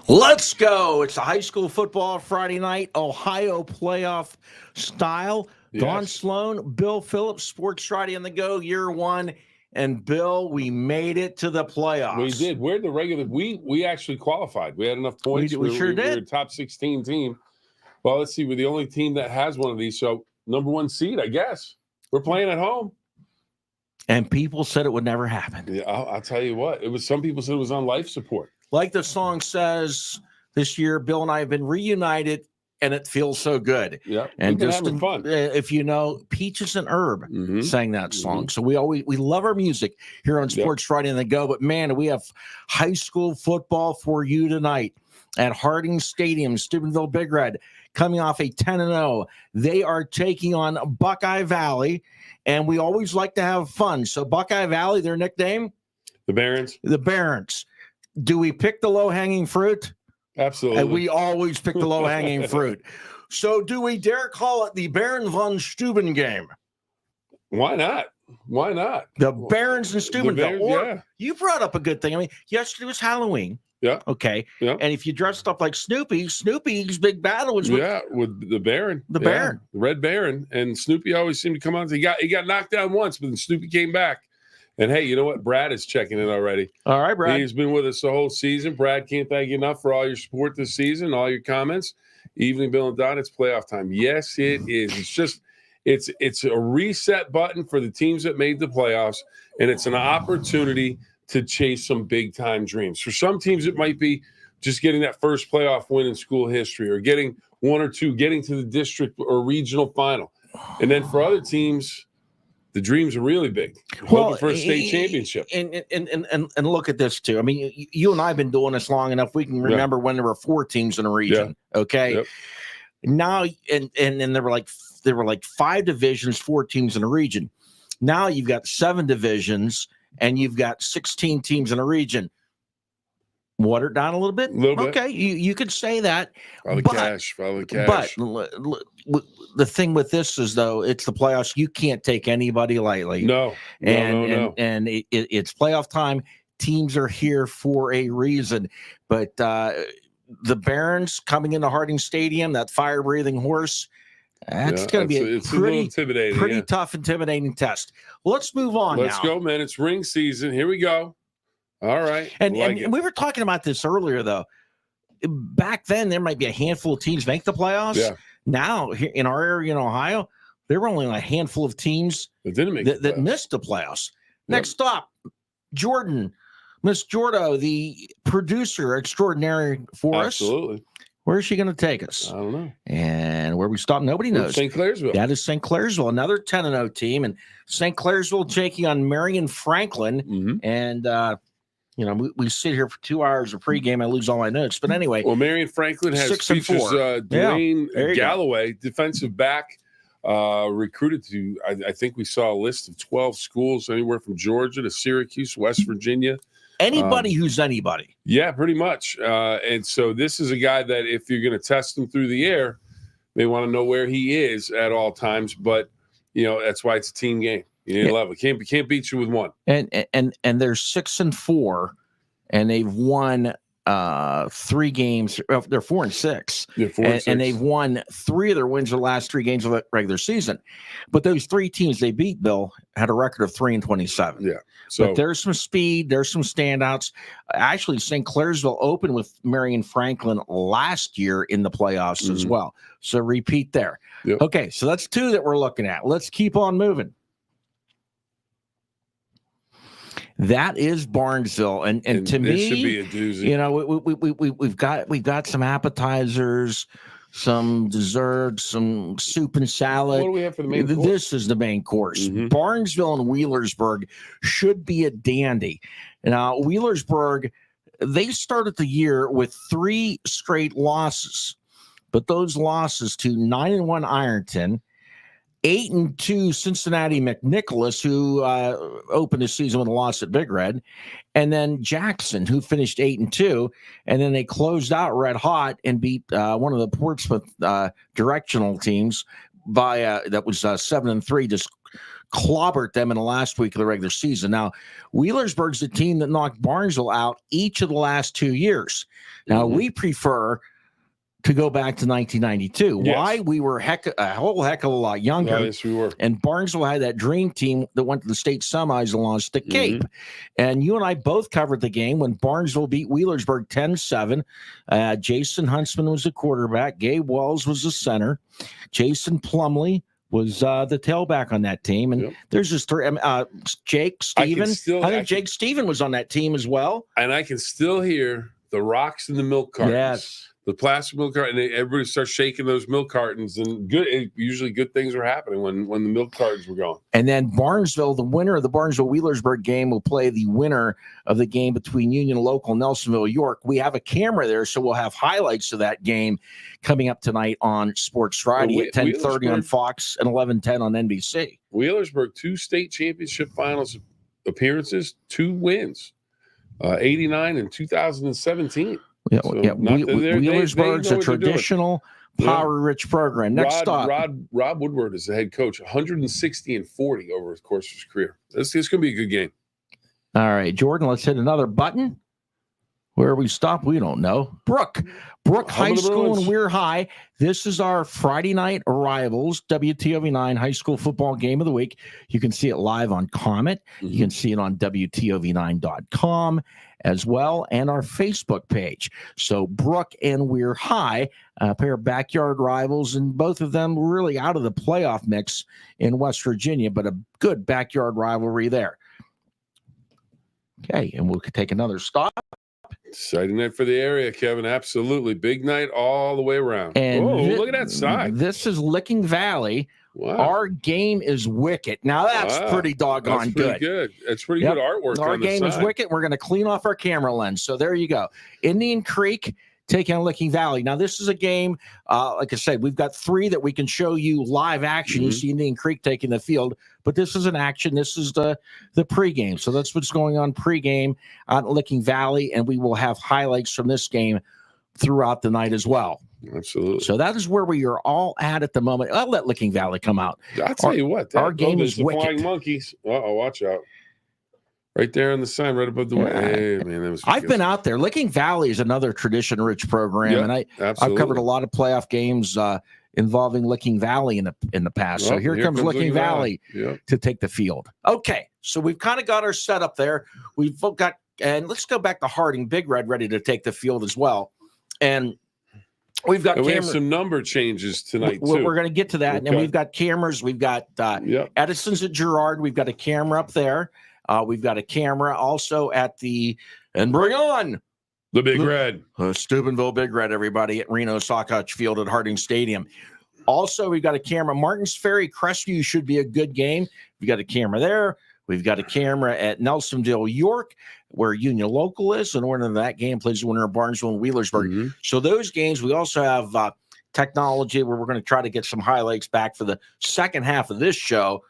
Let's go. It's a high school football Friday night, Ohio playoff style. Yes. Don Sloan, Bill Phillips, Sports Friday on the go, year one. And Bill, we made it to the playoffs. We did. We're the regular. We actually qualified. We had enough points. We sure did. We're a top 16 team. Well, let's see. We're the only team that has one of these. So number one seed, I guess. We're playing at home. And people said it would never happen. Yeah, I'll tell you what. It was. Some people said it was on life support. Like the song says, this year, Bill and I have been reunited, and it feels so good. Yeah, and we've been just having fun. If you know, Peaches and Herb sang that song. So we love our music here on Sports Friday on the Go. But man, we have high school football for you tonight at Harding Stadium, Steubenville Big Red, coming off a 10-0. They are taking on Buckeye Valley, and we always like to have fun. So Buckeye Valley, their nickname? The Barons. The Barons. Do we pick the low-hanging fruit? Absolutely. And we always pick the low-hanging fruit. So do we dare call it the Baron von Steuben game? Why not? Why not? The Barons in Steubenville. Yeah. You brought up a good thing. I mean, yesterday was Halloween. Yeah. Okay. Yeah. And if you dressed up like Snoopy, Snoopy's big battle was with the Baron. The Baron. The Red Baron. And Snoopy always seemed to come on. He got knocked down once, but then Snoopy came back. And hey, you know what? Brad is checking in already. All right, Brad. He's been with us the whole season. Brad, can't thank you enough for all your support this season, all your comments. Evening, Bill and Don, it's playoff time. Yes, it is. It's a reset button for the teams that made the playoffs, and it's an opportunity to chase some big-time dreams. For some teams, it might be just getting that first playoff win in school history or getting one or two, getting to the district or regional final. And then for other teams, the dreams are really big. Hoping for a state championship. And look at this, too. I mean, you and I have been doing this long enough. We can remember when there were 4 teams in a region, okay? Yep. Now, and there were like 5 divisions, 4 teams in a region. Now you've got 7 divisions, and you've got 16 teams in a region. Water it down a little bit? Okay, you could say that. Follow the cash. But the thing with this is, though, it's the playoffs. You can't take anybody lightly. No. And it's playoff time. Teams are here for a reason. But the Barons coming into Harding Stadium, that fire-breathing horse, that's going to be a pretty tough, intimidating test. Well, let's move on Let's go, man. It's ring season. Here we go. All right. And we were talking about this earlier, though. Back then, there might be a handful of teams make the playoffs. Yeah. Now, here in our area in Ohio, there were only a handful of teams that missed the playoffs. Next stop, Jordan. Miss Jordo, the producer extraordinary for us. Absolutely. Where is she going to take us? I don't know. And where we stop, nobody knows. St. Clairsville. That is St. Clairsville, another 10-0 team. And St. Clairsville taking on Marion Franklin. Mm-hmm. And, we sit here for 2 hours of pregame. I lose all my notes. But anyway. Well, Marion Franklin features Dwayne Galloway, defensive back, recruited to, I think we saw a list of 12 schools, anywhere from Georgia to Syracuse, West Virginia. Anybody who's anybody. Yeah, pretty much. And so this is a guy that if you're going to test him through the air, they want to know where he is at all times. But, that's why it's a team game. You need to love it. Can't beat you with one. And they're 6-4, and they've won 3 games. They're 4-6. Yeah, 4-6. And they've won 3 of their wins the last 3 games of the regular season. But those 3 teams they beat, Bill, had a record of 3-27. Yeah. So but there's some speed, there's some standouts. Actually, St. Clairsville opened with Marion Franklin last year in the playoffs as well. So repeat there. Yep. Okay, so that's 2 that we're looking at. Let's keep on moving. That is Barnesville, and to me, should be a doozy. We've got some appetizers, some desserts, some soup and salad. What do we have for the main course? This is the main course. Barnesville and Wheelersburg should be a dandy. Now, Wheelersburg, they started the year with 3 straight losses, but those losses to 9-1 Ironton, 8-2 Cincinnati McNicholas, who opened the season with a loss at Big Red, and then Jackson, who finished 8-2, and then they closed out red hot and beat one of the Portsmouth directional teams by that was 7-3, just clobbered them in the last week of the regular season. Now, Wheelersburg's the team that knocked Barnesville out each of the last 2 years. Now, we prefer to go back to 1992. Yes. Why? We were a whole heck of a lot younger. Yes, we were. And Barnesville had that dream team that went to the state semis and lost to Cape. And you and I both covered the game when Barnesville beat Wheelersburg 10-7. Jason Huntsman was the quarterback. Gabe Wells was the center. Jason Plumley was the tailback on that team. And there's just three. Jake Steven. I think Jake Steven was on that team as well. And I can still hear the rocks in the milk cartons. Yes. The plastic milk carton, and everybody starts shaking those milk cartons, and usually good things were happening when the milk cartons were going. And then Barnesville, the winner of the Barnesville-Wheelersburg game, will play the winner of the game between Union Local and Nelsonville York. We have a camera there, so we'll have highlights of that game coming up tonight on Sports Friday at 10:30 on Fox and 11:10 on NBC. Wheelersburg, 2 state championship finals appearances, 2 wins, 89 and 2017. Wheelersburg's a traditional, power-rich program. Next stop. Rob Woodward is the head coach, 160 and 40 over the course of his career. It's going to be a good game. All right, Jordan, let's hit another button. Where we stop, we don't know. Brooke High School and Weir High. This is our Friday night arrivals, WTOV 9 high school football game of the week. You can see it live on Comet. You can see it on WTOV9.com as well, and our Facebook page. So Brooke and Weir High, a pair of backyard rivals, and both of them really out of the playoff mix in West Virginia, but a good backyard rivalry there. Okay, and we'll take another stop. Exciting night for the area, Kevin. Absolutely. Big night all the way around. And look at that side. This is Licking Valley. Wow. Our game is Wicked. Now, that's pretty doggone good. It's pretty good artwork. Our game is Wicked. We're going to clean off our camera lens. So there you go. Indian Creek taking on Licking Valley. Now, this is a game, like I said, we've got 3 that we can show you live action. You see Indian Creek taking the field, but this is an action. This is the pregame. So that's what's going on pregame out at Licking Valley, and we will have highlights from this game throughout the night as well. Absolutely. So that is where we are all at the moment. I'll let Licking Valley come out. I'll tell you what. Our game is Wicked. Flying Monkeys. Watch out. Right there on the sign, right above the way. Hey, man, I've been out there. Licking Valley is another tradition-rich program, and I've covered a lot of playoff games involving Licking Valley in the past. So here comes Licking Valley to take the field. Okay, so we've kind of got our setup there. We've got, and let's go back to Harding. Big Red ready to take the field as well, and we've got. We have some number changes tonight too. We're going to get to that, and we've got cameras. We've got Edison's at Girard. We've got a camera up there. We've got a camera also at and bring on the Big Red. Steubenville Big Red, everybody, at Reno Sockouch Field at Harding Stadium. Also, we've got a camera. Martin's Ferry, Crestview should be a good game. We've got a camera there. We've got a camera at Nelsonville, York, where Union Local is. And the winner of that game plays the winner of Barnesville and Wheelersburg. So those games, we also have technology where we're going to try to get some highlights back for the second half of this show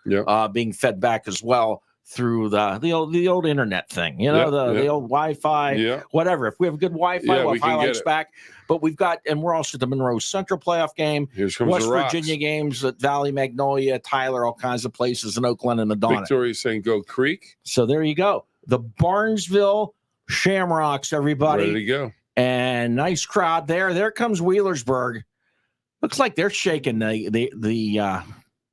being fed back as well through the old internet thing, the old Wi-Fi, whatever. If we have good Wi-Fi, we'll have highlights back. But we've got, and we're also at the Monroe Central playoff game. Here's comes West the Rocks. Virginia games at Valley, Magnolia, Tyler, all kinds of places in Oakland and Adona. Victoria's saying go Creek. So there you go. The Barnesville Shamrocks, everybody. Ready to go. And nice crowd there. There comes Wheelersburg. Looks like they're shaking the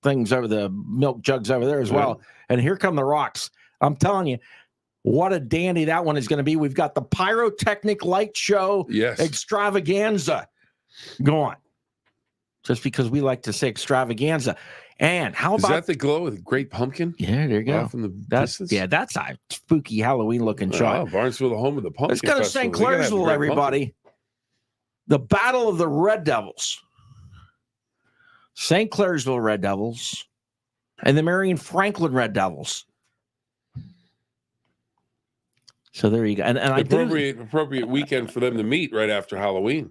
things over the milk jugs over there as well. And here come the Rocks. I'm telling you, what a dandy that one is going to be. We've got the pyrotechnic light show extravaganza going. Just because we like to say extravaganza. And how about... Is that the glow with Great Pumpkin? Yeah, there you go. From the distance? That's a spooky Halloween-looking shot. Barnesville, the home of the pumpkin. Let's go to St. Clairsville, everybody. The Battle of the Red Devils. St. Clairsville Red Devils and the Marion Franklin Red Devils. So there you go. And appropriate weekend for them to meet right after Halloween.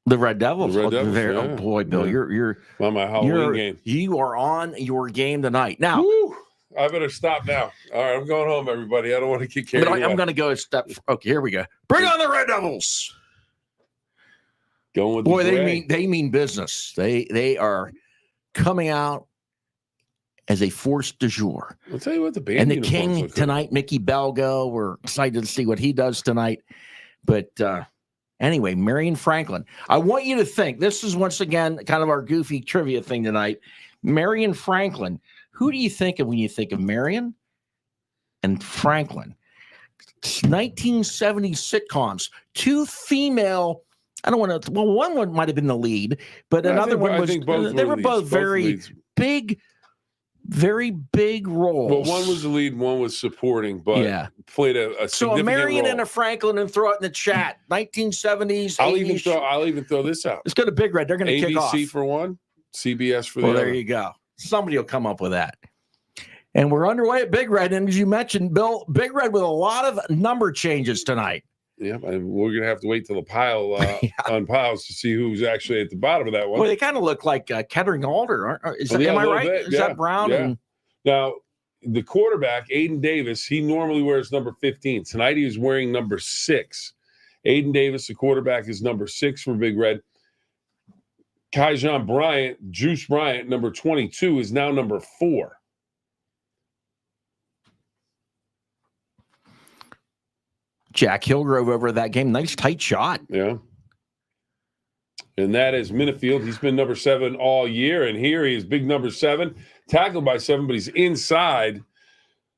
The Red Devils. Oh boy, Bill, you're on my Halloween game. You are on your game tonight. Now, I better stop now. All right, I'm going home, everybody. I don't want to keep carrying. I'm going to go a step. Okay, here we go. Bring on the Red Devils. Going with they mean business. They are coming out as a force du jour. I'll tell you what, the band And the uniforms King look good. tonight, Mickey Belgo. We're excited to see what he does tonight. But anyway, Marion Franklin. I want you to think, this is once again kind of our goofy trivia thing tonight. Marion Franklin. Who do you think of when you think of Marion and Franklin? 1970s sitcoms. Two female. I don't want to. Well, one might have been the lead, but another one was. They were both very big, very big roles. Well, one was the lead, one was supporting, but played a significant so a Marion role. and a Franklin, and throw it in the chat. 1970s. I'll even throw this out. Let's go to Big Red. They're going to kick off. ABC for one, CBS for the other. Well, there you go. Somebody will come up with that. And we're underway at Big Red. And as you mentioned, Bill, Big Red with a lot of number changes tonight. Yeah, and we're going to have to wait till the pile unpiles to see who's actually at the bottom of that one. Well, they kind of look like Kettering Alder. Am I right? Is that Brown? Yeah. Now, the quarterback, Aiden Davis, he normally wears number 15. Tonight he was wearing number 6. Aiden Davis, the quarterback, is number 6 for Big Red. Kaijon Bryant, Juice Bryant, number 22, is now number 4. Jack Hillgrove over that game. Nice tight shot. Yeah. And that is Minifield. He's been number 7 all year. And here he is, big number 7, tackled by 7, but he's inside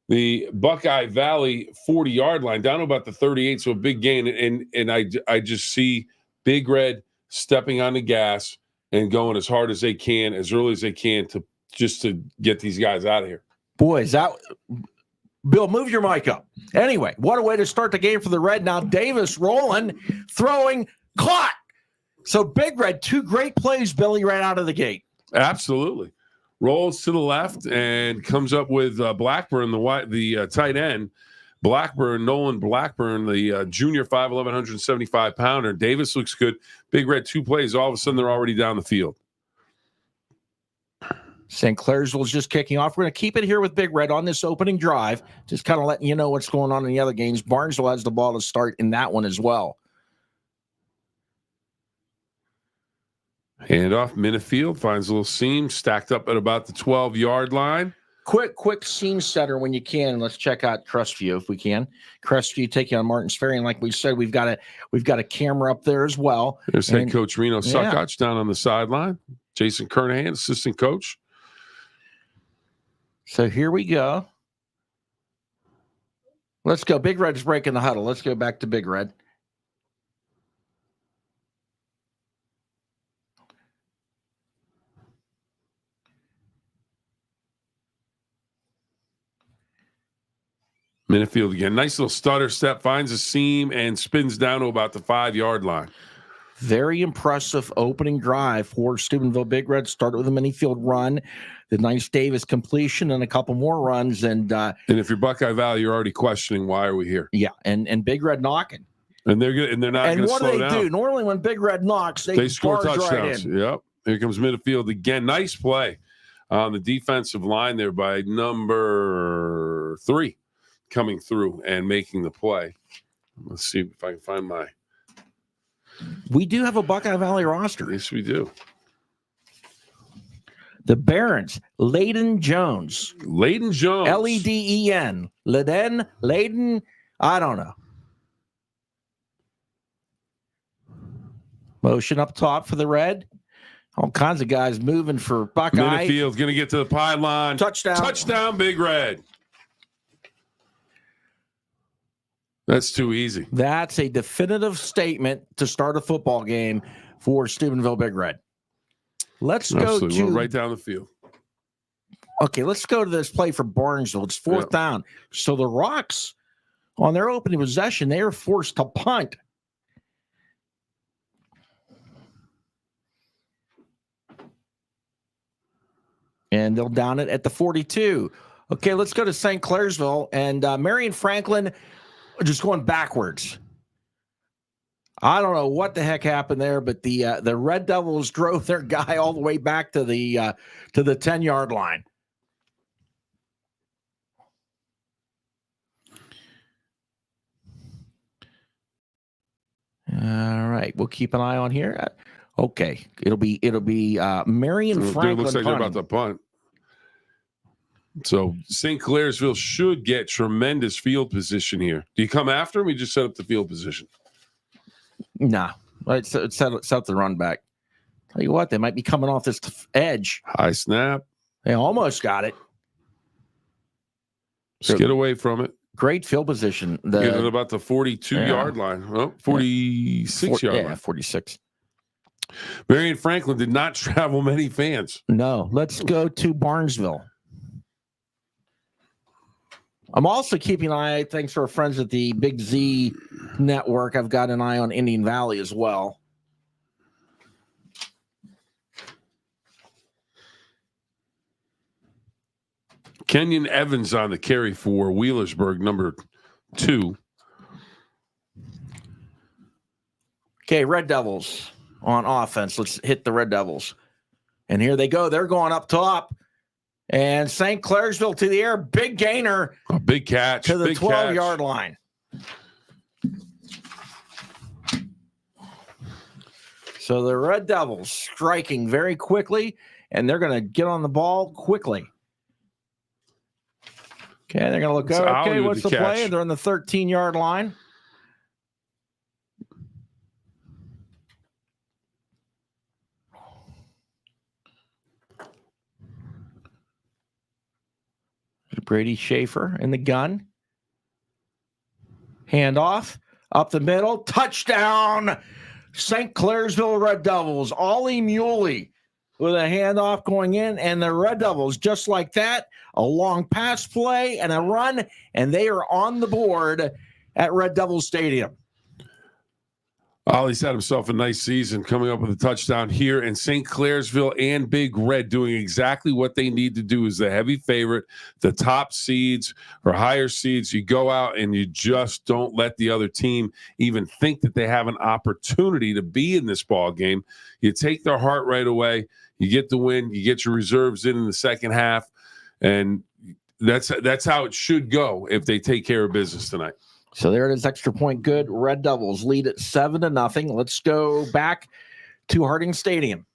the Buckeye Valley 40-yard line, down to about the 38, so a big gain. And I just see Big Red stepping on the gas and going as hard as they can, as early as they can to get these guys out of here. Boy, is that... Bill, move your mic up. Anyway, what a way to start the game for the Red. Now Davis rolling, throwing, caught. So Big Red, 2 great plays, Billy, right out of the gate. Absolutely. Rolls to the left and comes up with Blackburn, the tight end. Nolan Blackburn, the junior 5'11", 175-pounder. Davis looks good. Big Red, 2 plays. All of a sudden, they're already down the field. St. Clairsville is just kicking off. We're going to keep it here with Big Red on this opening drive, just kind of letting you know what's going on in the other games. Barnesville has the ball to start in that one as well. Handoff, Minifield finds a little seam, stacked up at about the 12-yard line. Quick seam setter when you can. Let's check out Crestview if we can. Crestview taking on Martins Ferry, and like we said, we've got a camera up there as well. There's head coach Reno Suckoch down on the sideline. Jason Kernahan, assistant coach. So here we go. Let's go. Big Red's breaking the huddle. Let's go back to Big Red. Minifield again. Nice little stutter step, finds a seam and spins down to about the 5-yard line. Very impressive opening drive for Steubenville Big Red. Started with a Minifield run, the nice Davis completion, and a couple more runs. And if you're Buckeye Valley, you're already questioning, why are we here? Yeah, and Big Red knocking. And they're good, and they're not going to slow down. And what do they do? Normally when Big Red knocks, they score Right touchdowns. in. Yep. Here comes Minifield again. Nice play on the defensive line there by number 3 coming through and making the play. Let's see if I can find my... We do have a Buckeye Valley roster. Yes, we do. The Barons, Layden Jones. L-E-D-E-N. Layden, I don't know. Motion up top for the Red. All kinds of guys moving for Buckeye. Minifield's going to get to the pylon. Touchdown, Big Red. That's too easy. That's a definitive statement to start a football game for Steubenville Big Red. Let's go to... We're right down the field. Okay, let's go to this play for Barnesville. It's 4th down. So the Rocks, on their opening possession, they are forced to punt. And they'll down it at the 42. Okay, let's go to St. Clairsville. And Marion Franklin just going backwards. I don't know what the heck happened there, but the Red Devils drove their guy all the way back to the 10-yard line. All right, we'll keep an eye on here. Okay, it'll be Marion Franklin. It looks like they're about to punt. So St. Clairsville should get tremendous field position here. Do you come after him? We just set up the field position. Nah, it's set the run back. Tell you what, they might be coming off this edge. High snap. They almost got it. Just get away from it. Great field position. Get it about the 42-yard line. Oh, 46-yard line. 46. Marion Franklin did not travel many fans. No. Let's go to Barnesville. I'm also keeping an eye, thanks to our friends at the Big Z Network, I've got an eye on Indian Valley as well. Kenyon Evans on the carry for Wheelersburg, number 2. Okay, Red Devils on offense. Let's hit the Red Devils. And here they go. They're going up top. And St. Clairsville to the air. Big gainer. A big catch. To the 12-yard catch. line. So the Red Devils striking very quickly, and they're going to get on the ball quickly. Okay, they're going to look over. Okay, what's the play? They're on the 13-yard line. Brady Schaefer in the gun. Handoff up the middle. Touchdown. St. Clairsville Red Devils. Ollie Muley with a handoff going in. And the Red Devils, just like that, a long pass play and a run. And they are on the board at Red Devil Stadium. Ollie's had himself a nice season coming up with a touchdown here, and St. Clairsville and Big Red doing exactly what they need to do as the heavy favorite, the top seeds or higher seeds. You go out and you just don't let the other team even think that they have an opportunity to be in this ball game. You take their heart right away. You get the win. You get your reserves in the second half, and that's how it should go if they take care of business tonight. So there it is, extra point good. Red Devils lead at 7-0. Let's go back to Harding Stadium.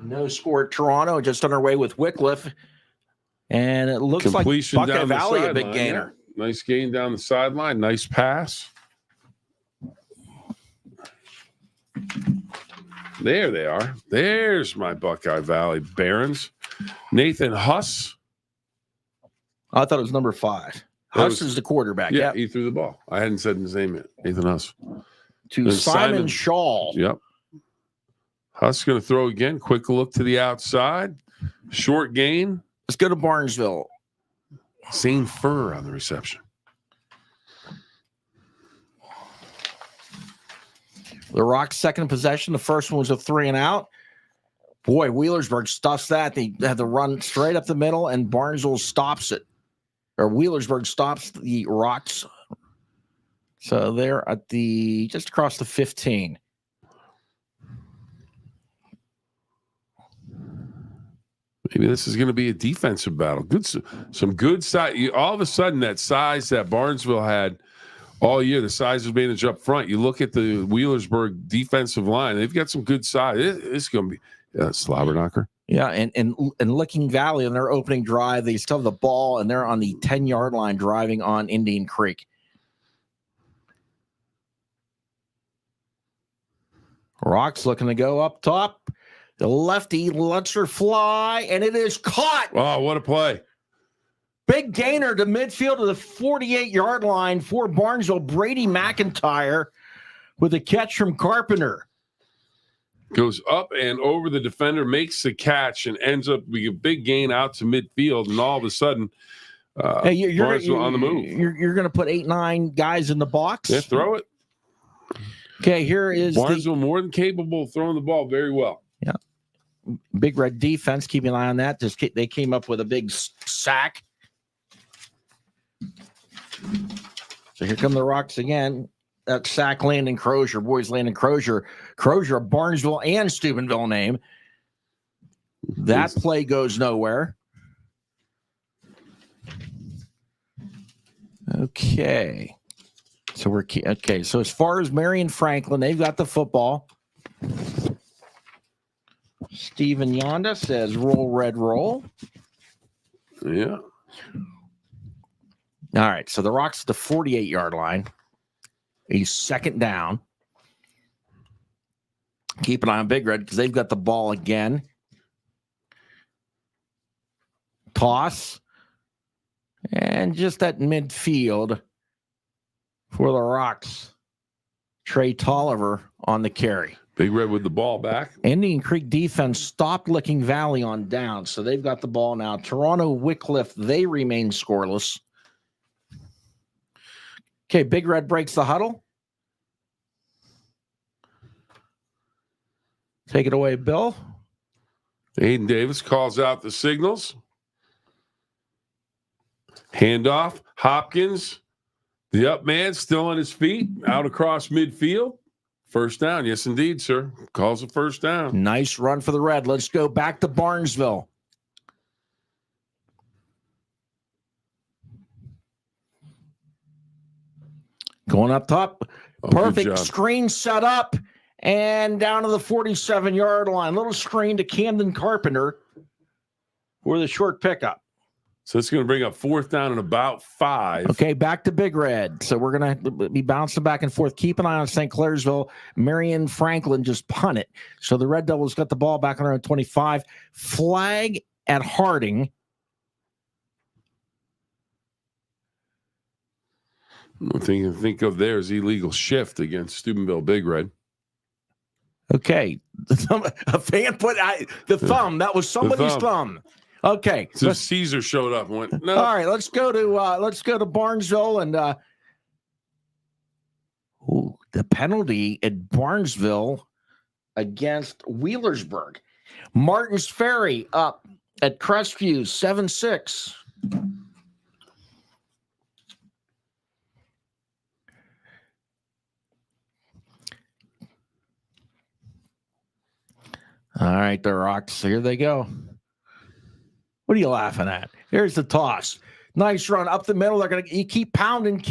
No score at Toronto, just on our way with Wycliffe. And it looks Completion like Buckeye down the Valley, a sideline, big gainer. Yeah. Nice gain down the sideline. Nice pass. There they are. There's my Buckeye Valley Barons. Nathan Huss. I thought it was number 5. Huss is the quarterback. Yeah, yep. He threw the ball. I hadn't said his name yet. Nathan Huss. To Simon Shaw. Yep. Huss going to throw again. Quick look to the outside. Short gain. Let's go to Barnesville. Zane Furr on the reception. The Rock's second possession. The first one was a 3-and-out. Boy, Wheelersburg stuffs that. They had to run straight up the middle, and Barnesville stops it. Or Wheelersburg stops the Rocks. So they're at just across the 15. Maybe this is going to be a defensive battle. Some good size. All of a sudden, that size that Barnesville had all year, the size advantage up front. You look at the Wheelersburg defensive line; they've got some good size. It's going to be slobber knocker. Yeah, and Licking Valley on their opening drive, they still have the ball, and they're on the 10-yard line driving on Indian Creek. Rocks looking to go up top. The lefty lets her fly, and it is caught. Oh, what a play. Big gainer to midfield to the 48-yard line for Barnesville. Brady McIntyre with a catch from Carpenter. Goes up and over the defender, makes the catch, and ends up being a big gain out to midfield. And all of a sudden, Barnesville on the move. You're going to put 8-9 guys in the box? Yeah, throw it. Okay, here is Barnesville more than capable of throwing the ball very well. Yeah. Big Red defense, keeping an eye on that. They came up with a big sack. So here come the Rocks again. That sack Landon Crozier. Boys, Landon Crozier. Crozier, a Barnesville and Steubenville name. That play goes nowhere. Okay. So okay. So as far as Marion Franklin, they've got the football. Steven Yonda says, roll, red, roll. Yeah. All right. So the Rock's at the 48-yard line. He's second down. Keep an eye on Big Red because they've got the ball again. Toss. And just at midfield for the Rocks. Trey Tolliver on the carry. Big Red with the ball back. Indian Creek defense stopped Licking Valley on down, so they've got the ball now. Toronto Wycliffe, they remain scoreless. Okay, Big Red breaks the huddle. Take it away, Bill. Aiden Davis calls out the signals. Handoff. Hopkins, the up man, still on his feet, out across midfield. First down. Yes, indeed, sir. Calls a first down. Nice run for the Red. Let's go back to Barnesville. Going up top. Perfect screen set up and down to the 47-yard line. Little screen to Camden Carpenter for the short pickup. So it's going to bring up fourth down and about 5. Okay, back to Big Red. So we're going to be bouncing back and forth. Keep an eye on St. Clairsville. Marion Franklin just punt it. So the Red Devils got the ball back on around 25. Flag at Harding. One thing to think of there is illegal shift against Steubenville Big Red. Okay. A fan put the thumb. That was somebody's thumb. Okay. So Caesar showed up and went, no. All right, let's go to Barnesville and the penalty at Barnesville against Wheelersburg. Martin's Ferry up at Crestview 7-6. All right, the Rocks, here they go. What are you laughing at? Here's the toss. Nice run up the middle. They're going to keep pounding.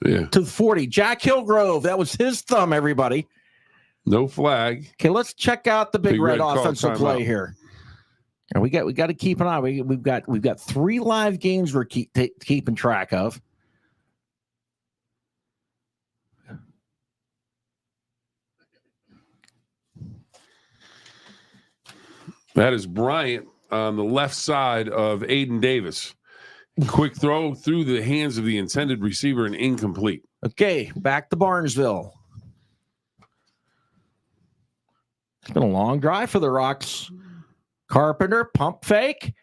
Yeah. To the 40. Jack Hillgrove. That was his thumb, everybody. No flag. Okay, let's check out the Big Red offensive play out here. And we got to keep an eye. We've got 3 live games we're keeping track of. That is Bryant on the left side of Aiden Davis. Quick throw through the hands of the intended receiver and incomplete. Okay, back to Barnesville. It's been a long drive for the Rocks. Carpenter, pump fake.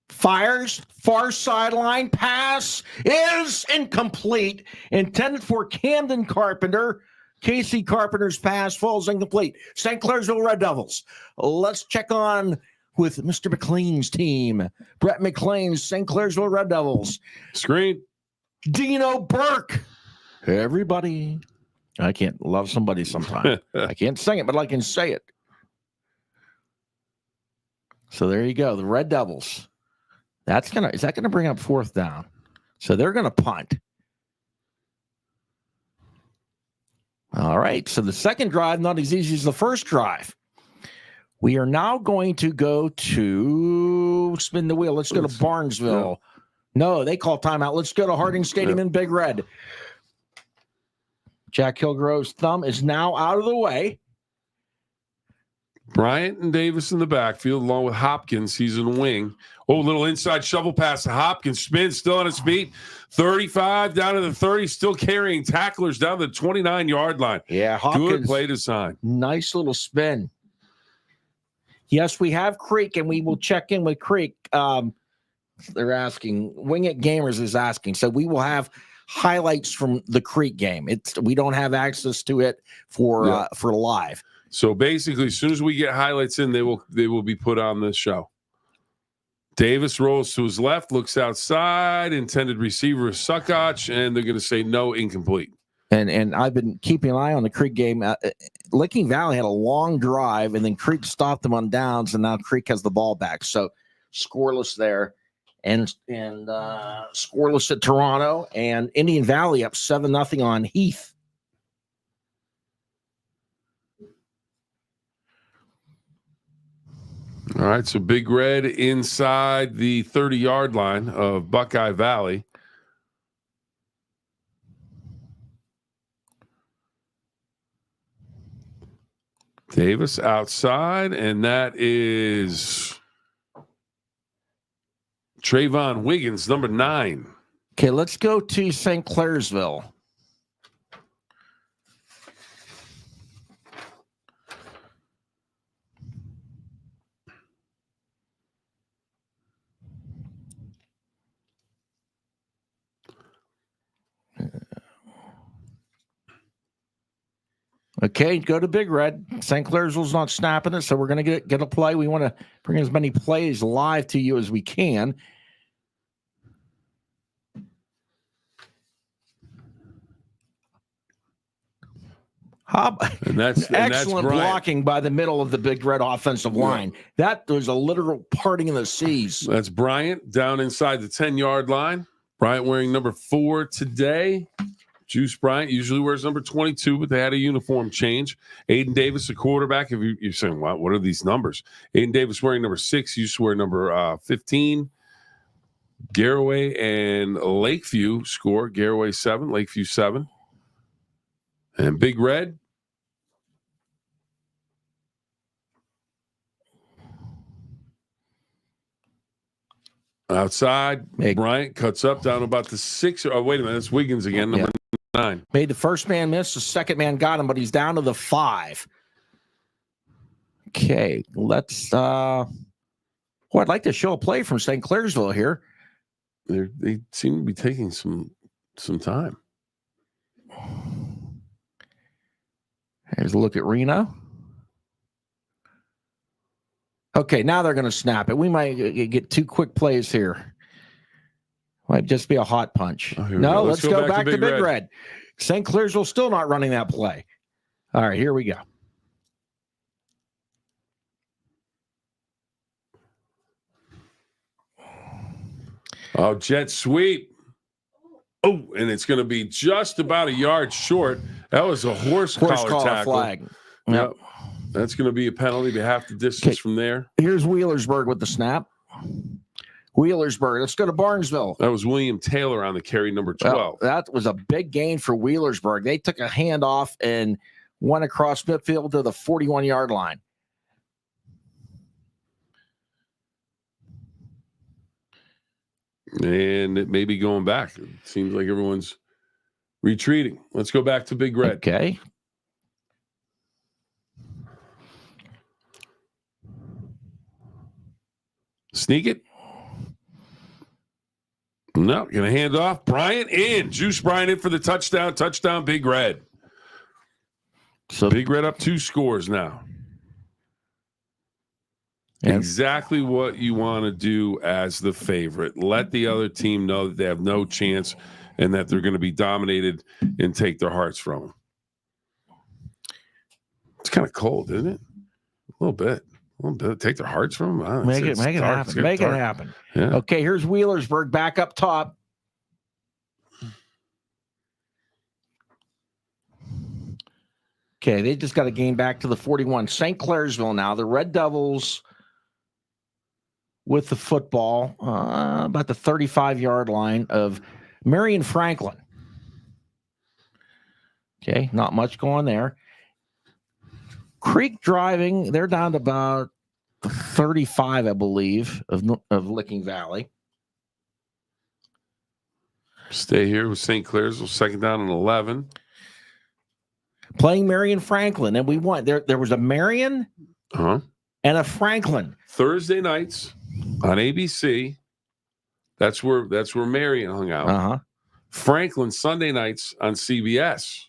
Fires, far sideline pass is incomplete. Intended for Camden Carpenter. Casey Carpenter's pass falls incomplete. St. Clairsville Red Devils. Let's check on with Mr. McLean's team. Brett McLean's St. Clairsville Red Devils. Screen. Dino Burke. Everybody. I can't love somebody sometime. I can't sing it, but I can say it. So there you go. The Red Devils. Is that gonna bring up fourth down? So they're gonna punt. All right, so the second drive, not as easy as the first drive. We are now going to go to spin the wheel. Let's go to Barnesville. No, they call timeout. Let's go to Harding Stadium in Big Red. Jack Hillgrove's thumb is now out of the way. Bryant and Davis in the backfield, along with Hopkins. He's in the wing. Oh, little inside shovel pass to Hopkins. Spins, still on his feet. 35 down to the 30, still carrying tacklers down to the 29-yard line. Yeah, Hopkins. Good play design. Nice little spin. Yes, we have Creek, and we will check in with Creek. They're asking. Wing It Gamers is asking. So we will have highlights from the Creek game. We don't have access to it for live. So basically, as soon as we get highlights in, they will be put on the show. Davis rolls to his left, looks outside. Intended receiver is Suckotch, and they're going to say no, incomplete. And I've been keeping an eye on the Creek game. Licking Valley had a long drive, and then Creek stopped them on downs, and now Creek has the ball back. So scoreless there. and scoreless at Toronto, and Indian Valley up 7-0 on Heath. All right, so Big Red inside the 30-yard line of Buckeye Valley. Davis outside, and that is Trayvon Wiggins, number 9. Okay, let's go to St. Clairsville. Okay, go to Big Red. St. Clairsville's not snapping it, so we're going to get a play. We want to bring as many plays live to you as we can. And that's excellent Bryant. blocking by the middle of the Big Red offensive line. That was a literal parting of the seas. That's Bryant down inside the 10-yard line. Bryant wearing number 4 today. Juice Bryant usually wears number 22, but they had a uniform change. Aiden Davis, the quarterback. If you're saying, what are these numbers? Aiden Davis wearing number 6, used to wear number 15. Garraway and Lakeview score. Garraway 7, Lakeview 7. And Big Red. Outside, Bryant cuts up down about the 6. Oh, wait a minute. It's Wiggins again, number 9. Made the first man miss. The second man got him, but he's down to the 5. Okay, let's. I'd like to show a play from St. Clairsville here. They seem to be taking some time. Here's a look at Reno. Okay, now they're going to snap it. We might get 2 quick plays here. Might just be a hot punch. No, let's go back to Big Red. St. Clairsville still not running that play. All right, here we go. Oh, jet sweep. Oh, and it's going to be just about a yard short. That was a horse collar tackle. Flag. Yep. That's going to be a penalty to half the distance from there. Here's Wheelersburg with the snap. Wheelersburg. Let's go to Barnesville. That was William Taylor on the carry, number 12. Well, that was a big gain for Wheelersburg. They took a handoff and went across midfield to the 41-yard line. And it may be going back. It seems like everyone's retreating. Let's go back to Big Red. Okay. Sneak it. No, going to hand off. Bryant in. Juice Bryant in for the touchdown. Touchdown, Big Red. So Big Red up 2 scores now. Yeah. Exactly what you want to do as the favorite. Let the other team know that they have no chance and that they're going to be dominated and take their hearts from them. It's kind of cold, isn't it? A little bit. Take their hearts from them. Make it happen. Make it happen. Yeah. Okay, here's Wheelersburg back up top. Okay, they just got to gain back to the 41. St. Clairsville now. The Red Devils with the football about the 35-yard line of Marion Franklin. Okay, not much going there. Creek driving, they're down to about 35, I believe, of Licking Valley. Stay here with St. Clairsville, 2nd down and 11. Playing Marion Franklin, and we won. There was a Marion and a Franklin. Thursday nights on ABC. That's where Marion hung out. Franklin Sunday nights on CBS.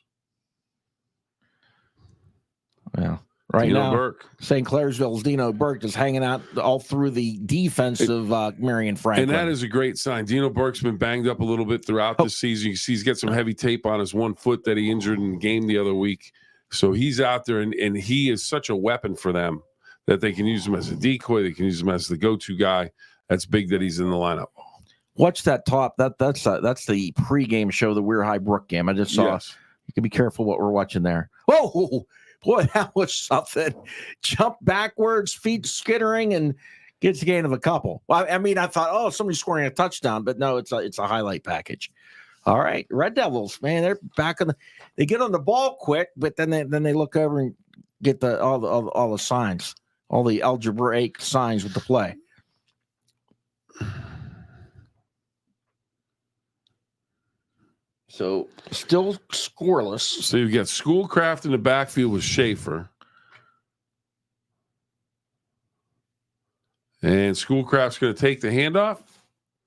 Well, right Dino now, Burke. St. Clairsville's Dino Burke is hanging out all through the defense of Marion Franklin. And that is a great sign. Dino Burke's been banged up a little bit throughout the season. You see he's got some heavy tape on his one foot that he injured in the game the other week. So he's out there, and he is such a weapon for them that they can use him as a decoy. They can use him as the go-to guy. That's big that he's in the lineup. Watch that top. That's the pregame show, the Weir High Brooke game. I just saw. Yes. You can be careful what we're watching there. Oh, boy, that was something. Jump backwards, feet skittering, and gets a gain of a couple. Well, I mean, I thought, oh, somebody's scoring a touchdown, but no, it's a highlight package. All right, Red Devils, man, they're back on they get on the ball quick, but then they look over and get all the signs, all the algebraic signs with the play. So still scoreless. So you've got Schoolcraft in the backfield with Schaefer. And Schoolcraft's going to take the handoff.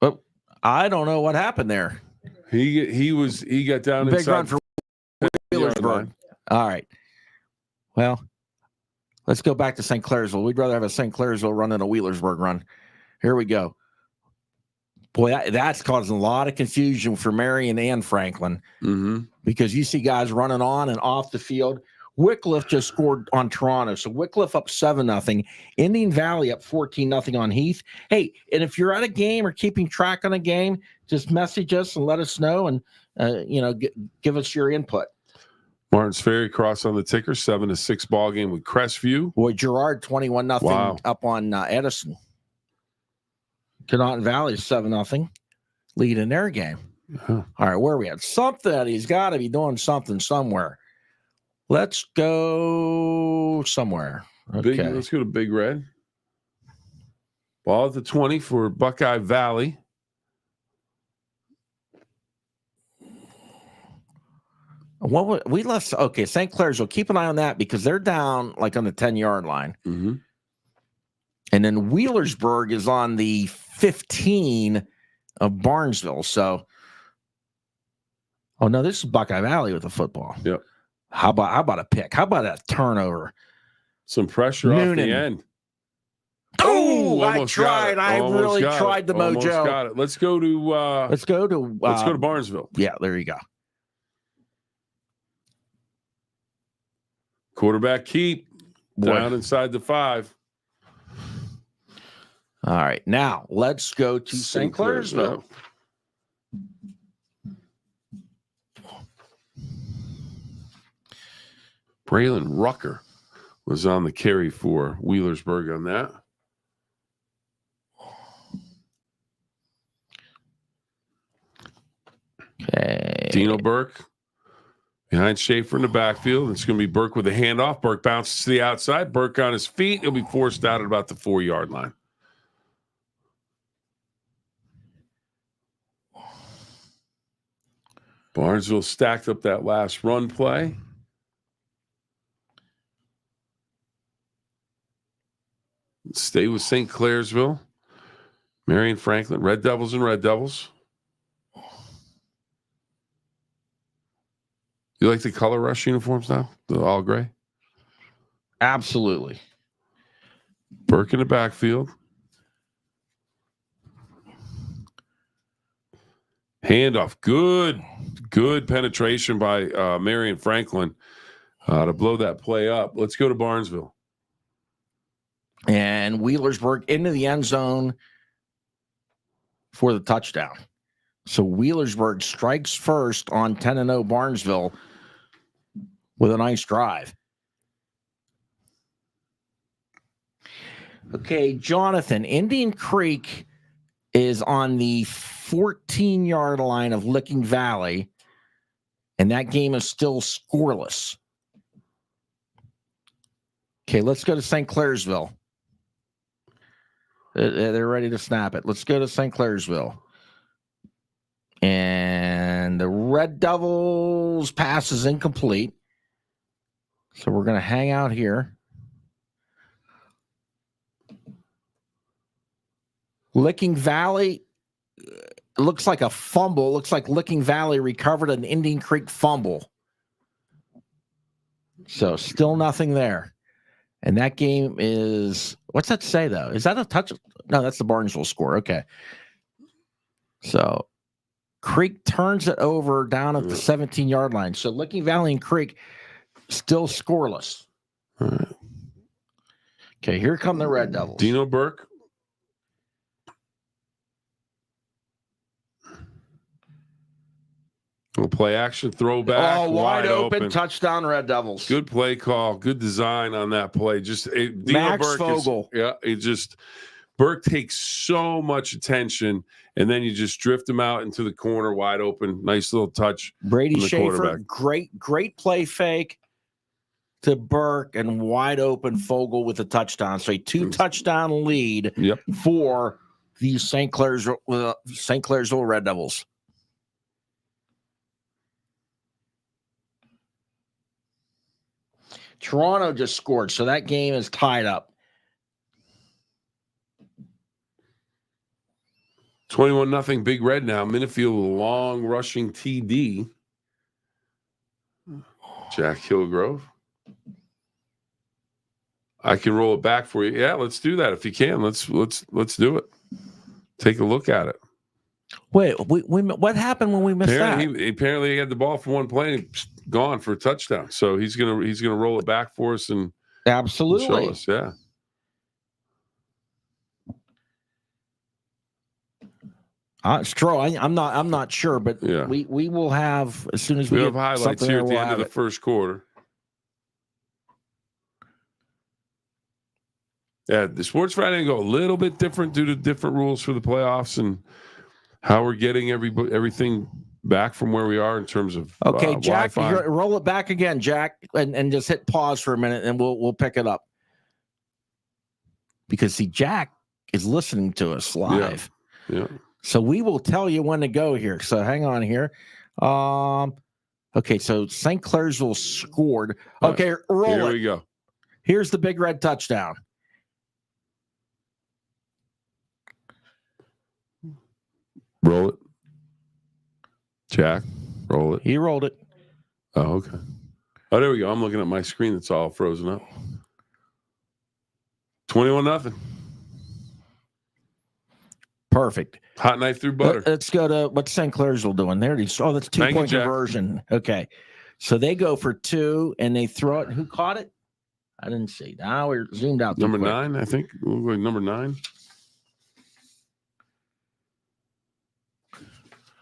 Oh, I don't know what happened there. He got down Big inside run for Wheelersburg. All right. Well, let's go back to St. Clairsville. We'd rather have a St. Clairsville run than a Wheelersburg run. Here we go. Boy, that's causing a lot of confusion for Marion and Franklin because you see guys running on and off the field. Wycliffe just scored on Toronto. So Wycliffe up 7-0. Indian Valley up 14-0 on Heath. Hey, and if you're at a game or keeping track on a game, just message us and let us know and, give us your input. Martin's Ferry cross on the ticker, 7-6 ball game with Crestview. Boy, Girard 21-0 up on Edison. Canton Valley 7-0 lead in their game. All right, where are we at? Something. He's got to be doing something somewhere. Let's go somewhere. Okay. Let's go to Big Red. Ball at the 20 for Buckeye Valley. We left. Okay, St. Clair's. Well, keep an eye on that because they're down like on the 10-yard line. Mm-hmm. And then Wheelersburg is on the 15 of Barnesville. So, oh no, this is Buckeye Valley with the football. Yep. How about a pick? How about a turnover? Some pressure off the end. Oh, I tried. I really tried the mojo. Got it. Let's go to Barnesville. Yeah, there you go. Quarterback keep down inside the 5. All right, now let's go to St. Clairsville. Braylon Rucker was on the carry for Wheelersburg on that. Okay. Dino Burke behind Schaefer in the backfield. It's going to be Burke with a handoff. Burke bounces to the outside. Burke on his feet. He'll be forced out at about the 4-yard line. Barnesville stacked up that last run play. Stay with St. Clairsville. Marion Franklin, Red Devils and Red Devils. You like the color rush uniforms now? The all gray? Absolutely. Burke in the backfield. Handoff. Good penetration by Marion Franklin to blow that play up. Let's go to Barnesville. And Wheelersburg into the end zone for the touchdown. So Wheelersburg strikes first on 10-0 Barnesville with a nice drive. Okay, Jonathan, Indian Creek is on the 14-yard line of Licking Valley, and that game is still scoreless. Okay, let's go to St. Clairsville. They're ready to snap it. Let's go to St. Clairsville. And the Red Devils pass is incomplete. So we're going to hang out here. Licking Valley looks like a fumble. Looks like Licking Valley recovered an Indian Creek fumble. So still nothing there. And that game is, what's that say, though? Is that a touch? No, that's the Barnesville score. Okay. So Creek turns it over down at the 17-yard line. So Licking Valley and Creek still scoreless. All right. Okay, here come the Red Devils. Dino Burke. We'll play action, throwback. Oh, wide open, touchdown, Red Devils. Good play call, good design on that play. Max Vogel. Burke takes so much attention, and then you just drift him out into the corner, wide open. Nice little touch. Brady Schaefer, great play fake to Burke, and wide open Vogel with a touchdown. So a 2-touchdown lead for the St. Clairsville Red Devils. Toronto just scored, so that game is tied up. 21-0 Big Red now. Minifield with a long rushing TD. Jack Hillgrove. I can roll it back for you. Yeah, let's do that if you can. Let's do it. Take a look at it. Wait, what happened when we missed that? Apparently he had the ball for one play and gone for a touchdown. So he's gonna roll it back for us and absolutely show us. Yeah. It's true. I'm not sure, but we will have as soon as we have highlights here at the end of the first quarter. Yeah, the Sports Friday go a little bit different due to different rules for the playoffs and how we're getting everything back from where we are in terms of Jack, Wi-Fi. Roll it back again, Jack, and just hit pause for a minute, and we'll pick it up because Jack is listening to us live. Yeah. So we will tell you when to go here. So hang on here. Okay, so St. Clairsville scored. Okay, roll it. Here we go. Here's the Big Red touchdown. Roll it. Jack, roll it. He rolled it. Oh, okay. Oh, there we go. I'm looking at my screen that's all frozen up. 21-0. Perfect. Hot knife through butter. Let's go to what's St. Clairsville doing there. That's 2-point conversion. Okay. So they go for 2 and they throw it. Who caught it? I didn't see. Now we're zoomed out. Number 9, I think. We'll go number 9.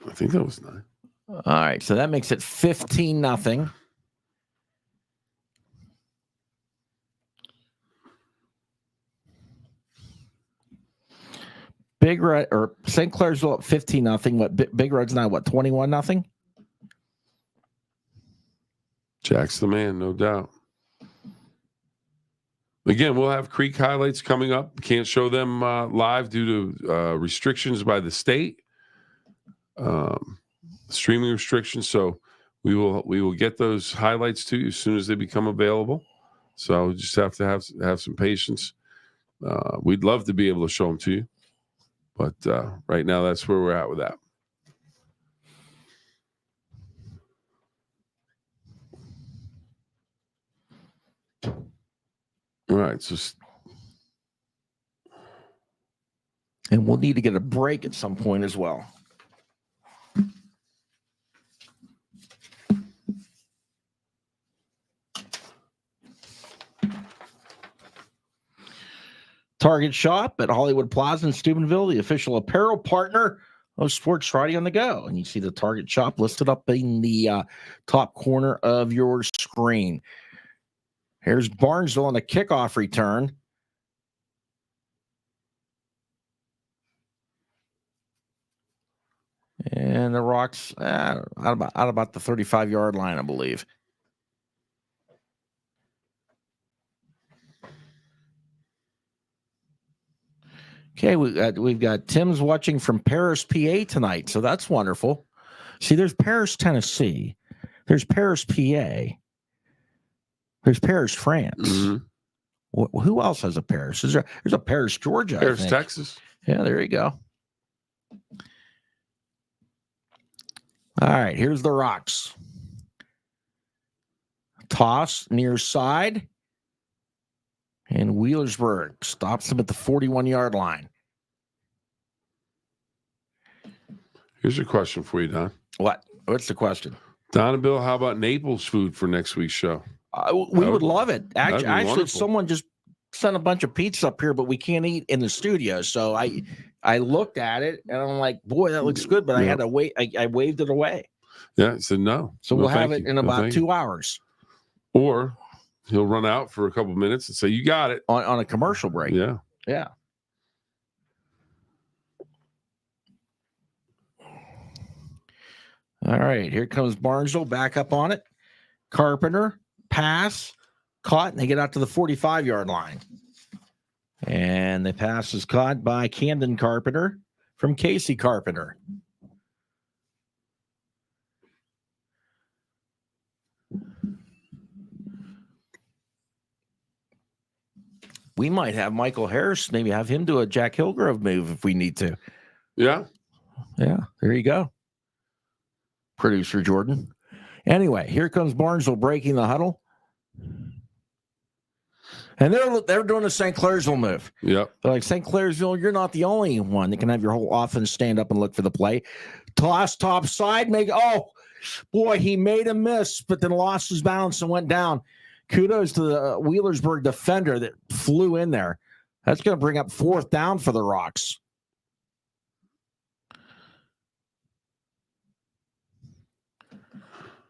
I think that was 9. All right. So that makes it 15-0. Big Red or St. Clairsville at 15-0. What Big Red's now? What 21-0? Jack's the man, no doubt. Again, we'll have Creekhighlights coming up. Can't show them live due to restrictions by the state, streaming restrictions. So we will get those highlights to you as soon as they become available. So we just have to have some patience. We'd love to be able to show them to you. But right now, that's where we're at with that. All right. And we'll need to get a break at some point as well. Target Shop at Hollywood Plaza in Steubenville, the official apparel partner of Sports Friday on the Go. And you see the Target Shop listed up in the top corner of your screen. Here's Barnesville on a kickoff return. And the Rocks out about the 35-yard line, I believe. Okay, we've got Tim's watching from Paris, PA tonight, so that's wonderful. See, there's Paris, Tennessee. There's Paris, PA. There's Paris, France. Mm-hmm. Who else has a Paris? There's a Paris, Georgia. Paris, Texas. Yeah, there you go. All right, here's the Rocks. Toss near side. And Wheelersburg stops them at the 41-yard line. Here's a question for you, Don. What's the question? Don and Bill, how about Naples food for next week's show? We would love it. Actually, wonderful. Someone just sent a bunch of pizza up here, but we can't eat in the studio. So I looked at it, and I'm like, boy, that looks good, but I had to wait. I waved it away. Yeah, he said no. So No, we'll have thank it you. in No, about thank 2 you. hours Or he'll run out for a couple minutes and say, "You got it." on a commercial break. Yeah. Yeah. All right, here comes Barnesville back up on it. Carpenter, pass, caught, and they get out to the 45-yard line. And the pass is caught by Camden Carpenter from Casey Carpenter. We might have Michael Harris, maybe have him do a Jack Hillgrove move if we need to. Yeah. Yeah, there you go. Producer Jordan. Anyway, here comes Barnesville breaking the huddle. And they're doing the St. Clairsville move. Yep. They're like, St. Clairsville, you're not the only one that can have your whole offense stand up and look for the play. Toss top side, boy, he made a miss, but then lost his balance and went down. Kudos to the Wheelersburg defender that flew in there. That's going to bring up 4th down for the Rocks.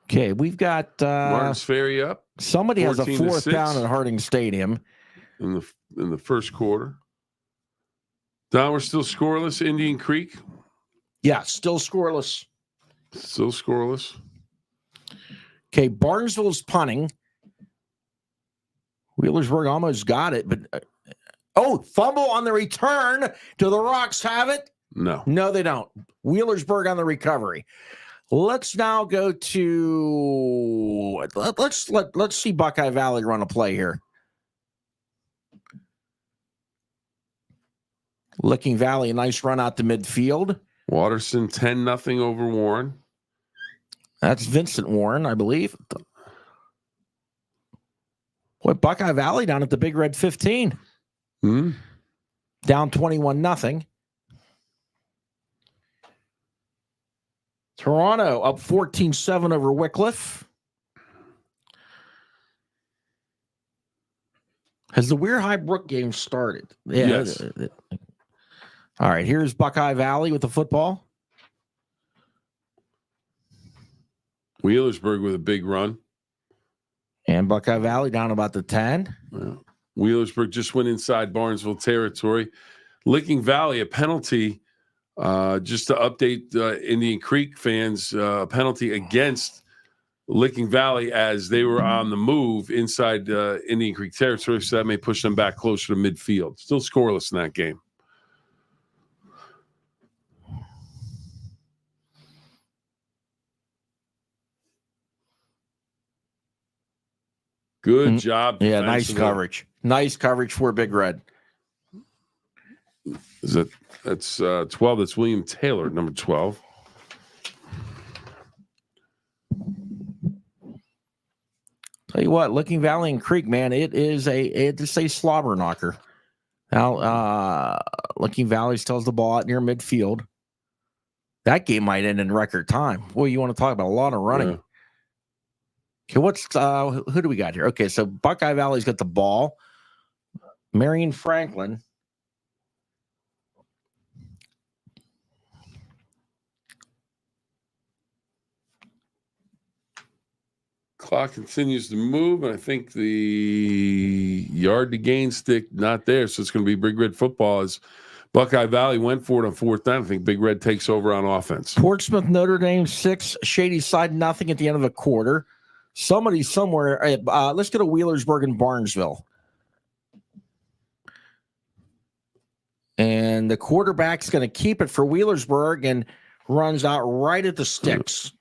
Okay, we've got Martin's Ferry up. Somebody has a 4th 14-6 down at Harding Stadium in the first quarter. Down, we're still scoreless. Indian Creek. Yeah, still scoreless. Still scoreless. Okay, Barnesville's punting. Wheelersburg almost got it, but fumble on the return. Do the Rocks have it? No, they don't. Wheelersburg on the recovery. Let's now go to let's see Buckeye Valley run a play here. Licking Valley, a nice run out to midfield. Watterson 10-0 over Warren. That's Vincent Warren, I believe. Boy, Buckeye Valley down at the Big Red 15. Hmm? Down 21-0. Toronto up 14-7 over Wycliffe. Has the Weir High Brooke game started? Yeah. Yes. All right, here's Buckeye Valley with the football. Wheelersburg with a big run. And Buckeye Valley down about the 10. Yeah. Wheelersburg just went inside Barnesville territory. Licking Valley, a penalty, just to update Indian Creek fans, a penalty against Licking Valley as they were on the move inside Indian Creek territory, so that may push them back closer to midfield. Still scoreless in that game. Good job. Yeah, nice coverage. Nice coverage for Big Red. That's 12. That's William Taylor, number 12. Tell you what, Licking Valley and Creek, man, it's a slobber knocker. Now, Licking Valley tells the ball out near midfield. That game might end in record time. Boy, you want to talk about a lot of running. Yeah. Okay, who do we got here? Okay, so Buckeye Valley's got the ball. Marion Franklin. Clock continues to move, and I think the yard to gain stick not there, so it's going to be Big Red football as Buckeye Valley went for it on 4th down. I think Big Red takes over on offense. Portsmouth, Notre Dame 6, Shady Side nothing at the end of the quarter. Somebody somewhere. Let's go to Wheelersburg and Barnesville. And the quarterback's going to keep it for Wheelersburg and runs out right at the sticks.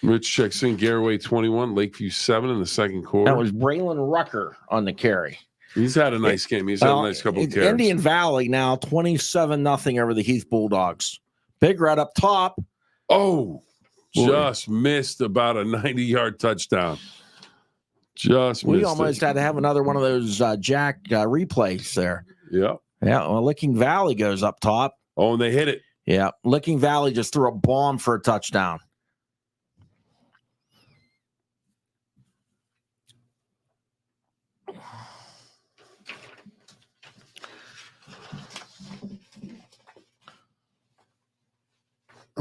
Rich checks in. Garraway 21, Lakeview 7 in the second quarter. That was Braylon Rucker on the carry. He's had a nice game. He's had a nice couple of carries. Indian Valley now 27-0 over the Heath Bulldogs. Big Red up top. Oh, just missed about a 90-yard touchdown. We almost had to have another one of those Jack replays there. Yeah. Yeah. Well, Licking Valley goes up top. Oh, and they hit it. Yeah. Licking Valley just threw a bomb for a touchdown.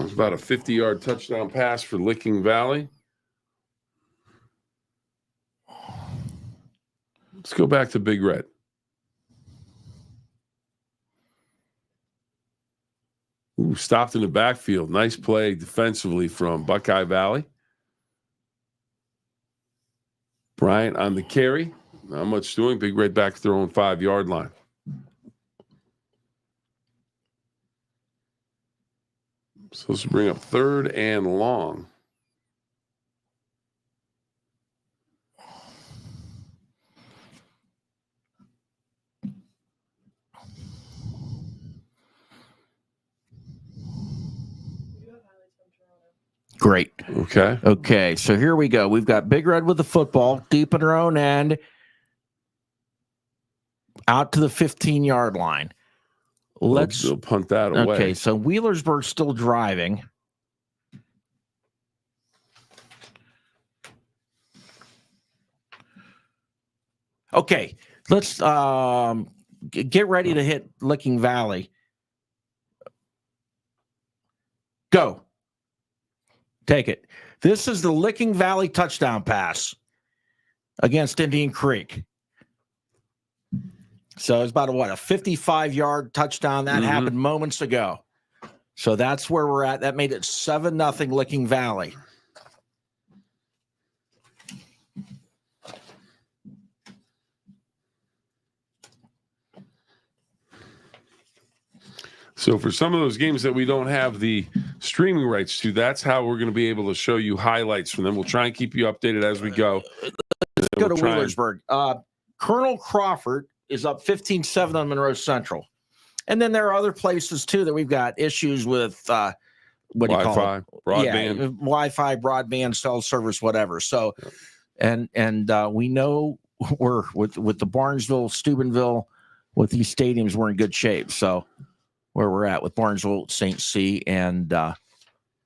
was about a 50-yard touchdown pass for Licking Valley. Let's go back to Big Red. Ooh, stopped in the backfield. Nice play defensively from Buckeye Valley. Bryant on the carry. Not much doing. Big Red back throwing 5-yard line. So let's bring up 3rd and long. Great. Okay. So here we go. We've got Big Red with the football deep in their own end, out to the 15-yard line. They'll punt that away. Okay, so Wheelersburg still driving. Okay, let's get ready to hit Licking Valley. Go. Take it. This is the Licking Valley touchdown pass against Indian Creek. So it's about a 55-yard touchdown. That happened moments ago. So that's where we're at. That made it 7-0 Licking Valley. So for some of those games that we don't have the streaming rights to, that's how we're going to be able to show you highlights from them. We'll try and keep you updated as we go. Let's go to Wheelersburg. Colonel Crawford is up 15-7 on Monroe Central. And then there are other places, too, that we've got issues with Wi-Fi, broadband. Yeah, Wi-Fi, broadband, cell service, whatever. So, and we know we're with the Barnesville, Steubenville, with these stadiums, we're in good shape. So where we're at with Barnesville, St. C, and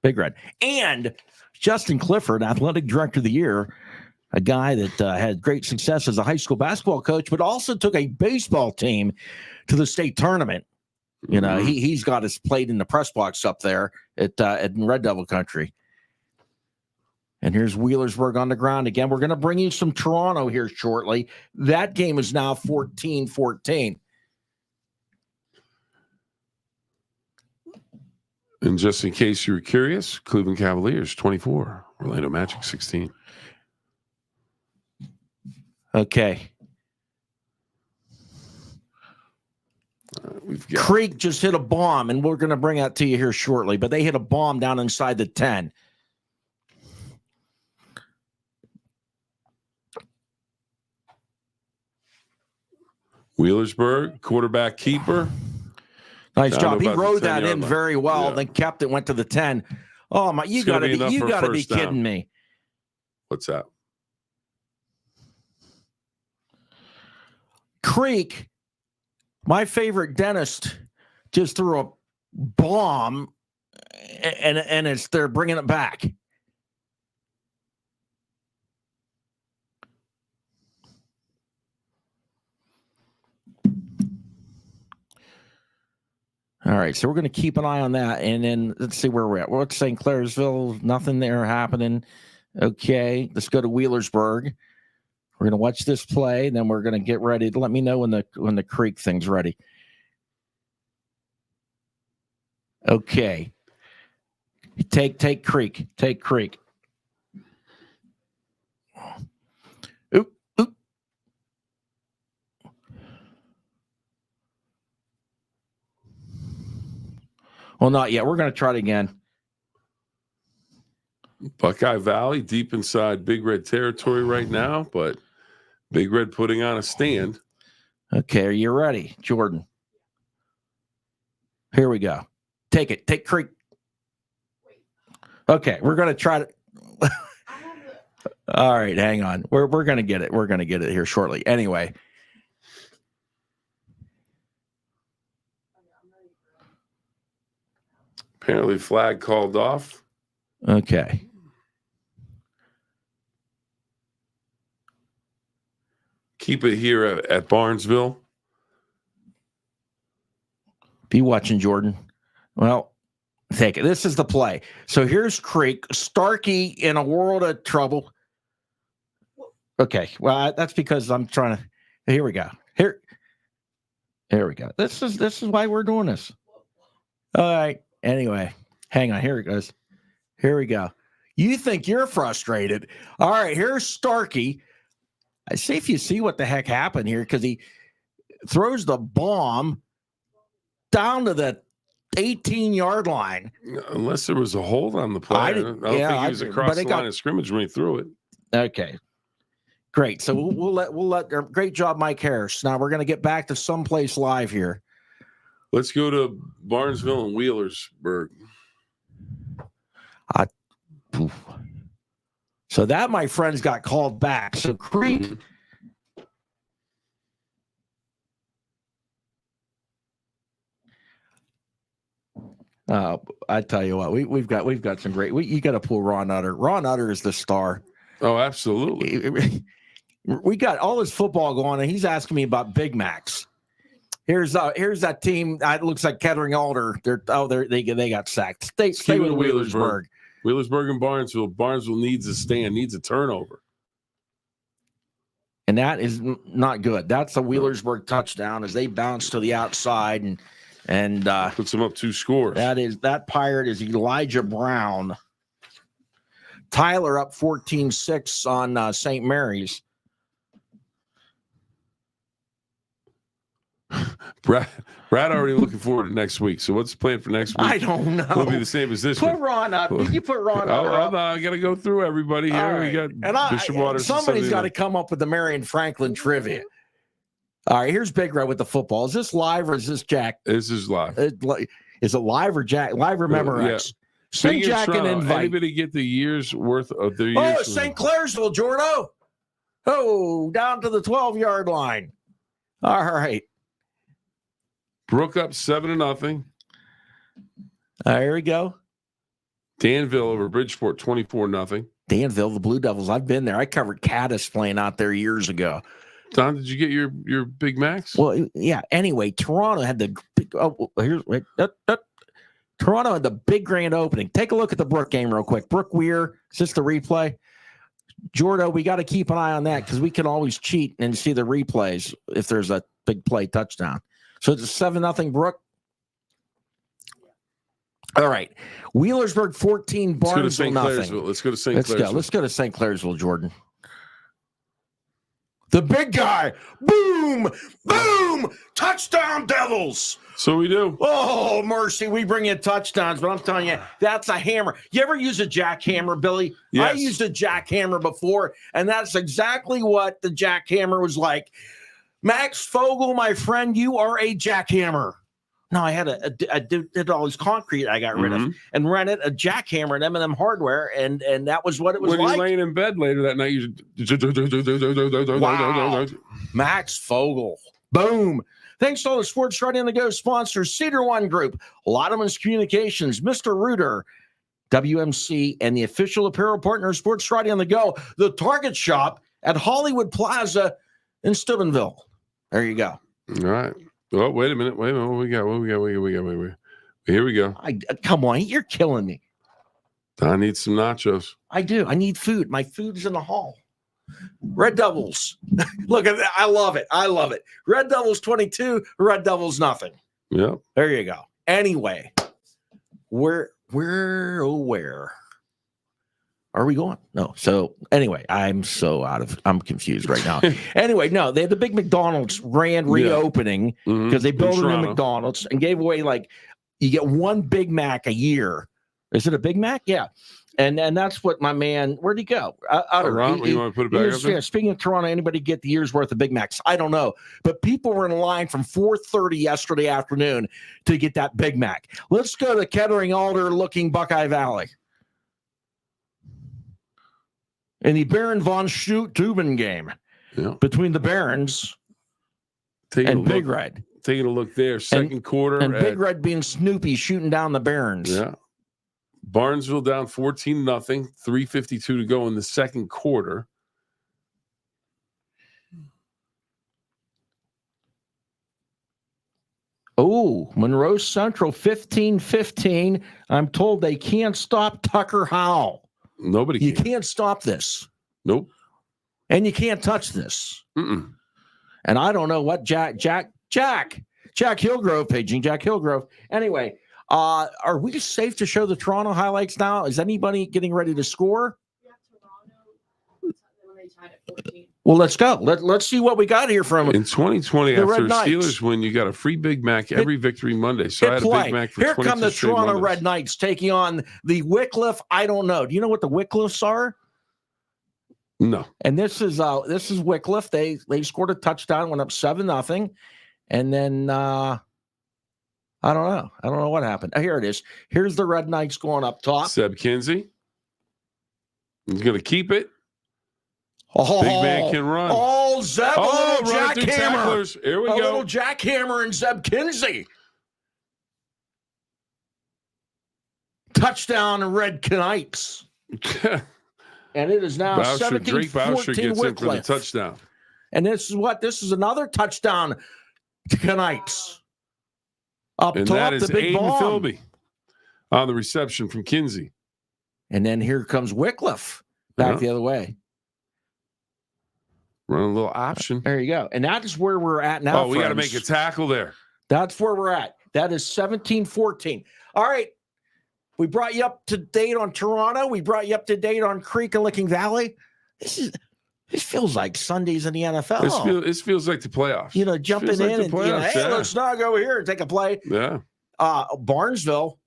Big Red. And Justin Clifford, Athletic Director of the Year, a guy that had great success as a high school basketball coach, but also took a baseball team to the state tournament. You know, he's got his plate in the press box up there at Red Devil Country. And here's Wheelersburg on the ground again. We're going to bring you some Toronto here shortly. That game is now 14-14. And just in case you were curious, Cleveland Cavaliers 24, Orlando Magic 16. Okay. We've got Creek just hit a bomb, and we're going to bring that to you here shortly, but they hit a bomb down inside the 10. Wheelersburg, quarterback keeper. Nice job. He rode that in very well, Yeah. then kept it, went to the 10. Oh my, you got to be kidding me. What's that? Creek, my favorite dentist, just threw a bomb, and they're bringing it back. All right, so we're going to keep an eye on that, and then let's see where we're at. We're at St. Clairsville, nothing there happening. Okay, let's go to Wheelersburg. We're going to watch this play, and then we're going to get ready. Let me know when the Creek thing's ready. Okay, take Creek, take Creek. Oop, oop. Well, not yet. We're going to try it again. Buckeye Valley deep inside Big Red territory right now, but Big Red putting on a stand. Okay, are you ready, Jordan? Here we go. Take it. Take Creek. Okay, we're going to try to. All right, hang on. We're going to get it. We're going to get it here shortly. Anyway. Apparently flag called off. Okay. Keep it here at Barnesville. Be watching, Jordan. Well, Take it. This is the play. So here's Creek. Starkey in a world of trouble. Okay. Well, that's because I'm trying to. Here we go. Here we go. This is why we're doing this. All right. Anyway, hang on. Here it goes. Here we go. You think you're frustrated. All right. Here's Starkey. I see if you see what the heck happened here, because he throws the bomb down to the 18-yard line. Unless there was a hold on the play. I don't think he was across the line of scrimmage when he threw it. Okay. Great. So we'll let great job, Mike Harris. Now we're going to get back to someplace live here. Let's go to Barnesville and Wheelersburg. So that, my friends, got called back. So Creek. I tell you what, we've got some great. You got to pull Ron Utter. Ron Utter is the star. Oh, absolutely. We got all this football going, and he's asking me about Big Macs. Here's that team. It looks like Kettering Alder. They got sacked. Stay with Wheelersburg. Wheelersburg and Barnesville. Barnesville needs a stand, needs a turnover. And that is not good. That's a Wheelersburg touchdown as they bounce to the outside and puts them up 2 scores. That Pirate is Elijah Brown. Tyler up 14-6 on St. Mary's. Brad already looking forward to next week. So what's the plan for next week? I don't know. It'll be the same as this week. Put Ron up. You put Ron up. I got to go through everybody here. Right. We got Bishop Waters. Somebody's got to come up with the Marion Franklin trivia. All right, here's Big Red with the football. Is this live or is this Jack? This is live. Is it live or Jack? Live or Memorex? Yeah. Send Jack an invite. Anybody get the year's worth of their years? Oh, St. Clairsville, Jordo. Oh, down to the 12-yard line. All right. Brooke up 7-0. Here we go. Danville over Bridgeport 24-0. Danville, the Blue Devils. I've been there. I covered Caddis playing out there years ago. Don, did you get your Big Macs? Well, yeah. Anyway, Toronto had the Toronto had the big grand opening. Take a look at the Brooke game real quick. Brooke Weir, is this the replay? Jordo, we got to keep an eye on that because we can always cheat and see the replays if there's a big play touchdown. So it's a 7-0 Brooke. All right. Wheelersburg 14, Barnesville nothing. Let's go to St. Clairsville. Let's go to St. Clairsville, Jordan. The big guy. Boom. Boom. Touchdown, Devils. So we do. Oh, mercy. We bring in touchdowns, but I'm telling you, that's a hammer. You ever use a jackhammer, Billy? Yes. I used a jackhammer before, and that's exactly what the jackhammer was like. Max Fogel, my friend, you are a jackhammer. No, I had I did all this concrete I got rid of and rented a jackhammer at M&M Hardware, and that was what it was when like. When you're laying in bed later that night, you wow. Max Fogel. Boom. Thanks to all the Sports Right on the Go sponsors, Cedar One Group, Lottman's Communications, Mr. Reuter, WMC, and the official apparel partner of Sports Right on the Go, the Target Shop at Hollywood Plaza in Steubenville. There you go. All right. Oh, wait a minute. What we got? Here we go. Come on. You're killing me. I need some nachos. I do. I need food. My food's in the hall. Red Devils. Look at that. I love it. I love it. Red Devils 22, Red Devils nothing. Yeah. There you go. Anyway, where are we going? No. So anyway, I'm confused right now. Anyway, no, they had the big McDonald's reopening because they built a new McDonald's and gave away you get one Big Mac a year. Is it a Big Mac? Yeah. And that's what my man, where'd he go? You want to put it back up there? Yeah, speaking of Toronto, anybody get the year's worth of Big Macs? I don't know. But people were in line from 4:30 yesterday afternoon to get that Big Mac. Let's go to Kettering Alder looking Buckeye Valley. In the Baron von Steuben game between the Barons and Big Red. Taking a look there, second quarter. And Big Red being Snoopy shooting down the Barons. Yeah. Barnesville down 14-0, 3:52 to go in the second quarter. Oh, Monroe Central 15-15. I'm told they can't stop Tucker Howell. Nobody You can. can't stop this. Nope. And you can't touch this. Mm-mm. And I don't know what Jack Hillgrove, paging Jack Hillgrove. Anyway, are we safe to show the Toronto highlights now? Is anybody getting ready to score? Yeah, Toronto, when they tied at 14. Well, let's go. Let's see what we got here from In 2020, the after Red the Knights. Steelers win, you got a free Big Mac every Victory Monday. So I had a Big Mac for Here 22 come the straight Toronto Mondays. Red Knights taking on the Wycliffe. I don't know. Do you know what the Wycliffes are? No. And this is Wycliffe. They scored a touchdown, went up 7-0, and then I don't know. I don't know what happened. Here it is. Here's the Red Knights going up top. Seb Kinsey. He's going to keep it. Oh, Big man can run. Oh, Zeb, a little running through jackhammer. tacklers. Here we A go. little jackhammer and Zeb Kinsey. Touchdown and Red Knights. And it is now Drake Boucher 17-14 gets in for the Wycliffe. touchdown. And this is another touchdown to Knights. Up And top, that is the big Aiden bomb. Philby on the reception from Kinsey. And then here comes Wycliffe back Yeah. the other way. Running a little option. There you go. And that is where we're at now. Oh, we got to friends. make a tackle there. That's where we're at. That is 17-14. All right. We brought you up to date on Toronto. We brought you up to date on Creek and Licking Valley. This feels like Sundays in the NFL. This feels like the playoffs. You know, jumping Feels like in the and playoffs, hey, yeah. let's not go here and take a play. Yeah. Barnesville.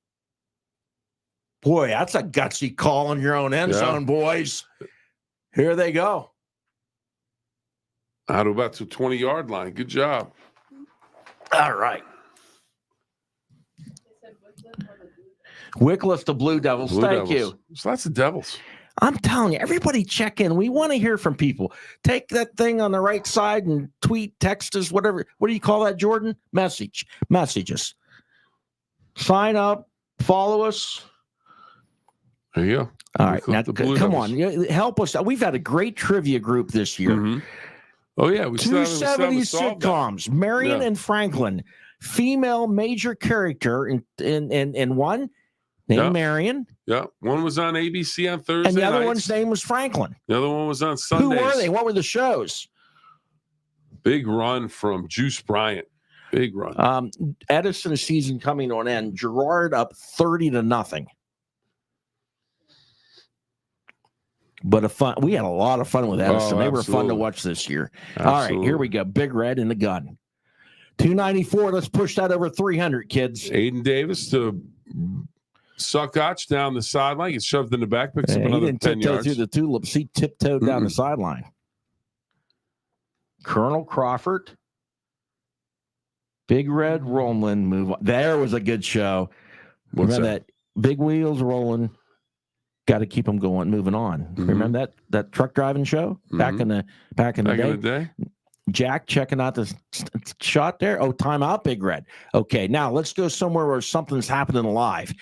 Boy, that's a gutsy call in your own end zone, boys. Here they go. Out about the 20-yard line. Good job. All right. They said Wycliffe or the Blue. Wycliffe, the Blue Devils. Blue Thank Devils. you. There's lots of Devils. I'm telling you, everybody check in. We want to hear from people. Take that thing on the right side and tweet, text us, whatever. What do you call that, Jordan? Messages. Sign up, follow us. There you go. All right. Wycliffe, Now, the Blue come Devils. on. Help us. We've had a great trivia group this year. Mhm. Oh, yeah. We Two still haven't 70s solved that. sitcoms, Marion Yeah. and Franklin. Female major character in one named Yeah. Marion, Yeah. One was on ABC on Thursday and the other nights. one's name was Franklin. The other one was on Who Sundays. were they? What were the shows? Big run from Juice Bryant. Big run. Edison season coming to an end. Girard up 30-0. But we had a lot of fun with Edison. Oh, They were fun to absolutely. watch this year. All right, Absolutely. here we go. Big Red in the gun. 294. Let's push that over 300, kids. Aiden Davis to Suckotch down the sideline. Gets shoved in the back. Picks up He another didn't 10 tiptoe yards. through the tulips. He tiptoed down the sideline. Colonel Crawford. Big Red rolling. Move on. There was a good show. What's Remember that? Big wheels rolling. Got to keep them going, moving on. Mhm. Remember that truck driving show back in the Back in day? the day? Jack checking out the shot there. Oh, timeout, Big Red. Okay, now let's go somewhere where something's happening live.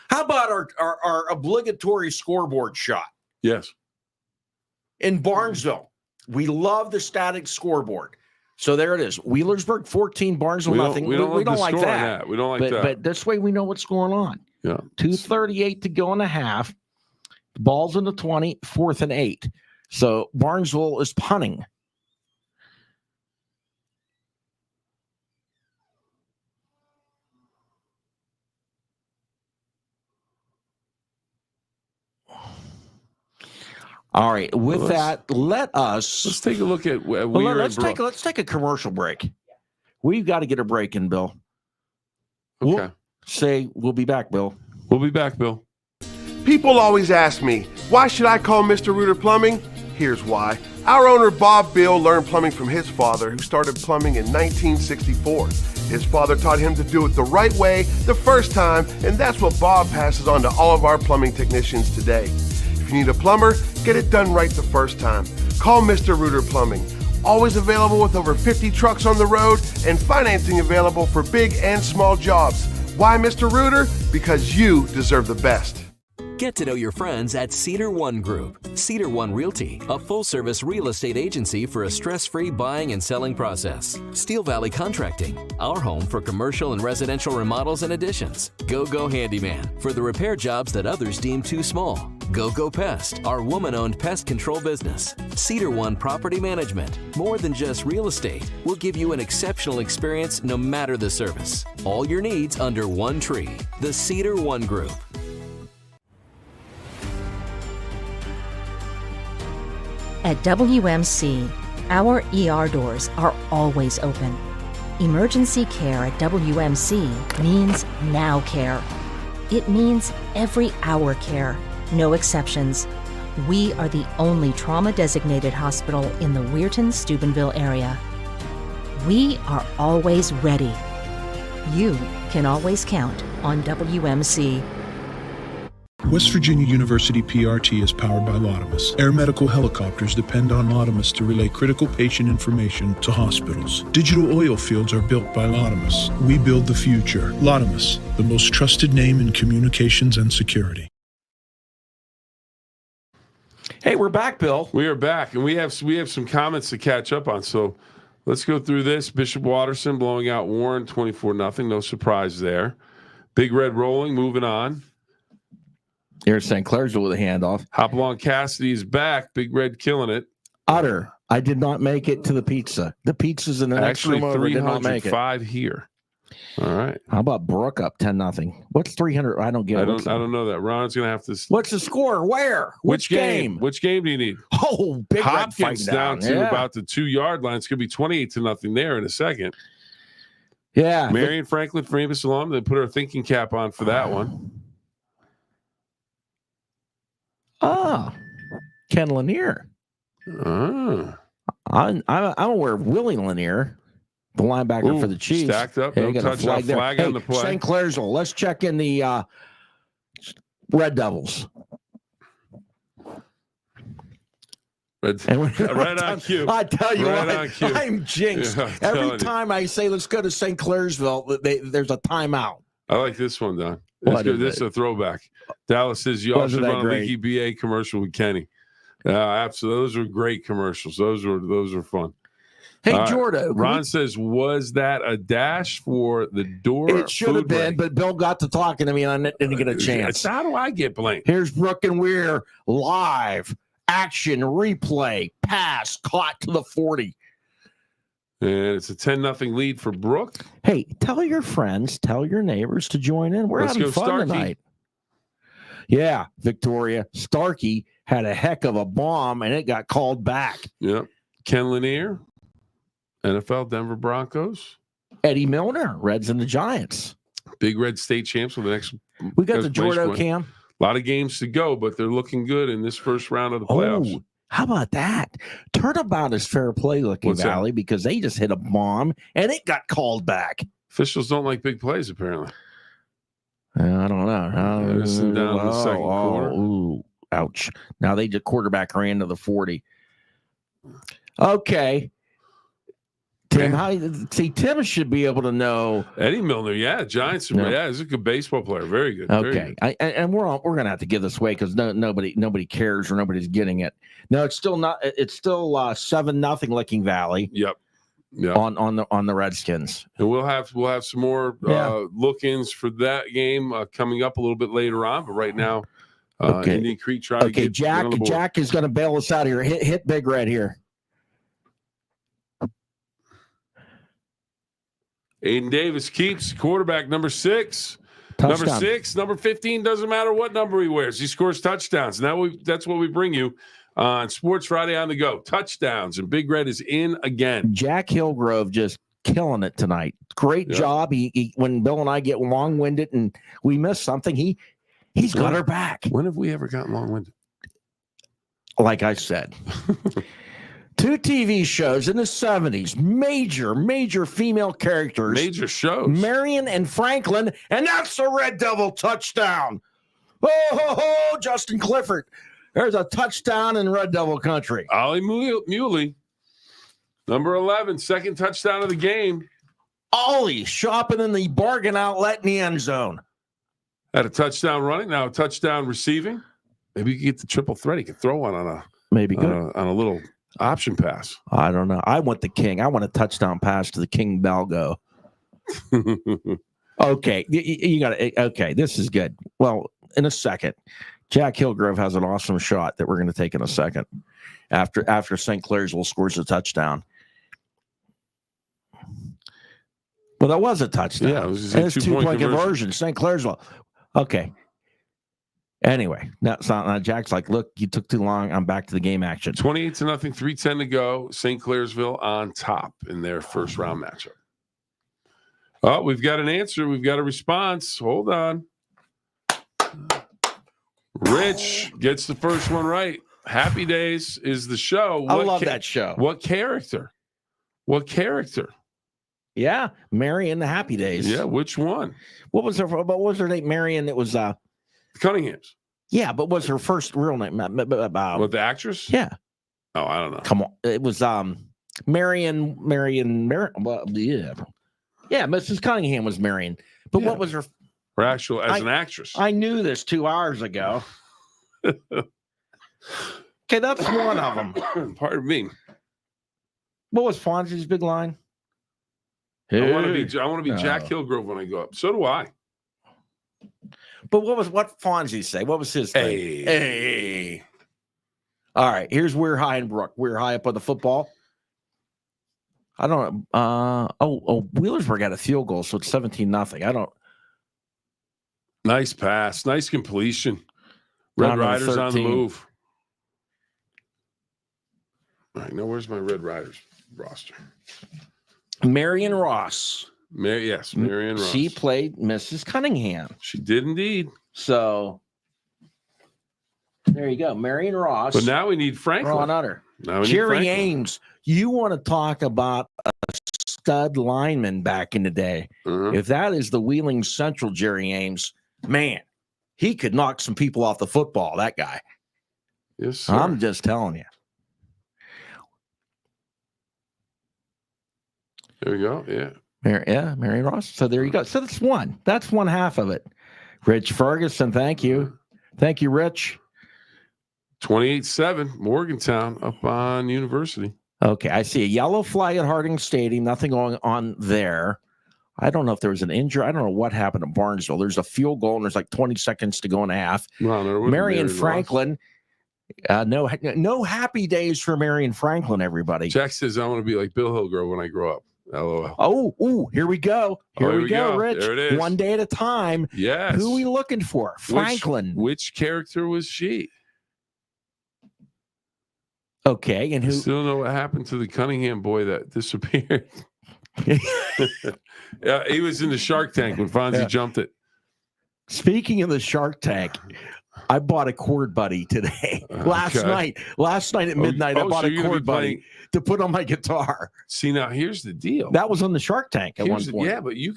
How about our obligatory scoreboard shot Yes. in Barnesville? We love the static scoreboard. So there it is. Wheelersburg 14, Barnesville nothing. We don't, like score on that. We don't like that. But this way we know what's going on. Yeah. 2:38 to go in the half. The ball's in the 20, 4th and 8. So Barnesville is punting. All right. With that, Let's take a look at where let's take a commercial break. We've got to get a break in, Bill. Okay. We'll be back, Bill. We'll be back, Bill. People always ask me, why should I call Mr. Rooter Plumbing? Here's why. Our owner, Bob Bill, learned plumbing from his father, who started plumbing in 1964. His father taught him to do it the right way the first time, and that's what Bob passes on to all of our plumbing technicians today. If you need a plumber, get it done right the first time. Call Mr. Rooter Plumbing. Always available with over 50 trucks on the road and financing available for big and small jobs. Why Mr. Rooter? Because you deserve the best. Get to know your friends at Cedar One Group. Cedar One Realty, a full-service real estate agency for a stress-free buying and selling process. Steel Valley Contracting, our home for commercial and residential remodels and additions. Go Handyman, for the repair jobs that others deem too small. Go Pest, our woman-owned pest control business. Cedar One Property Management, more than just real estate. We'll give you an exceptional experience no matter the service. All your needs under one tree. The Cedar One Group. At WMC, our ER doors are always open. Emergency care at WMC means now care. It means every hour care, no exceptions. We are the only trauma-designated hospital in the Weirton-Steubenville area. We are always ready. You can always count on WMC. West Virginia University PRT is powered by Laudamus. Air medical helicopters depend on Laudamus to relay critical patient information to hospitals. Digital oil fields are built by Laudamus. We build the future. Laudamus, the most trusted name in communications and security. Hey, we're back, Bill. We are back, and we have some comments to catch up on. So let's go through this. Bishop Watterson blowing out Warren 24-0. No surprise there. Big Red rolling, moving on. Here's St. Clairsville with a handoff. Hopalong Cassidy is back. Big Red killing it. Utter. I did not make it to the pizza. The pizza's in the next room over. Did not make it. 305 here. All right. How about Brooke up 10-0? What's 300? I don't get it. I don't know that. Ron's gonna have to. What's the score? Where? Which game? Which game do you need? Oh, Big Hopkins Red down to about the 2-yard line. It's gonna be 28-0 there in a second. Yeah. Marion Franklin famous alum. They put her thinking cap on for that one. Ken Lanier. I'm aware of Willie Lanier, the linebacker for the Chiefs. Stacked up. Hey, No got a touchdown flag on the play. St. Clairsville. Let's check in the Red Devils. Right on cue. I tell you right what, on cue. I'm jinxed. Yeah, Every time I say let's go to St. Clairsville, there's a timeout. I like this one, Don. What This is is it? a throwback. Dallas says you all Wasn't should that run a great? Leaky BA commercial with Kenny. Absolutely. Those were great commercials. Those were fun. Hey, All right. Jordan. Ron says, was that a dash for the door? It should have been, but Bill got to talking to me and I didn't get a chance. How do I get blamed? Here's Brooke and Weir live action replay pass caught to the 40. And it's a 10-0 lead for Brooke. Hey, tell your friends, tell your neighbors to join in. We're Let's having go, fun Starkey. tonight. Yeah, Victoria. Starkey had a heck of a bomb and it got called back. Yep. Ken Lanier, NFL Denver Broncos. Eddie Milner, Reds and the Giants. Big Red State champs for the next. We got the next place Jordo win. Cam. A lot of games to go, but they're looking good in this first round of the playoffs. Oh, how about that? Turnabout is fair play looking, What's that? Valley, because they just hit a bomb and it got called back. Officials don't like big plays, apparently. I don't know. Listen down in the second quarter. Ooh, ouch. Now they just quarterback ran to the 40. Okay. Tim, Tim should be able to know. Eddie Milner, yeah, Giants. No. Yeah, he's a good baseball player. Very good. Very Okay, good. and we're gonna have to give this away because nobody cares or nobody's getting it. No, it's still not. It's still 7-0 Licking Valley. Yep. Yeah. On the Redskins. And we'll have some more look-ins for that game coming up a little bit later on. But right now, Okay. Indian Creek trying to get on the board. Jack is going to bail us out here. Hit Big Red here. Aiden Davis keeps quarterback number 6. Touchdown. Number 6, number 15, doesn't matter what number he wears. He scores touchdowns. Now that's what we bring you on Sports Friday on the Go. Touchdowns, and Big Red is in again. Jack Hillgrove just killing it tonight. Great job. He when Bill and I get long-winded and we miss something, he's got our back. When have we ever gotten long-winded? Like I said. 2 TV shows in the 70s, major female characters. Major shows. Marion and Franklin, and that's a Red Devil touchdown. Oh, Justin Clifford. There's a touchdown in Red Devil country. Ollie Muley, number 11, second touchdown of the game. Ollie shopping in the bargain outlet in the end zone. Had a touchdown running, now a touchdown receiving. Maybe you could get the triple threat. He could throw one on a little option pass. I don't know. I want the king. I want a touchdown pass to the King Belgo. Okay, you got to. Okay, this is good. Well, in a second, Jack Hillgrove has an awesome shot that we're going to take in a second after St. Clairsville scores a touchdown. Well, that was a touchdown. Yeah, it was and it's a 2-point conversion. St. Clairsville. Okay. Anyway, that's not Jack's like, look, you took too long. I'm back to the game action. 28-0, 3:10 to go. St. Clairsville on top in their first round matchup. Oh, we've got an answer. We've got a response. Hold on. Rich gets the first one right. Happy Days is the show. I love that show. What character? What character? Yeah, Marion, the Happy Days. Yeah, which one? What was her name? Marion. It was Cunningham's. Yeah, but was her first real name? What, the actress? Yeah. Oh, I don't know. Come on, it was Marion. Well, yeah, Mrs. Cunningham was Marion. But what was her? Her actual as an actress. I knew this 2 hours ago. Okay, that's one of them. Pardon me. What was Fonzie's big line? I want to be Jack Hillgrove when I go up. So do I. But what Fonzie say? What was his thing? Hey. All right, here's We're High and Brooke. We're high up on the football. I don't Wheelersburg got a field goal, so it's 17-0. I don't. Nice pass. Nice completion. Red Riders on the move. All right, now where's my Red Riders roster? Marion Ross. Marion Ross. She played Mrs. Cunningham. She did indeed. So there you go, Marion Ross. But now we need Franklin. Ron Utter. Now we need Jerry Franklin. Ames. You want to talk about a stud lineman back in the day? Uh-huh. If that is the Wheeling Central Jerry Ames, man, he could knock some people off the football. That guy. Yes, sir. I'm just telling you. There we go. Yeah. Marion Ross. So there you go. So that's one. That's one half of it. Rich Ferguson, thank you. Thank you, Rich. 28-7, Morgantown up on University. Okay, I see a yellow flag at Harding Stadium. Nothing going on there. I don't know if there was an injury. I don't know what happened at Barnesville. There's a field goal, and there's like 20 seconds to go in a half. Well, Marion Franklin. No happy days for Marion Franklin, everybody. Jack says, I want to be like Bill Hillgrove when I grow up. LOL. Oh, here we go. Here we go, Rich. There it is. One day at a time. Yes. Who are we looking for? Franklin. Which character was she? Okay, and who? I still don't know what happened to the Cunningham boy that disappeared. Yeah, he was in the Shark Tank when Fonzie jumped it. Speaking of the Shark Tank, I bought a cord buddy today. Last night at midnight, I bought a cord buddy to put on my guitar. See, now here's the deal. That was on the Shark Tank at one point. Yeah, but you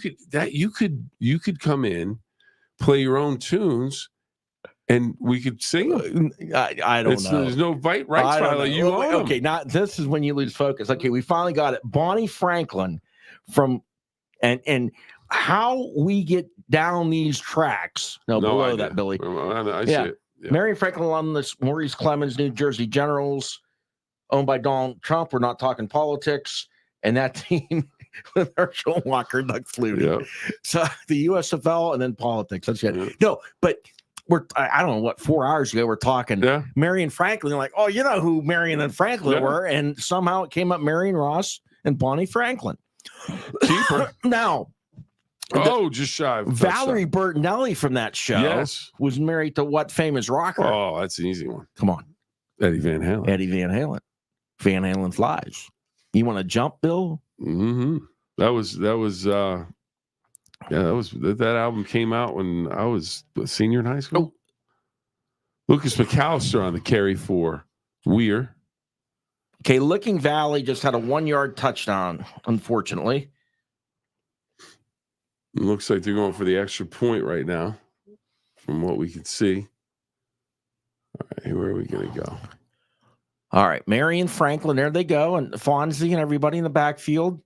could come in, play your own tunes, and we could sing them. I don't know. There's no rights violation. You own them. Okay, now this is when you lose focus. Okay, we finally got it. Bonnie Franklin from and how we get down these tracks. Below that, Billy. I see it. Yeah. Marion Franklin alumnus, Maurice Clemens, New Jersey Generals, owned by Donald Trump. We're not talking politics. And that team with Herschel Walker, Doug Flutie. Yeah. So the USFL and then politics. That's it. Yeah. No, but I don't know what, 4 hours ago, we're talking Marion Franklin. Like, oh, you know who Marion and Franklin were. And somehow it came up Marion Ross and Bonnie Franklin. Keeper. Now, just shy of Valerie Bertinelli from that show was married to what famous rocker? Oh, that's an easy one. Come on. Eddie Van Halen. Van Halen flies. You want to jump, Bill? Mm-hmm. That album came out when I was a senior in high school. Lucas McAllister on the carry for Weir. Okay, Licking Valley just had a 1-yard touchdown, unfortunately. It looks like they're going for the extra point right now, from what we can see. All right, where are we going to go? All right, Marion Franklin, there they go, and Fonzie and everybody in the backfield.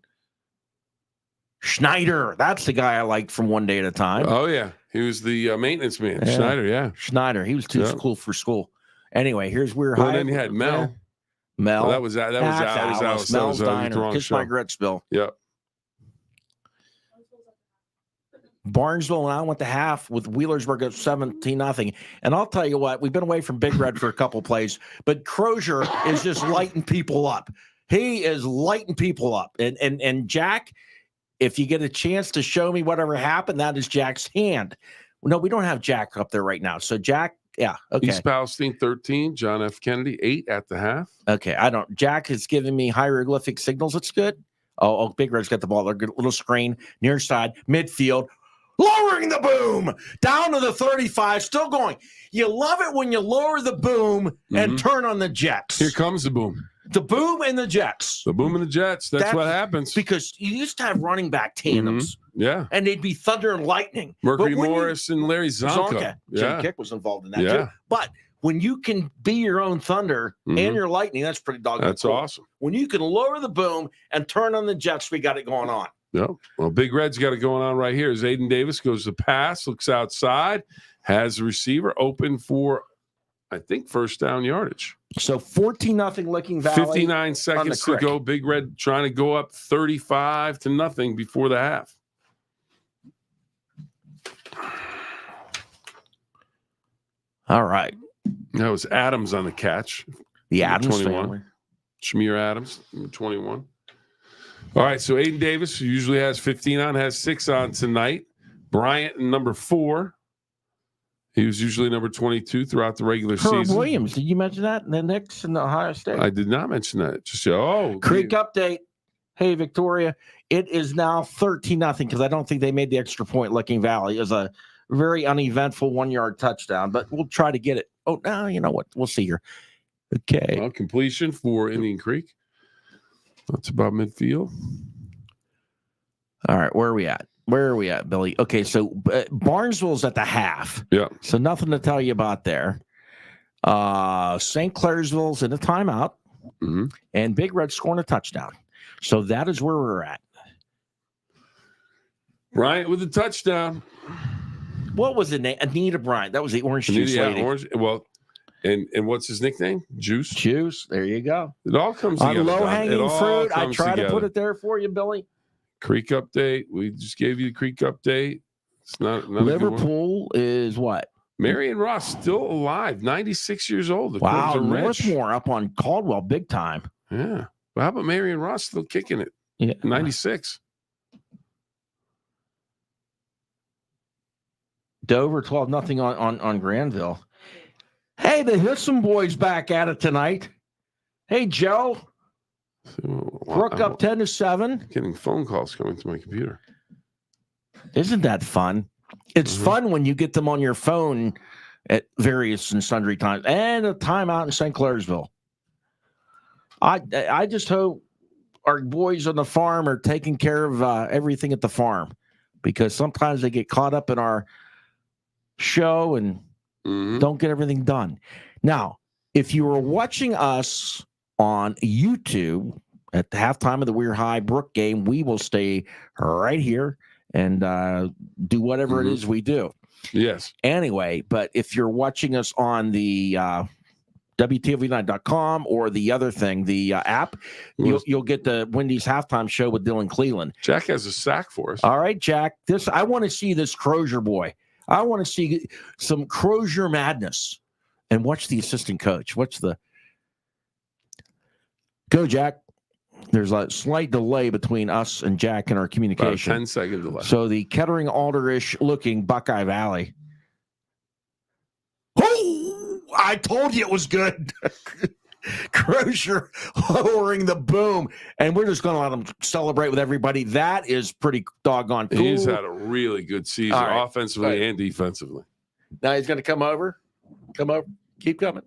Schneider. That's the guy I liked from One Day at a Time. Oh, yeah. He was the maintenance man. Yeah. Schneider, yeah. Schneider. He was too cool for school. Anyway, here's We're Well, High. then you had Mel. Mel. Well, that was Alice. Mel's Diner. Kiss my grits, Bill. Yep. Barnesville and I went to half with Wheelersburg at 17-0. And I'll tell you what, we've been away from Big Red for a couple plays, but Crozier is just lighting people up. He is lighting people up. And Jack, if you get a chance to show me whatever happened, that is Jack's hand. No, we don't have Jack up there right now. So Jack, yeah, okay. East Palestine 13, John F. Kennedy 8 at the half. Okay, Jack is giving me hieroglyphic signals. It's good. Oh, Big Red's got the ball. They're good little screen, near side, midfield. Lowering the boom down to the 35, still going. You love it when you lower the boom and turn on the jets. Here comes the boom. The boom and the jets. The boom and the jets. That's what happens. Because you used to have running back tandems. Yeah. And they'd be thunder and lightning. Mercury Morris and Larry Zonka. Jim Kick was involved in that too. But when you can be your own thunder and your lightning, that's pretty doggone That's cool. awesome. When you can lower the boom and turn on the jets, we got it going on. Yep. Well, Big Red's got it going on right here. As Aiden Davis goes to pass, looks outside, has the receiver open for, I think, first down yardage. So 14-0 Licking Valley. 59 seconds to go. Big Red trying to go up 35-0 before the half. All right. That was Adams on the catch. The Adams 21. family. Shamir Adams, number 21. All right, so Aiden Davis, who usually has 15 on, has 6 on tonight. Bryant, number 4. He was usually number 22 throughout the regular Herb season. Williams, did you mention that? The Knicks in Ohio State. I did not mention that. Just Creek update. Hey, Victoria, it is now 13-0 because I don't think they made the extra point. Licking Valley. It was a very uneventful 1-yard touchdown, but we'll try to get it. Oh, no, you know what? We'll see here. Okay. Well, completion for Indian Creek. That's about midfield. All right, where are we at? Where are we at, Billy? Okay, so Barnesville's at the half. Yeah. So nothing to tell you about there. St. Clairsville's in a timeout, and Big Red scoring a touchdown. So that is where we're at. Bryant with a touchdown. What was the name? Anita Bryant. That was the orange juice lady. Orange. Well, and what's his nickname? Juice. Juice. There you go. It all comes together. On low-hanging fruit. I try together. to put it there for you, Billy. Creek update. We just gave you the Creek update. It's not Liverpool is what? Marion Ross still alive, 96 years old. The wow, Cubs are rich. Northmore up on Caldwell big time. Yeah. Well, how about Marion Ross still kicking it? Yeah. 96. Dover 12-0 on Granville. Hey, the Hissam boys back at it tonight. Hey, Joe. Brooke up 10-7. Getting phone calls coming to my computer. Isn't that fun? It's fun when you get them on your phone at various and sundry times. And a timeout in St. Clairsville. I just hope our boys on the farm are taking care of everything at the farm, because sometimes they get caught up in our show and don't get everything done. Now, if you were watching us on YouTube at the halftime of the We're High Brooke game, we will stay right here and do whatever it is we do. Yes. Anyway, but if you're watching us on the WTOV9.com or the other thing, the app, you'll get the Wendy's halftime show with Dylan Cleveland. Jack has a sack for us. All right, Jack. I want to see this Crozier boy. I want to see some Crozier madness. And watch the assistant coach. Go, Jack. There's a slight delay between us and Jack in our communication. About a 10-second delay. So the Kettering Alderish looking Buckeye Valley. Oh, I told you it was good. Crozier lowering the boom. And we're just going to let him celebrate with everybody. That is pretty doggone cool. He's had a really good season, offensively and defensively. Now he's going to come over. Come over. Keep coming.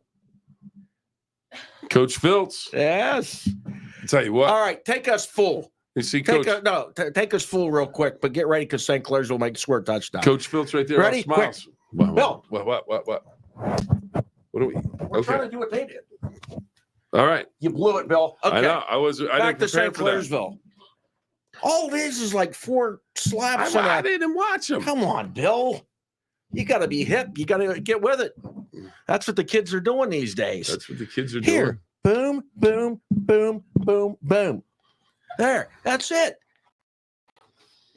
Coach Phillips. Yes. I'll tell you what. All right. Take us full. You see, take us full real quick, but get ready because St. Clair's will make a square touchdown. Coach Phillips right there. Ready? Smiles. Quick. Bill. What? What are we? We're trying to do what they did. All right. You blew it, Bill. Okay. I know. I Back didn't to St. prepare for that. Clairsville. All it is like 4 slaps. I didn't watch them. Come on, Bill. You got to be hip. You got to get with it. That's what the kids are doing these days. That's what the kids are Here, boom, boom, boom, boom, boom. There, that's it.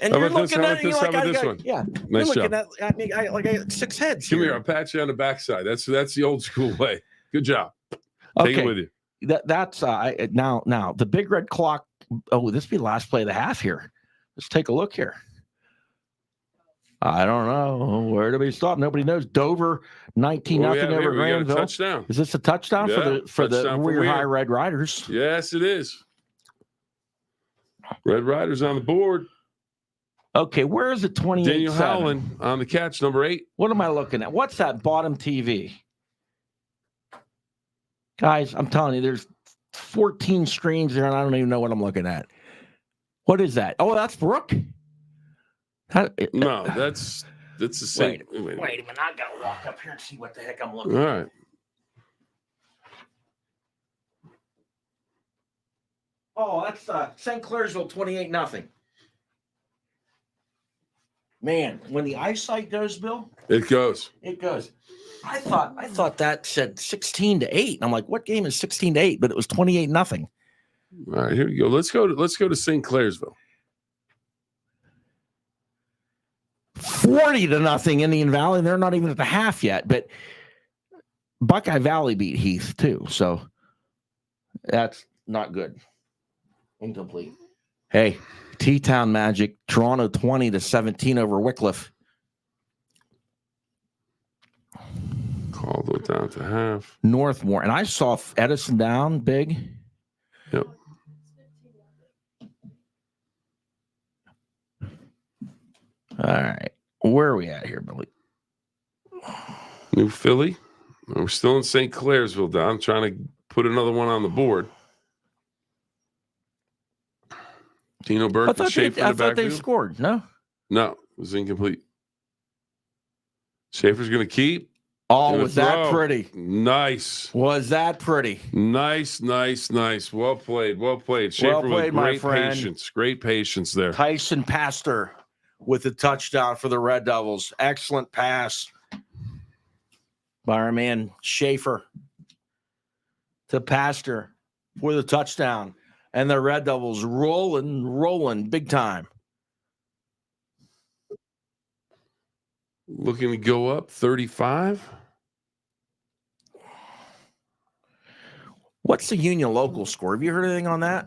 And How you're about this? looking How at about it, this? you're How about like, this one? yeah. Nice You're job. looking at me like I got 6 heads. Come here. I'll pat you on the backside. That's the old school way. Good job. Okay. Take it with you. That's now the big red clock. Oh, this be the last play of the half here. Let's take a look here. I don't know where do we stop. Nobody knows. Dover 19-0 over Granville. Touchdown. Is this a touchdown for the Weir High Red Riders? Yes, it is. Red Riders on the board. Okay, where is it? 28-7. Daniel Howland on the catch, number 8. What am I looking at? What's that bottom TV? Guys, I'm telling you, there's 14 screens there, and I don't even know what I'm looking at. What is that? Oh, that's Brooke? No, that's the same. Wait a minute. I got to walk up here and see what the heck I'm looking All at. right. Oh, that's St. Clairsville 28-0. Man, when the eyesight goes, Bill, It goes. it goes. I thought that said 16-8. I'm like, what game is 16-8? But it was 28-0. All right, here we go. Let's go to St. Clairsville. 40-0 Indian Valley. They're not even at the half yet, but Buckeye Valley beat Heath too. So that's not good. Incomplete. Hey, T-Town Magic, Toronto 20-17 over Wycliffe. All the way down to half. Northmore. And I saw Edison down big. Yep. All right. Where are we at here, Billy? New Philly. We're still in St. Clairsville, Don. I'm trying to put another one on the board. Tino Burke and Schaefer in the thought they backfield. scored. No? No, it was incomplete. Schaefer's going to keep. Oh, Gonna was that throw. pretty? Nice. Was that pretty? Nice. Well played. Schaefer Well played, with my great friend. patience. Great patience there. Tyson Pastor with a touchdown for the Red Devils. Excellent pass by our man Schaefer to Pastor for the touchdown. And the Red Devils rolling big time. Looking to go up 35. What's the Union local score? Have you heard anything on that?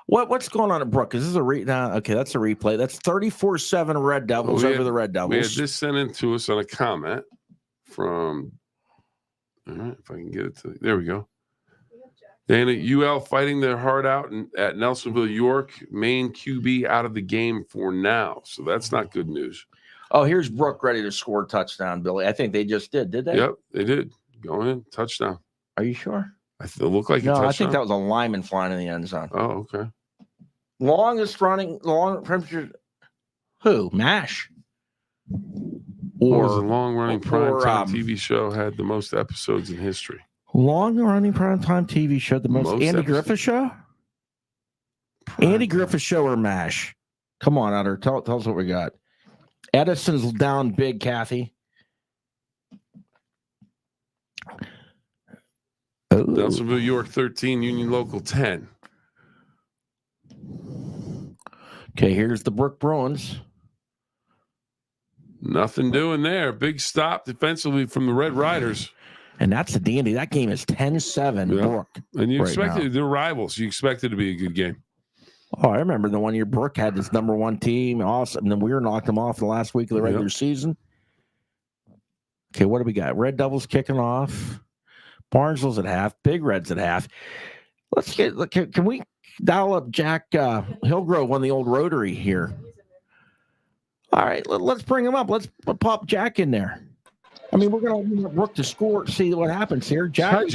What's going on at Brooke? Is this a okay, that's a replay. That's 34-7 Red Devils over the Red Devils. We had this sent in to us on a comment from, all right, if I can get it to, there we go. Dana, UL fighting their heart out at Nelsonville, York. Main QB out of the game for now. So that's not good news. Oh, here's Brooke ready to score a touchdown, Billy. I think they just did they? Yep, they did. Going in, touchdown. Are you sure? It looked like a No, touchdown. I think that was a lineman flying in the end zone. Oh, okay. Longest running, who? MASH? Or the long-running or, primetime TV show had the most episodes in history. Long-running primetime TV show, the most Andy episodes. Griffith Show? Andy Griffith Show or MASH? Come on, Utter. Tell us what we got. Edison's down big, Kathy. Oh. Nelsonville, York 13, Union Local 10. Okay, here's the Brooke Bruins. Nothing doing there. Big stop defensively from the Red Riders. And that's a dandy. That game is 10-7 Yeah. Brooke. And you right expected now. they're rivals. You expect it to be a good game. Oh, I remember the one year Brooke had this number one team. Awesome. And then Weir knocked them off the last week of the regular season. Okay, what do we got? Red Devils kicking off. Barnesville's at half. Big Reds at half. Can we dial up Jack Hillgrove on the old Rotary here? All right, let's bring him up. Let's pop Jack in there. I mean, we're going to Brooke to score, see what happens here. Jack,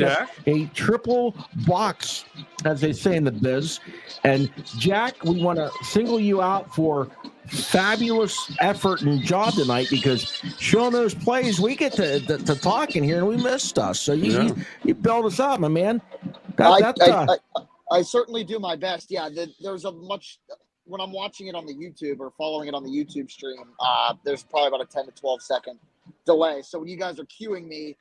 a triple box, as they say in the biz. And Jack, we want to single you out for fabulous effort and job tonight, because showing those plays, we get to talking here and we missed stuff. So you build us up, my man. I certainly do my best. Yeah, there's a much when I'm watching it on the YouTube or following it on the YouTube stream, there's probably about a 10 to 12 second delay. So when you guys are cueing me,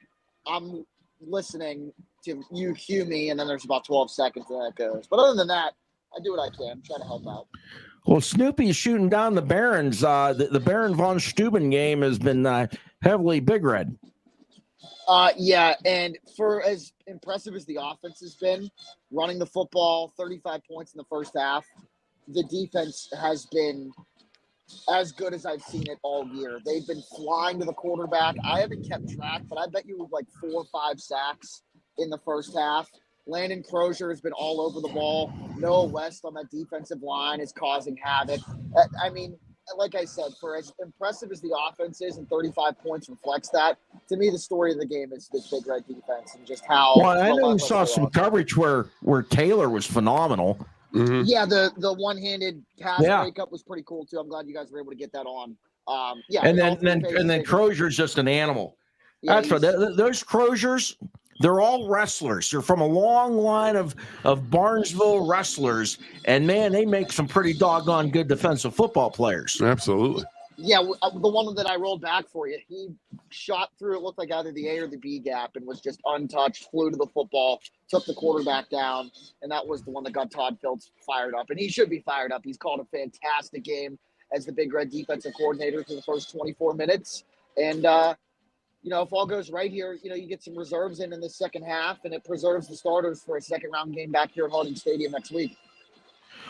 I'm listening to you cue me, and then there's about 12 seconds and that goes. But other than that, I do what I can. Try to help out. Well, Snoopy's shooting down the Barons. The Baron von Steuben game has been heavily Big Red. Yeah, and for as impressive as the offense has been, running the football, 35 points in the first half, the defense has been as good as I've seen it all year. They've been flying to the quarterback. I haven't kept track, but I bet you like 4 or 5 sacks in the first half. Landon Crozier has been all over the ball. Noah West on that defensive line is causing havoc. I mean, like I said, for as impressive as the offense is, and 35 points reflects that, to me, the story of the game is this Big Red defense and just how. Well, I know you saw some coverage where Taylor was phenomenal. Mm-hmm. Yeah, the one-handed pass breakup was pretty cool too. I'm glad you guys were able to get that on. Yeah, and then Crozier's just an animal. Yeah, that's right. Those Croziers, they're all wrestlers. They're from a long line of Barnesville wrestlers, and man, they make some pretty doggone good defensive football players. Absolutely. Yeah, the one that I rolled back for you, he shot through, it looked like either the A or the B gap, and was just untouched, flew to the football, took the quarterback down, and that was the one that got Todd Phillips fired up. And he should be fired up. He's called a fantastic game as the Big Red defensive coordinator for the first 24 minutes. And, if all goes right here, you get some reserves in the second half, and it preserves the starters for a second-round game back here at Harding Stadium next week.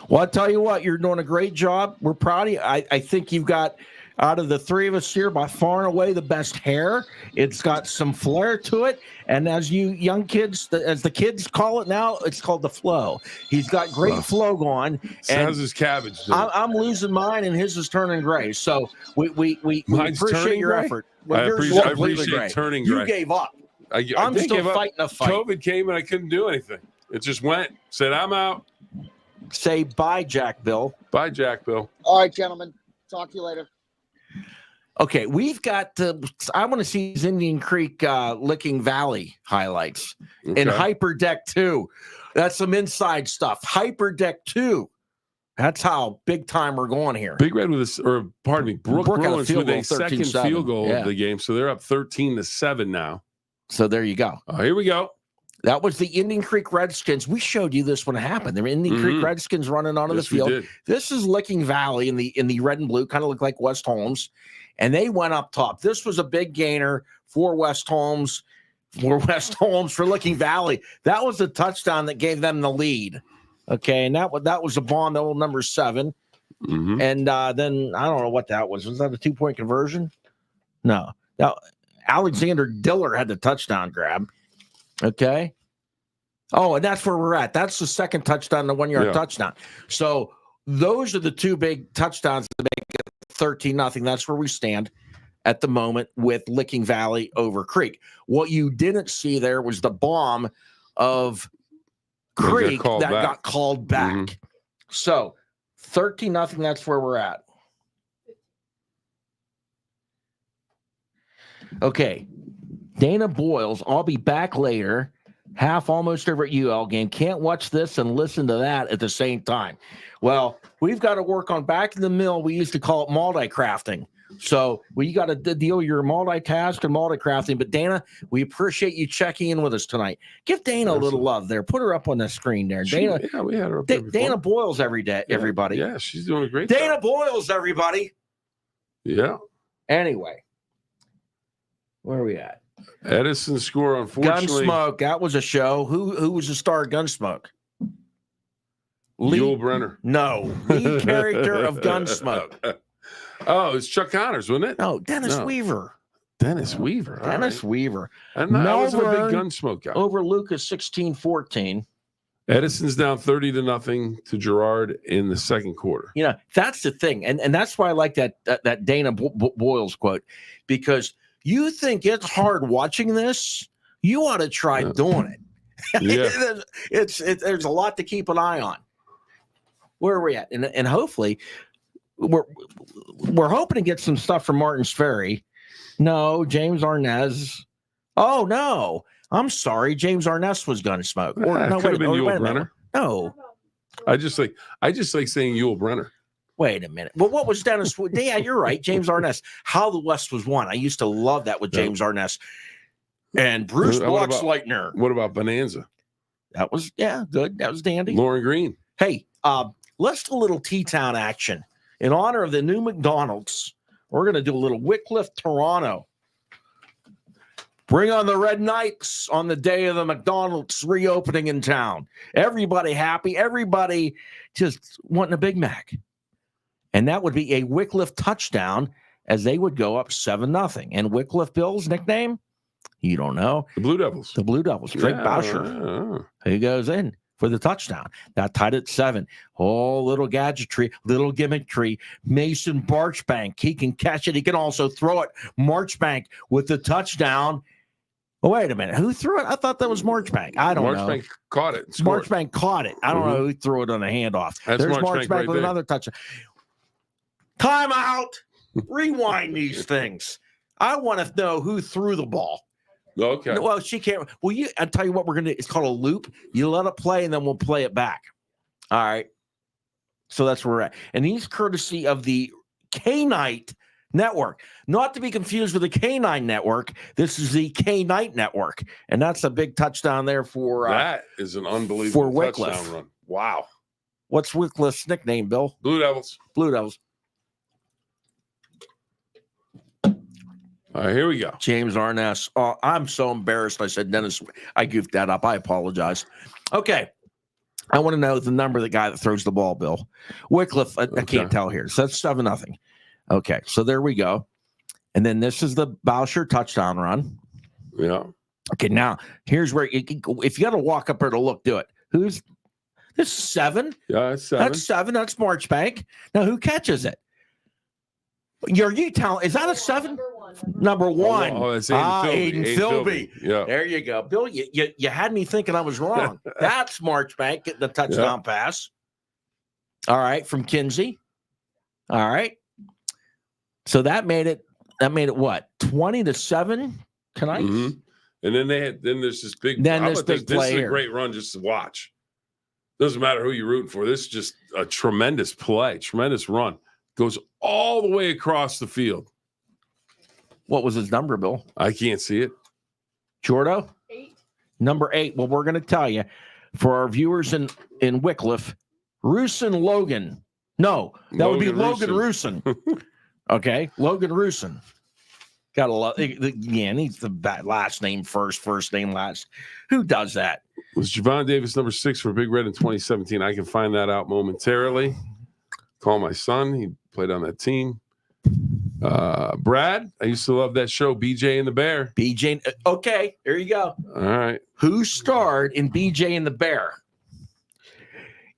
Well, I'll tell you what, you're doing a great job. We're proud of you. I think you've got, out of the three of us here, by far and away the best hair. It's got some flair to it. And as you young kids, as the kids call it now, it's called the flow. He's got great flow going. How's his cabbage doing? I'm losing mine, and his is turning gray. So we appreciate your gray? effort. I appreciate gray. turning you gray. gave up. I'm still fighting a fight. COVID came and I couldn't do anything. It just went. Said, I'm out. Say bye, Jack Bill. Bye, Jack Bill. All right, gentlemen. Talk to you later. Okay, we've got I want to see these Indian Creek Licking Valley highlights in Hyperdeck 2. That's some inside stuff. Hyperdeck 2. That's how big time we're going here. Big Red Brooke Bruins with a second field goal of the game, so they're up 13-7 now. So there you go. Oh, here we go. That was the Indian Creek Redskins. We showed you this when it happened. The Indian Creek Redskins running onto the field. This is Licking Valley in the red and blue, kind of look like West Holmes, and they went up top. This was a big gainer for West Holmes, for Licking Valley. That was a touchdown that gave them the lead. Okay, and that was a bomb, the old number 7. Mm-hmm. And then I don't know what that was. Was that a 2-point conversion? No. Now Alexander Diller had the touchdown grab. Okay. Oh, and that's where we're at. That's the second touchdown, the 1-yard touchdown. So those are the two big touchdowns to make it 13-0. That's where we stand at the moment with Licking Valley over Creek. What you didn't see there was the bomb of Creek that got called back. Mm-hmm. So 13-0. That's where we're at. Okay. Dana Boyles, I'll be back later. Half almost over at UL game. Can't watch this and listen to that at the same time. Well, we've got to work on back in the mill. We used to call it multi-crafting. So we got to deal your multitask and multi-crafting. But Dana, we appreciate you checking in with us tonight. Give Dana a little love there. Put her up on the screen there. Dana, we had her up there Dana Boyles every day, everybody. Yeah, she's doing a great Dana job. Boyles, everybody. Yeah. Anyway, where are we at? Edison score, unfortunately. Gunsmoke. That was a show. Who was the star of Gunsmoke? Yul Brynner. No, lead character of Gunsmoke. Oh, it's Chuck Connors, wasn't it? No, Dennis Weaver. Dennis Weaver. Dennis Weaver. And I wasn't a big Gunsmoke guy. Over Lucas 16-14. Edison's down 30-0 to Girard in the second quarter. That's the thing. And that's why I like that Dana Boyles quote, because you think it's hard watching this, you ought to try doing it. Yeah. There's a lot to keep an eye on. Where are we at? And hopefully we're hoping to get some stuff from Martin's Ferry. No, James Arnez. Oh no. I'm sorry, James Arness was Gunsmoke. Or no, could have been Yul Brynner. No. I just like saying Yul Brynner. Wait a minute. Well, what was Dennis? Yeah, you're right. James Arness. How the West was won. I used to love that with James Arness and Bruce Boxleitner. What about Bonanza? That was good. That was dandy. Lauren Green. Hey, let's do a little T-Town action in honor of the new McDonald's. We're going to do a little Wycliffe, Toronto. Bring on the Red Knights on the day of the McDonald's reopening in town. Everybody happy. Everybody just wanting a Big Mac. And that would be a Wycliffe touchdown as they would go up 7-0. And Wycliffe Bill's nickname? You don't know. The Blue Devils. The Blue Devils. Drake Boucher. He goes in for the touchdown. That tied at 7. Oh, little gadgetry, little gimmickry. Mason Marchbank. He can catch it. He can also throw it. Marchbank with the touchdown. Oh, wait a minute. Who threw it? I thought that was Marchbank. I don't know. Marchbank caught it. Marchbank caught it. I don't know who threw it on the handoff. That's There's Marchbank Marchbank right with there. another touchdown. Time out. Rewind these things. I want to know who threw the ball. Okay. Well, she can't. Well, I'll tell you what we're going to do. It's called a loop. You let it play, and then we'll play it back. All right. So that's where we're at. And he's courtesy of the K-Night Network. Not to be confused with the K9 Network. This is the K-Night Network. And that's a big touchdown there for that is an unbelievable touchdown run. Wow. What's Wycliffe's nickname, Bill? Blue Devils. Blue Devils. All right, here we go. James Arness. Oh, I'm so embarrassed. I said, Dennis, I goofed that up. I apologize. Okay. I want to know the number of the guy that throws the ball, Bill. Wycliffe, I can't tell here. So that's 7-0. Okay, so there we go. And then this is the Boucher touchdown run. Yeah. Okay, now here's where if you got to walk up there to look, do it. Who's this? 7? Yeah, that's 7. That's 7. That's Marchbank. Now who catches it? You tell? Is that a 7? Number 1. Oh, that's Aiden Philby. Yeah. There you go. Bill, you had me thinking I was wrong. That's Marchbank getting the touchdown pass. All right, from Kinsey. All right. So that made it what? 20-7 tonight? Mm-hmm. And then there's this big this is play a great run just to watch. Doesn't matter who you're rooting for. This is just a tremendous play, tremendous run. Goes all the way across the field. What was his number, Bill? I can't see it. Jordo? 8. Number 8. Well, we're going to tell you for our viewers in Wycliffe, Rusin Logan. No, that would be Logan Rusin. Okay, Logan Rusin. Got to love. Yeah, needs the last name first name last. Who does that? It was Javon Davis, number 6 for Big Red in 2017. I can find that out momentarily. Call my son. He played on that team. Brad, I used to love that show, BJ and the Bear. BJ. Okay, there you go. All right. Who starred in BJ and the Bear?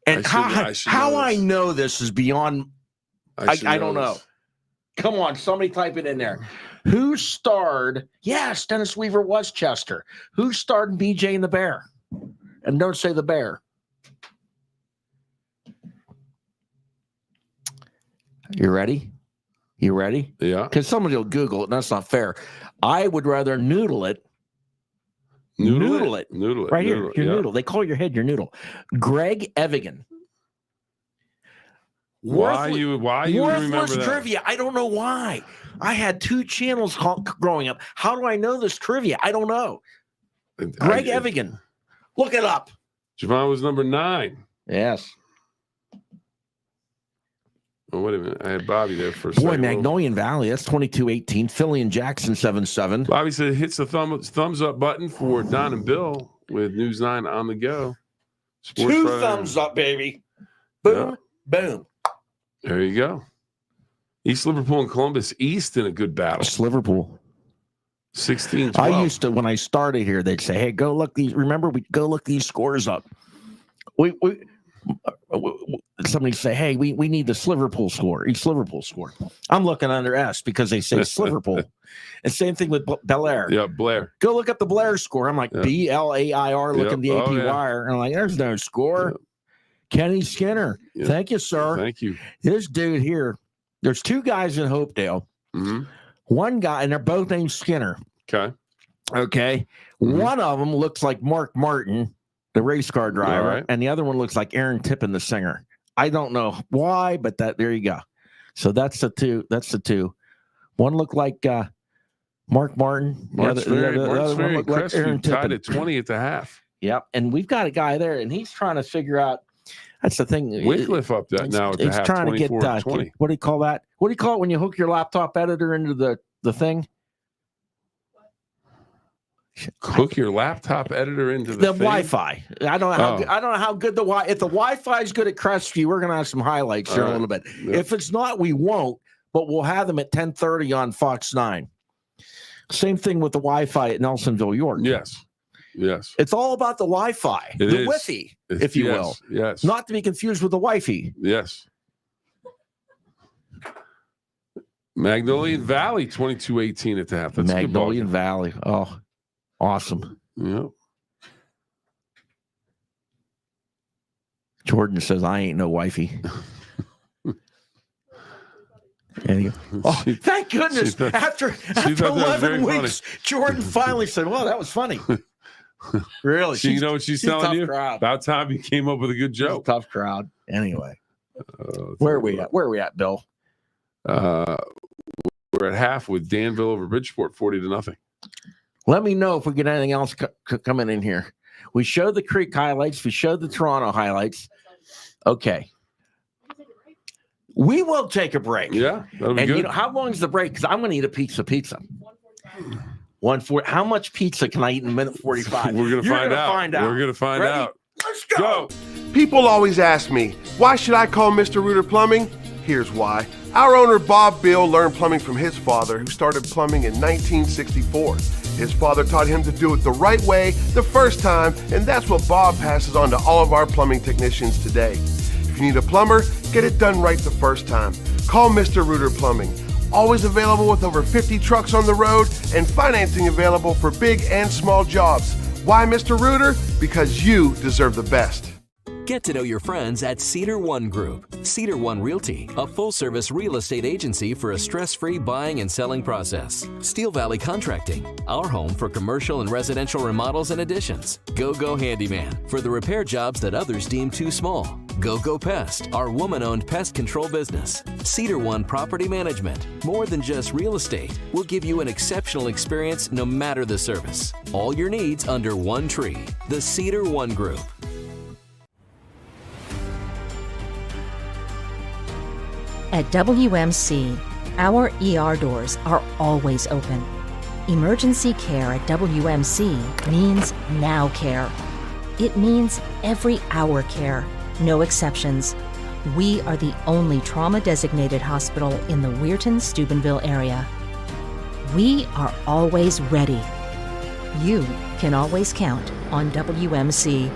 And how I know this is beyond. I don't know. Come on, somebody type it in there. Who starred? Yes, Dennis Weaver was Chester. Who starred in BJ and the Bear? And don't say the Bear. You ready? You ready? Yeah. Because somebody will Google it, and that's not fair. I would rather noodle it. Noodle it. Right here. Your noodle. They call your head your noodle. Greg Evigan. Why you remember that? Trivia. I don't know why. I had 2 channels growing up. How do I know this trivia? I don't know. Greg Evigan. Look it up. Javon was number 9. Yes. Oh, wait a minute. I had Bobby there for a second. Boy, Magnolian Valley. That's 22-18. Philly and Jackson 7-7. Bobby said hits the thumbs up button for Don and Bill with News 9 on the go. Sports 2 Friday. thumbs up, baby. Boom. Boom. There you go. East Liverpool and Columbus East in a good battle. It's Liverpool. 16-12. I used to, when I started here, they'd say, hey, go look these. Remember, we go look these scores up. Somebody say, hey, we need the Liverpool score. East Liverpool score. I'm looking under S because they say Liverpool. And same thing with Belair. Yeah, Blair. Go look up the Blair score. I'm like, BLAIR, looking the AP wire. And I'm like, there's no score. Yeah. Kenny Skinner. Yeah. Thank you, sir. Thank you. This dude here, there's 2 guys in Hopedale. Mm-hmm. One guy, and they're both named Skinner. Okay. Mm-hmm. One of them looks like Mark Martin, the race car driver, right. and the other one looks like Aaron Tippin, the singer. I don't know why, but there you go. So that's the two. One looked like Mark Martin. Mark's very looked like Aaron tied Tippin. at 20 at the half. Yep. And we've got a guy there, and he's trying to figure out. That's the thing. Wycliffe up that now at the he's half. Trying to get 20. what do you call that? What do you call it when you hook your laptop editor into the thing? Hook your laptop editor into the thing? Wi-Fi. I don't know how good the Wi. If the Wi-Fi is good at Crestview, we're gonna have some highlights here in a little bit. Yeah. If it's not, we won't. But we'll have them at 10:30 on Fox 9. Same thing with the Wi-Fi at Nelsonville, York. Yes. It's all about the Wi-Fi, the Wi-Fi, if you will. Yes. Not to be confused with the Wi-Fi. Yes. Magnolia Valley 22-18 at the half. That's Magnolia Valley. Oh, awesome. Yep. Jordan says, I ain't no wifey. Oh, thank goodness. After 11 weeks, Jordan finally said, well, that was funny. Really? You know what she's telling you? Crowd. About time you came up with a good joke. Tough crowd. Anyway. Where are we at? Where are we at, Bill? We're at half with Danville over Bridgeport, 40-0. Let me know if we get anything else coming in here. We showed the Creek highlights. We showed the Toronto highlights. Okay. We will take a break. Yeah, that'll be and good. You know, how long is the break? Because I'm going to eat a pizza. 1:40. How much pizza can I eat in a minute 45? We're going to find out. We're going to find Ready? out. Let's go. People always ask me, why should I call Mr. Rooter Plumbing? Here's why. Our owner, Bob Bill, learned plumbing from his father, who started plumbing in 1964. His father taught him to do it the right way the first time, and that's what Bob passes on to all of our plumbing technicians today. If you need a plumber, get it done right the first time. Call Mr. Rooter Plumbing. Always available with over 50 trucks on the road and financing available for big and small jobs. Why Mr. Rooter? Because you deserve the best. Get to know your friends at Cedar One Group. Cedar One Realty, a full-service real estate agency for a stress-free buying and selling process. Steel Valley Contracting, our home for commercial and residential remodels and additions. Go Handyman, for the repair jobs that others deem too small. Go Pest, our woman-owned pest control business. Cedar One Property Management, more than just real estate. We'll give you an exceptional experience no matter the service. All your needs under one tree. The Cedar One Group. At WMC, our ER doors are always open. Emergency care at WMC means now care. It means every hour care, no exceptions. We are the only trauma-designated hospital in the Weirton-Steubenville area. We are always ready. You can always count on WMC.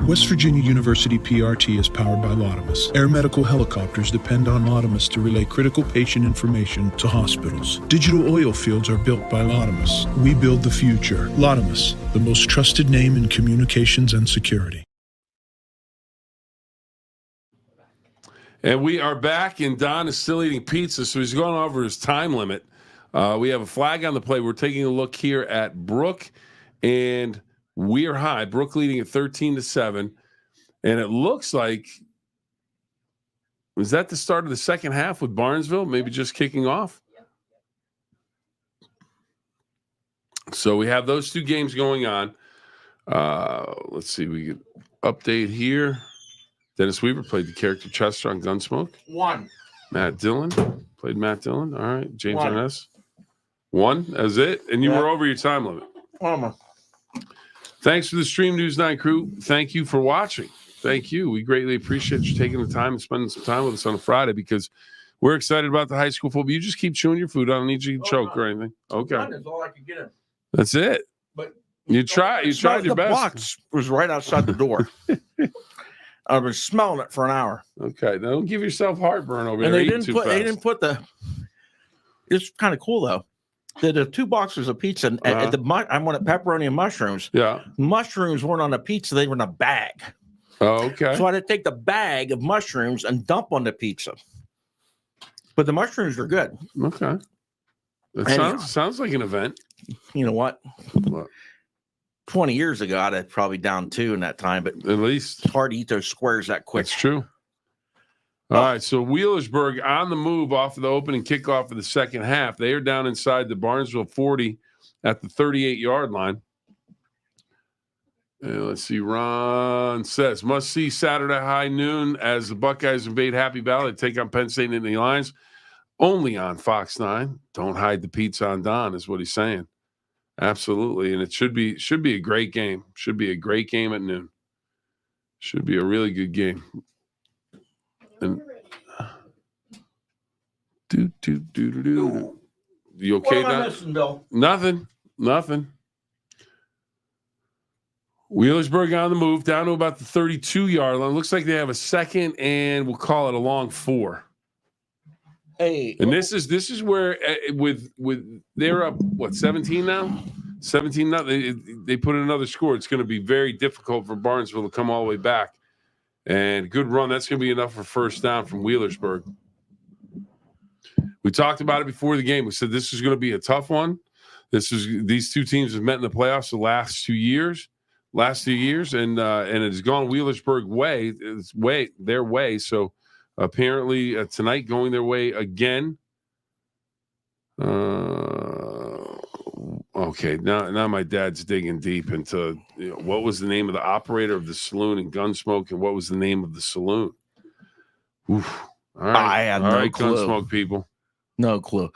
West Virginia University PRT is powered by Lotimus. Air medical helicopters depend on Lotimus to relay critical patient information to hospitals. Digital oil fields are built by Lotimus. We build the future. Lotimus, the most trusted name in communications and security. And we are back, and Don is still eating pizza, so he's going over his time limit. We have a flag on the play. We're taking a look here at Brooke and Weir High. Brooke leading at 13-7. And it looks like, was that the start of the second half with Barnesville? Maybe just kicking off? So we have those two games going on. Let's see. We can update here. Dennis Weaver played the character Chester on Gunsmoke. 1. Matt Dillon played Matt Dillon. All right. James Arness. 1. That's it. And you were over your time limit. Thanks for the Stream News 9 crew. Thank you for watching. Thank you. We greatly appreciate you taking the time and spending some time with us on a Friday because we're excited about the high school football. You just keep chewing your food. I don't need you to choke or anything. Okay. That's all I could get in. That's it. But you tried your the best. box was right outside the door. I was smelling it for an hour. Okay. Now don't give yourself heartburn over And there. they didn't put the. It's kind of cool though. The 2 boxes of pizza. And I wanted pepperoni and mushrooms. Yeah. Mushrooms weren't on the pizza; they were in a bag. Oh, okay. So I had to take the bag of mushrooms and dump on the pizza. But the mushrooms were good. Okay. That sounds like an event. You know what? What? 20 years ago, I'd have probably down 2 in that time, but At least. it's hard to eat those squares that quick. That's true. All right, so Wheelersburg on the move off of the opening kickoff of the second half. They are down inside the Barnesville 40 at the 38-yard line. And let's see. Ron says, must see Saturday high noon as the Buckeyes invade Happy Valley to take on Penn State in the Lions. Only on Fox 9. Don't hide the pizza on Don is what he's saying. Absolutely. And it should be a great game. Should be a great game at noon. Should be a really good game. And do. You okay, What am I Don? missing, Bill? Nothing. Wheelersburg on the move down to about the 32-yard line. Looks like they have a second, and we'll call it a long 4. Hey, And this is where with they're up 17 now. 17 now. They put in another score. It's going to be very difficult for Barnesville to come all the way back. And good run. That's going to be enough for first down from Wheelersburg. We talked about it before the game. We said this is going to be a tough one. These two teams have met in the playoffs the last 2 years, and it has gone Wheelersburg their way. So apparently tonight going their way again. Okay, now my dad's digging deep into what was the name of the operator of the saloon in Gunsmoke, and what was the name of the saloon. Oof. All right. I had no clue. Gunsmoke people. No clue.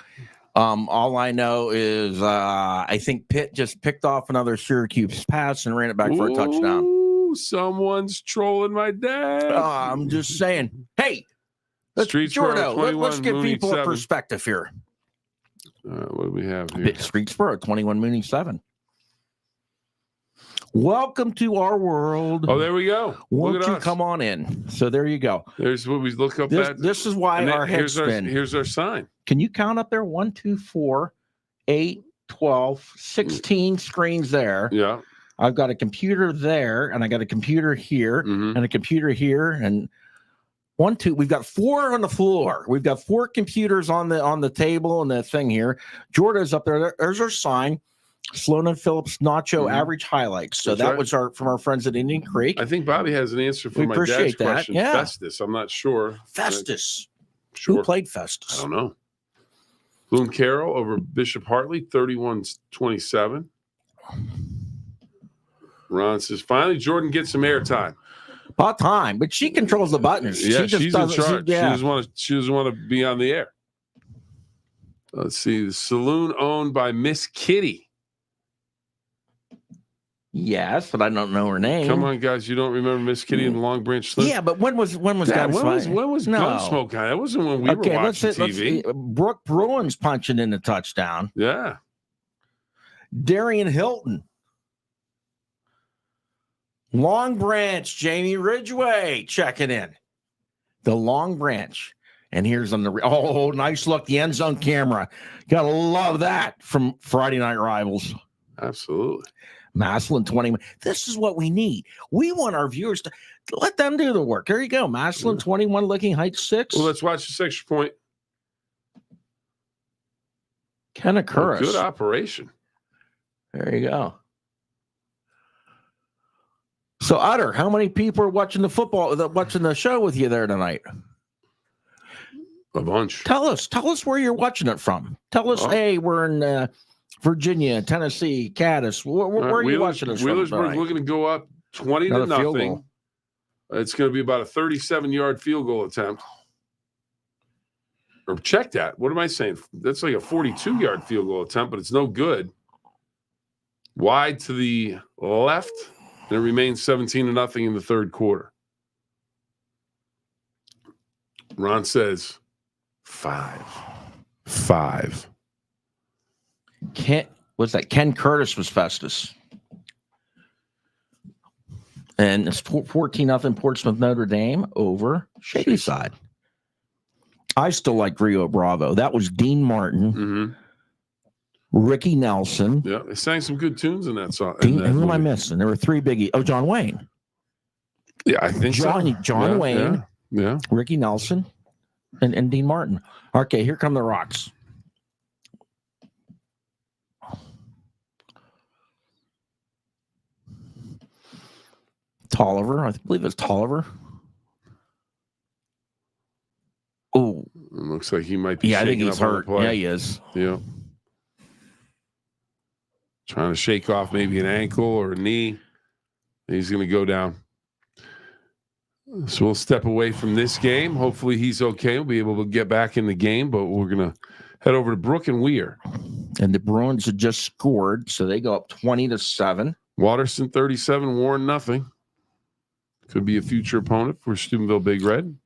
All I know is I think Pitt just picked off another Syracuse pass and ran it back for a touchdown. Ooh, someone's trolling my dad. I'm just saying. Hey, Streetsboro, let's give Mooney people 7. a perspective here. What do we have here? Streetsboro, 21 Mooney 7. Welcome to our world. Oh, there we go. Won't Look at you us. come on in? So there you go. There's what we look up at. This is why our heads spin. Here's our sign. Can you count up there? 1, 2, 4, 8, 12, 16 screens there. Yeah. I've got a computer there, and I got a computer here, and a computer here, and 1, 2. We've got 4 on the floor. We've got 4 computers on the table and the thing here. Jordan's up there. There's our sign. Sloan and Phillips Nacho average highlights. So That's that right. was from our friends at Indian Creek. I think Bobby has an answer for We my dad's appreciate that. question. Yeah. Festus. I'm not sure. Festus. Sure. Who played I Festus? don't know. Bloom Carroll over Bishop Hartley, 31-27. Ron says, finally, Jordan gets some airtime. About time, but she controls the buttons. Yeah, she just she's in doesn't- charge. yeah. She doesn't want to be on the air. Let's see. The saloon owned by Miss Kitty. Yes, but I don't know her name. Come on, guys. You don't remember Miss Kitty in the Long Branch Saloon? Yeah, but when was Dad, Guns when was No. Gunsmoke? That wasn't when we were watching TV. Brooke Bruins punching in the touchdown. Yeah. Darian Hilton. Long Branch, Jamie Ridgway checking in. The Long Branch. And here's on the nice look, the end zone camera. Gotta love that from Friday Night Rivals. Absolutely. Maslin 20. This is what we need. We want our viewers to let them do the work. There you go. Maslin 21, Licking Heights 6. Well, let's watch the extra point. Kenna Curris. Good operation. There you go. So, Utter, how many people are watching watching the show with you there tonight? A bunch. Tell us where you're watching it from. Tell us, hey, we're in Virginia, Tennessee, Caddis. Where are you watching us from? Wheelersburg looking to go up 20 Another to field nothing. goal. It's going to be about a 37-yard field goal attempt. Or check that. What am I saying? That's like a 42-yard field goal attempt, but it's no good. Wide to the left, and it remains 17-0 in the third quarter. Ron says 5. Ken Curtis was Festus. And it's 14-0 Portsmouth Notre Dame over Shadyside. I still like Rio Bravo. That was Dean Martin, Ricky Nelson. Yeah, they sang some good tunes in that song. Who am I missing? There were 3 biggie. Oh, John Wayne. Yeah, I think John Wayne. Yeah. Ricky Nelson, and Dean Martin. Okay, here come the Rocks. Tolliver. I believe it's Tolliver. Oh, It looks like he might be. yeah, I think shaking he's up on the hurt. play. Yeah, he is. Yeah. Trying to shake off maybe an ankle or a knee. He's going to go down. So we'll step away from this game. Hopefully he's okay. We'll be able to get back in the game, but we're going to head over to Brooke and Weir. And the Bruins had just scored, so they go up 20-7. Waterston 37, Warren nothing. Could be a future opponent for Steubenville Big Red.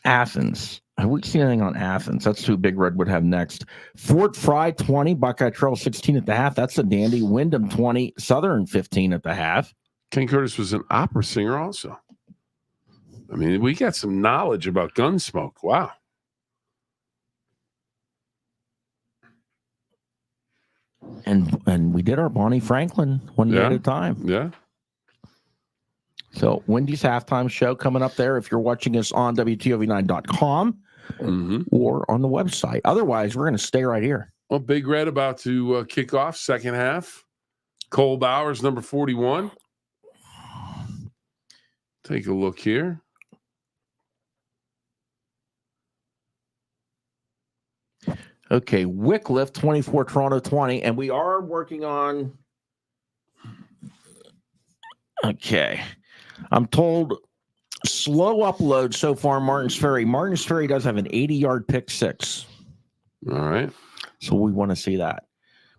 Athens. Have we seen anything on Athens? That's who Big Red would have next. Fort Fry 20, Buckeye Trail 16 at the half. That's a dandy. Wyndham 20, Southern 15 at the half. Ken Curtis was an opera singer also. I mean, we got some knowledge about Gunsmoke. Wow. And we did our Bonnie Franklin one day at a time. Yeah. So Wendy's halftime show coming up there if you're watching us on WTOV9.com or on the website. Otherwise, we're going to stay right here. Well, Big Red about to kick off second half. Cole Bowers, number 41. Take a look here. Okay, Wycliffe 24, Toronto 20, and we are working on. Okay, I'm told slow upload so far. Martins Ferry. Martins Ferry does have an 80-yard pick six. All right. So we want to see that.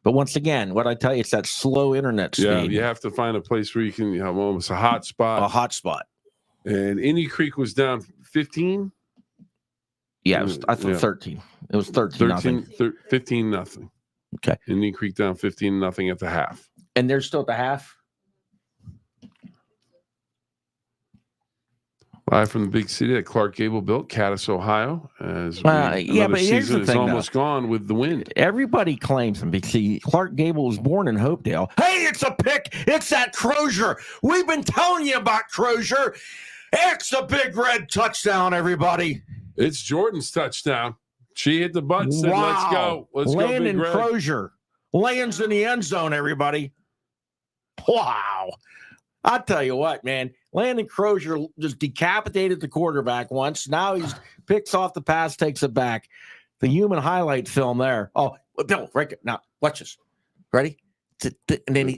But once again, what I tell you, it's that slow internet speed. Yeah, you have to find a place where you can have almost a hot spot. A hot spot. And Indian Creek was down 15. Yeah, it was, I thought 13. It was 13 15 nothing. Okay. Indian Creek down 15 nothing at the half. And they're still at the half? Live from the big city that Clark Gable built, Cadiz, Ohio. As but here's the season thing, is almost gone with the wind. Everybody claims him because Clark Gable was born in Hopedale. Hey, it's a pick. It's that Crozier. We've been telling you about Crozier. It's a Big Red touchdown, everybody. It's Jordan's touchdown. She hit the button, said, wow. let's go. Let's Landon go, Big Red. Crozier lands in the end zone, everybody. Wow. I'll tell you what, man. Landon Crozier just decapitated the quarterback once. Now he picks off the pass, takes it back. The human highlight film there. Oh, Bill, right now, watch this. Ready? And then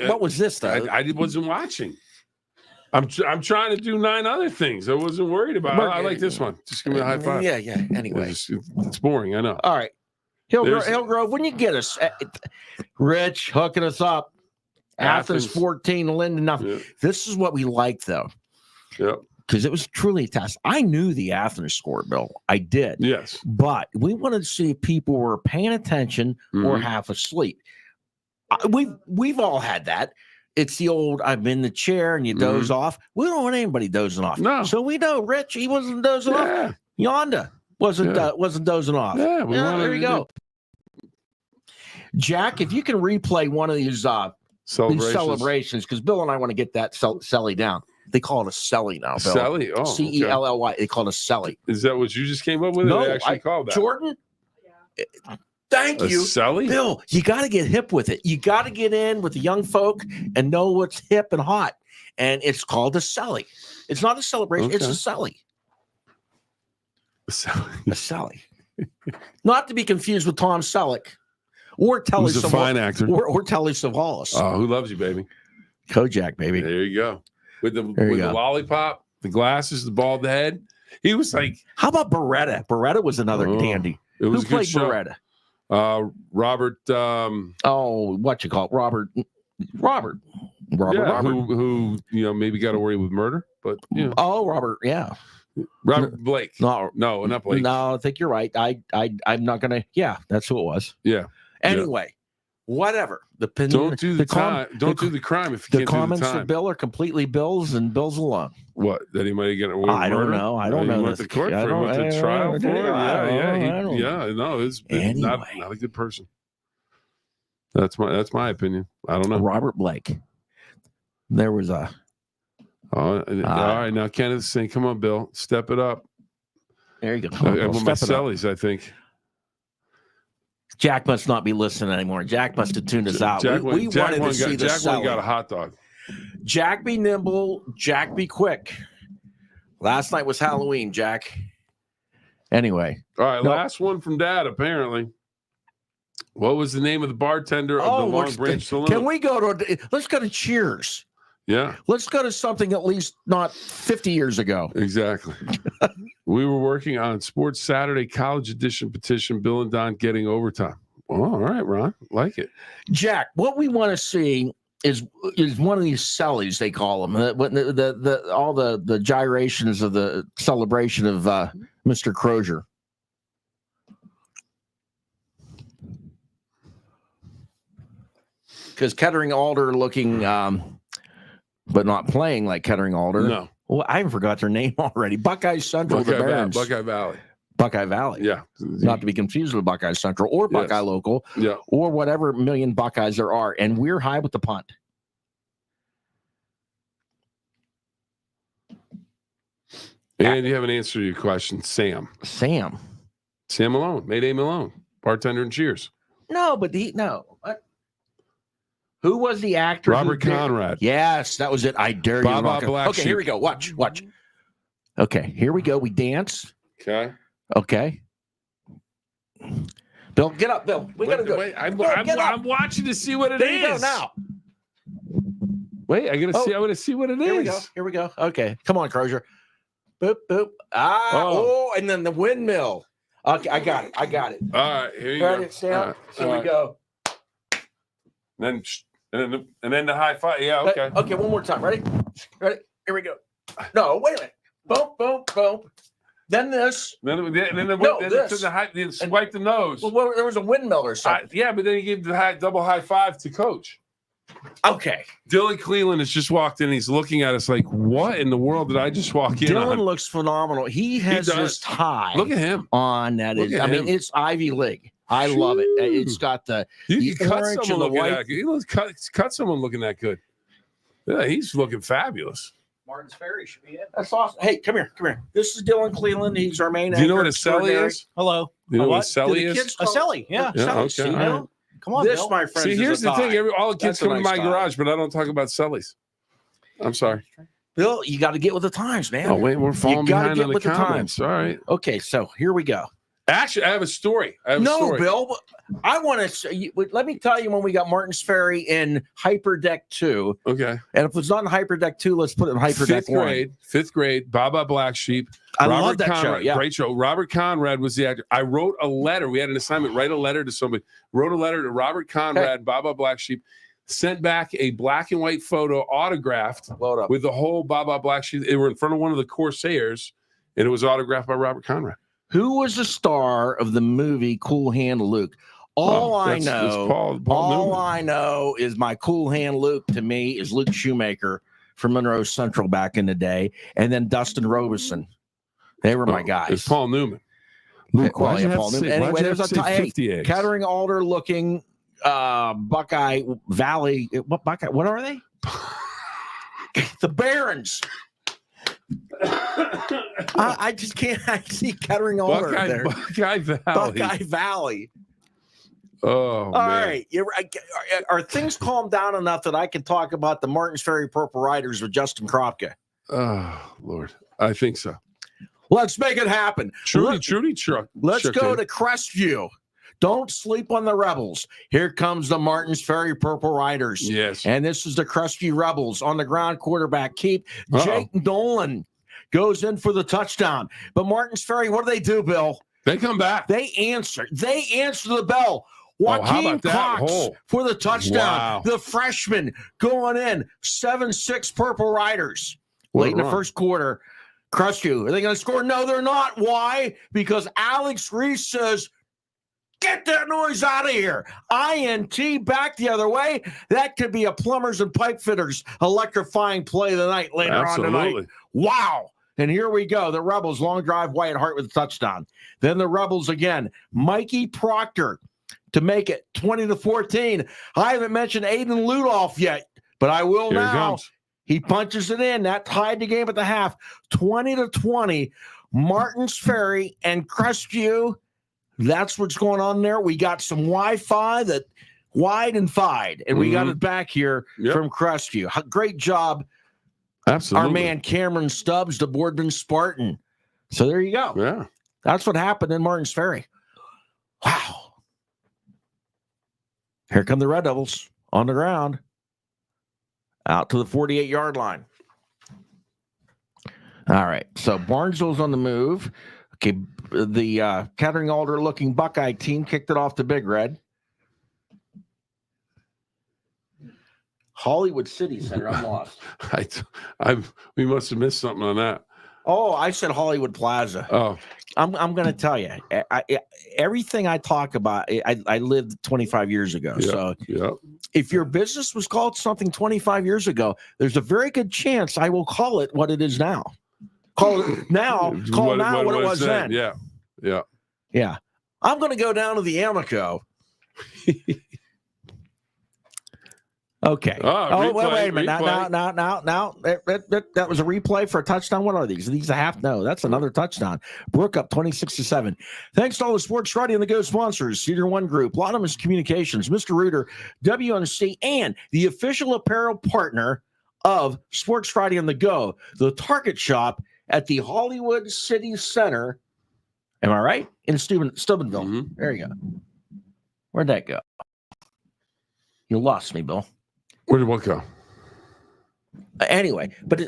what was this, though? I wasn't watching. I'm trying to do 9 other things. I wasn't worried about it. I like this one. Just give me a high five. Yeah. Anyway. It's boring, I know. All right. Hillgrove, when you get us, Rich hooking us up. Athens 14, Linden nothing. Yeah. This is what we like, though. Yep. Because it was truly a test. I knew the Athens scored, Bill. I did. Yes. But we wanted to see if people were paying attention or half asleep. We've all had that. It's the old, I'm in the chair and you doze off. We don't want anybody dozing off. No. So we know Rich, he wasn't dozing off. Yonda wasn't dozing off. Yeah. There you go. Jack, if you can replay one of these celebrations, because Bill and I want to get that celly down. They call it a celly now, Bill. Celly? Oh, Celly. They call it a celly. Is that what you just came up with? No, they actually called that. Jordan? Thank you. Celly? Bill, you got to get hip with it. You got to get in with the young folk and know what's hip and hot. And it's called a celly. It's not a celebration. It's a celly. A celly. Not to be confused with Tom Selleck or Telly He's a fine actor. Or Telly Savalas. Oh, who loves you, baby? Kojak, baby. There you go. With the lollipop, the glasses, the bald head. He was like, how about Beretta? Beretta was another dandy. It was Who played Beretta? Robert. What you call it? Robert. Who maybe got away with murder, but Robert. Yeah. Robert Blake. No, not Blake. No, I think you're right. I'm not gonna. Yeah, that's who it was. Yeah. Anyway, whatever. Don't do the crime. Don't do the crime if you the can't comments do the time. of Bill are completely Bill's and Bill's alone. What? That he might have gotten away with I don't murder? know. I don't know. He went to court for it. Went to trial for it. Yeah. No, it's not a good person. That's my opinion. I don't know. Robert Blake. There was a. All right, now Kenneth's saying, "Come on, Bill, step it up." There you go. I want my cellies, I think. Jack must not be listening anymore. Jack must have tuned us out. We wanted to see the celly. got a hot dog. Jack be nimble, Jack be quick. Last night was Halloween, Jack. Anyway. All right, last one from Dad, apparently. What was the name of the bartender of the Long Branch Saloon? Can we go to let's go to Cheers. Yeah. Let's go to something at least not 50 years ago. Exactly. We were working on Sports Saturday College Edition petition, Bill and Don getting overtime. Oh, all right, Ron. Like it. Jack, what we want to see is one of these sellies, they call them, all the gyrations of the celebration of Mr. Crozier. Because Kettering Alder looking, but not playing like Kettering Alder. No. Well, I forgot their name already. Buckeye Central, the Barons. Buckeye Valley. Buckeye Valley. Yeah. Not to be confused with Buckeye Central or Buckeye Local. Yeah. Or whatever million Buckeyes there are. And we're high with the punt. And you have an answer to your question, Sam. Sam Malone. Mayday Malone. Bartender in Cheers. No, but what? Who was the actor? Robert Conrad. Yes, that was it. I dare you. Okay, here we go. Watch. Okay, here we go. We dance. Okay. Bill, get up, Bill. We gotta go. Wait, I'm watching to see what it is. There you go now. Wait, I gotta see what it is. Here we go. Okay, come on, Crozier. Boop boop. And then the windmill. Okay, I got it. All right, here you go. Sam. Here we go. And then the high five. Yeah, okay. Okay, one more time. Ready? Here we go. No, wait a minute. Boom, boom, boom. Then this. Then swipe the nose. Well, there was a windmill or something. Yeah, but then he gave the double high five to Coach. Okay. Dylan Cleveland has just walked in. He's looking at us like, what in the world did I just walk in on? Dylan looks phenomenal. He has this tie. Look at him. On that. I mean, it's Ivy League. I love it. It's got the orange and the white. He cut someone looking that good. Yeah, he's looking fabulous. Martin's Ferry should be it. That's awesome. Hey, come here. This is Dylan Cleveland. He's our main. Do you know what a celly is? Hello. Do you know what a celly is? A celly. Yeah. Okay. You know? Come on, this, Bill. my friend. See, here's the thing. All the kids come to my garage, but I don't talk about cellies. I'm sorry. Bill, you got to get with the times, man. Oh, wait, we're falling behind on the comments. times. All right. Okay, so here we go. Actually, I have a story. Bill, I want to say, let me tell you when we got Martin's Ferry in Hyperdeck 2. Okay. And if it's not in Hyperdeck 2, let's put it in Hyperdeck 1. Fifth grade, Baba Black Sheep. I love that show. Yeah. Great show. Robert Conrad was the actor. I wrote a letter. We had an assignment, write a letter to somebody. Wrote a letter to Robert Conrad, Baba Black Sheep. Sent back a black and white photo autographed with the whole Baba Black Sheep. They were in front of one of the Corsairs, and it was autographed by Robert Conrad. Who was the star of the movie Cool Hand Luke? All I know is my Cool Hand Luke to me is Luke Shoemaker from Monroe Central back in the day, and then Dustin Robeson. They were my guys. It's Paul Newman. Paul Newman. Anyway, there's a Kettering Alder looking Buckeye Valley. What are they? The Barons. I just can't. I see Kettering Alder there. Buckeye Valley. Oh, all right. Are things calmed down enough that I can talk about the Martins Ferry Purple Riders with Justin Kropka? Oh, Lord. I think so. Let's make it happen. Trudy truck. Let's go to Crestview. Don't sleep on the Rebels. Here comes the Martins Ferry Purple Riders. Yes. And this is the Crestview Rebels on the ground quarterback keep. Jake Dolan goes in for the touchdown. But Martins Ferry, what do, Bill? They come back. They answer the bell. Joaquin Cox for the touchdown. Wow. The freshman going in. 7-6 Purple Riders. Late in the first quarter, Crestview. Are they going to score? No, they're not. Why? Because Alex Reese says, get that noise out of here. INT back the other way. That could be a plumbers and pipe fitters electrifying play of the night later on tonight. Wow. And here we go. The Rebels, long drive, Wyatt Hart with a touchdown. Then the Rebels again. Mikey Proctor to make it 20-14. I haven't mentioned Aiden Ludoff yet, but I will here now. He punches it in. That tied the game at the half. 20-20. Martins Ferry and Crestview. That's what's going on there. We got some Wi-Fi that wide and fide, and we got it back here Yep. from Crestview. Great job, Absolutely. our man Cameron Stubbs, the Boardman Spartan. So there you go. Yeah. That's what happened in Martins Ferry. Wow. Here come the Red Devils on the ground, out to the 48-yard line. All right, so Barnesville's on the move. Okay, the Kettering Alder-looking Buckeye team kicked it off to Big Red. Hollywood City Center, I'm lost. We must have missed something on that. Oh, I said Hollywood Plaza. Oh, I'm going to tell you, everything I talk about, I lived 25 years ago. yeah, So yeah. if your business was called something 25 years ago, there's a very good chance I will call it what it is now. Call it now. Call now what it was then. Yeah, yeah. Yeah. I'm going to go down to the Amico. Okay. Wait a minute. Replay. Now. That was a replay for a touchdown. What are these? Are these a half? No, that's another touchdown. Brooke up 26-7. Thanks to all the Sports Friday and the Go sponsors, Cedar One Group, Laudamus Communications, Mr. Reuter, WNC, and the official apparel partner of Sports Friday and the Go, the Target Shop at the Hollywood City Center. Am I right? In Steubenville. Mm-hmm. There you go. Where'd that go? You lost me, Bill. Where did what go? Anyway, but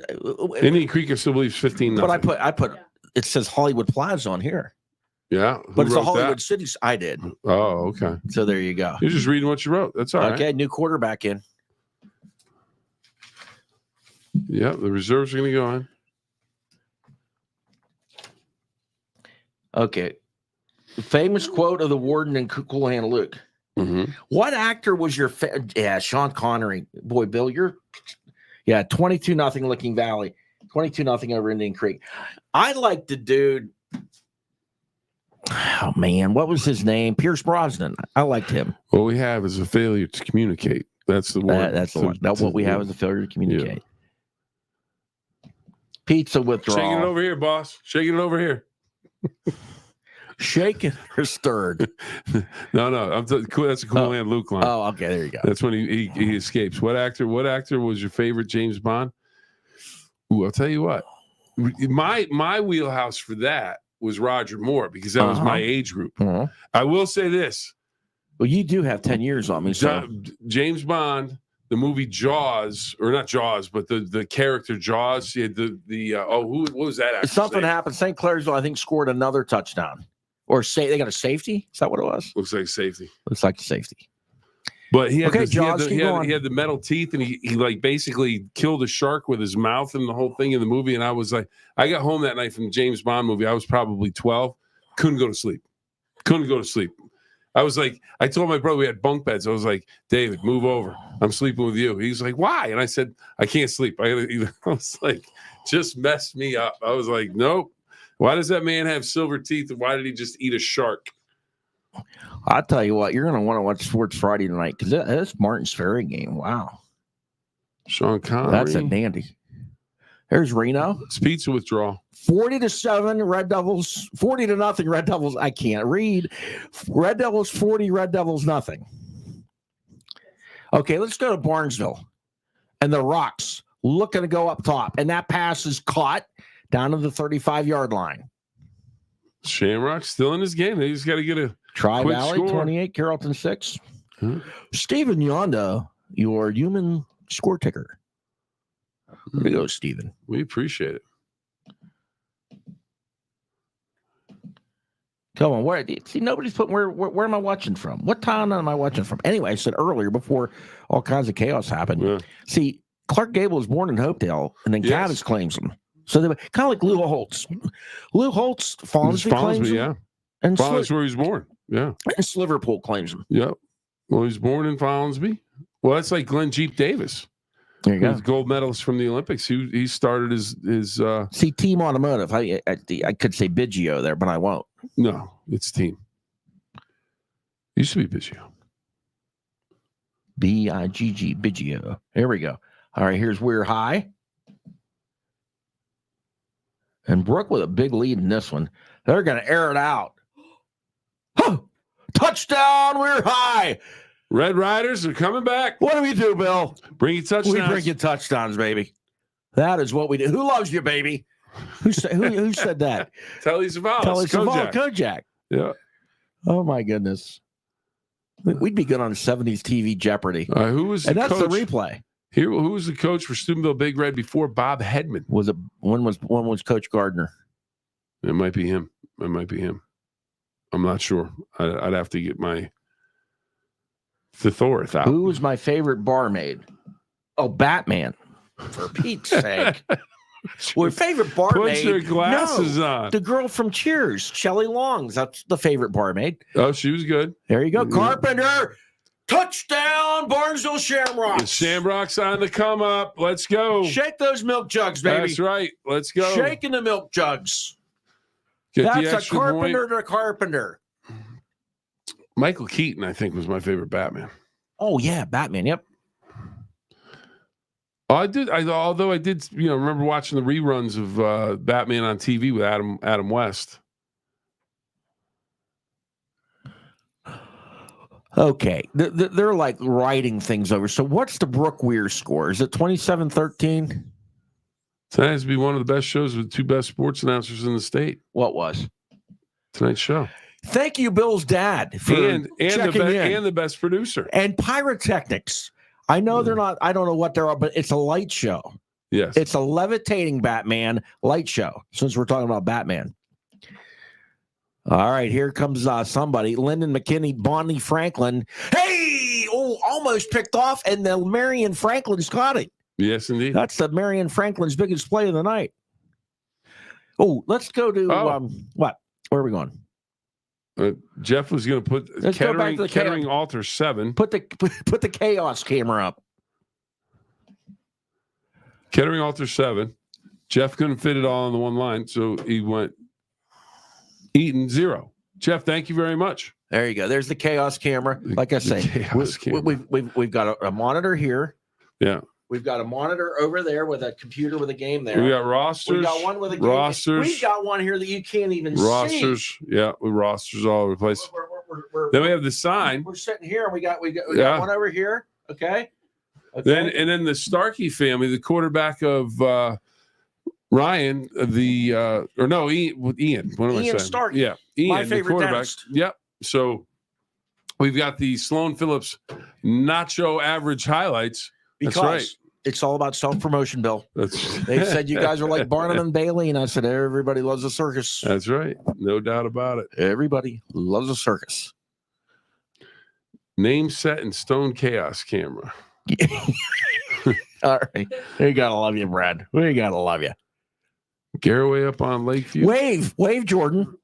Indian Creek still believes 15-0. But I put it says Hollywood Plaza on here. Yeah, but it's a wrote Hollywood that? City. I did. Oh, okay. So there you go. You're just reading what you wrote. That's all right. Okay, new quarterback in. Yeah, the reserves are going to go in. Okay. Famous quote of the warden in Cool Hand Luke. Mm-hmm. What actor was your Sean Connery? Boy, Bill, you're 22-0 Licking Valley, 22-0 over Indian Creek. I like the dude. Oh man, what was his name? Pierce Brosnan. I liked him. What we have is a failure to communicate. That's the one. That's the one. That's what we have is a failure to communicate. Yeah. Pizza withdrawal. Shaking it over here, boss. Shaking it over here. Shaken or stirred? No. That's a Cool Hand Luke line. Oh, okay. There you go. That's when he escapes. What actor was your favorite James Bond? Ooh, I'll tell you what. My wheelhouse for that was Roger Moore because that was my age group. I will say this. Well, you do have 10 years on me. So. James Bond, the movie Jaws, or not Jaws, but the character Jaws. He had what was that actor's Something name? happened. St. Clairsville, I think, scored another touchdown. Or they got a safety? Is that what it was? Looks like safety. Looks like a safety. But he had he had the metal teeth, and he like basically killed a shark with his mouth and the whole thing in the movie. And I was like, I got home that night from the James Bond movie. I was probably 12. Couldn't go to sleep. I was like, I told my brother we had bunk beds. I was like, David, move over. I'm sleeping with you. He's like, why? And I said, I can't sleep. I was like, just messed me up. I was like, nope. Why does that man have silver teeth? And why did he just eat a shark? I'll tell you what, you're going to want to watch Sports Friday tonight because that's Martins Ferry game. Wow. Sean Connery. That's a dandy. There's Reno. It's pizza withdrawal. 40-7 Red Devils. 40-0 Red Devils. I can't read. Red Devils 40, Red Devils nothing. Okay, let's go to Barnesville. And the Rocks looking to go up top. And that pass is caught down to the 35-yard line. Shamrock still in this game. They just got to get a Tri-Valley, score. 28, Carrollton, 6. Stephen Yonda, your human score ticker. There we go, Stephen. We appreciate it. Come on, nobody's putting where am I watching from? What town am I watching from? Anyway, I said earlier before all kinds of chaos happened. Yeah. See, Clark Gable was born in Hopedale, and then Caddis claims him. So they kind of like Lou Holtz. Lou Holtz, Fonsby claims him. Yeah. And that's where he was born. Yeah. And Sliverpool claims him. Yep. Well, he was born in Fonsby. Well, that's like Glenn Jeep Davis. There you go. Gold medalist from the Olympics. He started his See, Team Automotive. I could say Biggio there, but I won't. No, it's Team. Used to be Biggio. B-I-G-G, Biggio. There we go. All right, here's Weir High. And Brooke with a big lead in this one. They're going to air it out. Huh! Touchdown, Weir High. Red Riders are coming back. What do we do, Bill? Bring you touchdowns. We bring you touchdowns, baby. That is what we do. Who loves you, baby? Who said that? Telly Savalas. Telly Savalas, Kojak. Yeah. Oh my goodness. We'd be good on 70s TV Jeopardy. Who was the and that's coach? the replay. Here, who was the coach for Steubenville Big Red before Bob Hedman? When was Coach Gardner? It might be him. I'm not sure. I'd have to get my thesaurus out. Who was my favorite barmaid? Oh, Batman. For Pete's sake. Well, favorite barmaid. Put your glasses on. The girl from Cheers, Shelley Longs. That's the favorite barmaid. Oh, she was good. There you go. Carpenter. Touchdown, Barnesville Shamrocks. The Shamrocks on the come up. Let's go. Shake those milk jugs, baby. That's right. Let's go. Shaking the milk jugs. Get the That's a extra carpenter point. to carpenter. Michael Keaton, I think, was my favorite Batman. Oh, yeah, Batman. Yep. Although I did, remember watching the reruns of Batman on TV with Adam West. Okay. They're like writing things over. So what's the Brooke Weir score? Is it 27-13? Tonight has to be one of the best shows with two best sports announcers in the state. What was? Tonight's show. Thank you, Bill's dad, for and checking in. And the best producer. And pyrotechnics. I know they're not, I don't know what they're, but it's a light show. Yes. It's a levitating Batman light show, since we're talking about Batman. All right, here comes somebody. Lyndon McKinney, Bonnie Franklin. Hey! Oh, almost picked off, and the Marion Franklin's caught it. Yes, indeed. That's the Marion Franklin's biggest play of the night. Oh, let's go to, what? Where are we going? Jeff was going to put Kettering Alter 7. Put the chaos camera up. Kettering Alter 7. Jeff couldn't fit it all on the one line, so he went Eaton 0. Jeff, thank you very much. There you go. There's the chaos camera. Like I say, we've got a monitor here. Yeah. We've got a monitor over there with a computer with a game there. We got rosters. We got one with a game. Rosters. We got one here that you can't even rosters. see. Yeah, with rosters all over the place. Then we have the sign. We're sitting here, and we got one over here. Okay. Then the Starkey family, the quarterback of Ryan, Ian. What am I saying? Starkey. Yeah, Ian, my favorite the quarterback. dentist. Yep. So we've got the Sloan Phillips Nacho Average highlights. Because that's right. It's all about self-promotion, Bill. They said you guys are like Barnum and Bailey, and I said everybody loves a circus. That's right. No doubt about it. Everybody loves a circus. Name set in stone chaos camera. All right. We gotta love you, Brad. We gotta love you. Garraway up on Lakeview. Wave, Jordan.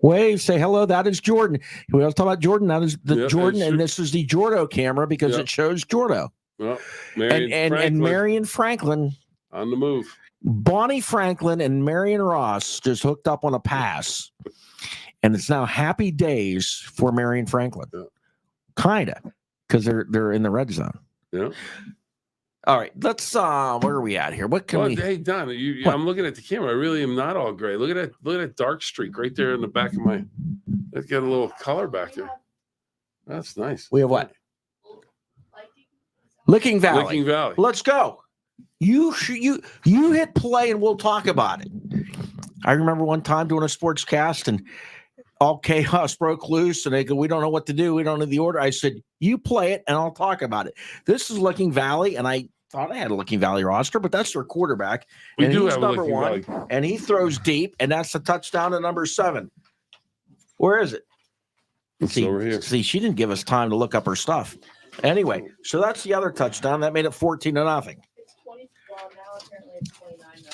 Wave, say hello. That is Jordan. We also talk about Jordan. That is the Jordan, and this is the Jordo camera because it shows Jordo. Well, and Marion Franklin on the move. Bonnie Franklin and Marion Ross just hooked up on a pass, and it's now happy days for Marion Franklin. Yeah. Kinda, because they're in the red zone. Yeah. All right, let's where are we at here? What can we? Hey, Don, I'm looking at the camera. I really am not all gray. Look at that dark streak right there in the back of my. It's got a little color back there. That's nice. We have what? Licking Valley. Licking Valley. Let's go. You hit play and we'll talk about it. I remember one time doing a sports cast and all chaos broke loose and they go, we don't know what to do. We don't know the order. I said, you play it and I'll talk about it. This is Licking Valley, and I thought I had a Licking Valley roster, but that's their quarterback. We and do he's have number a Licking one, Valley. and he throws deep, and that's the touchdown to number 7. Where is it? It's over here. See, she didn't give us time to look up her stuff. Anyway, so that's the other touchdown. That made it 14-0. It's 20. Well, now apparently it's 29-0.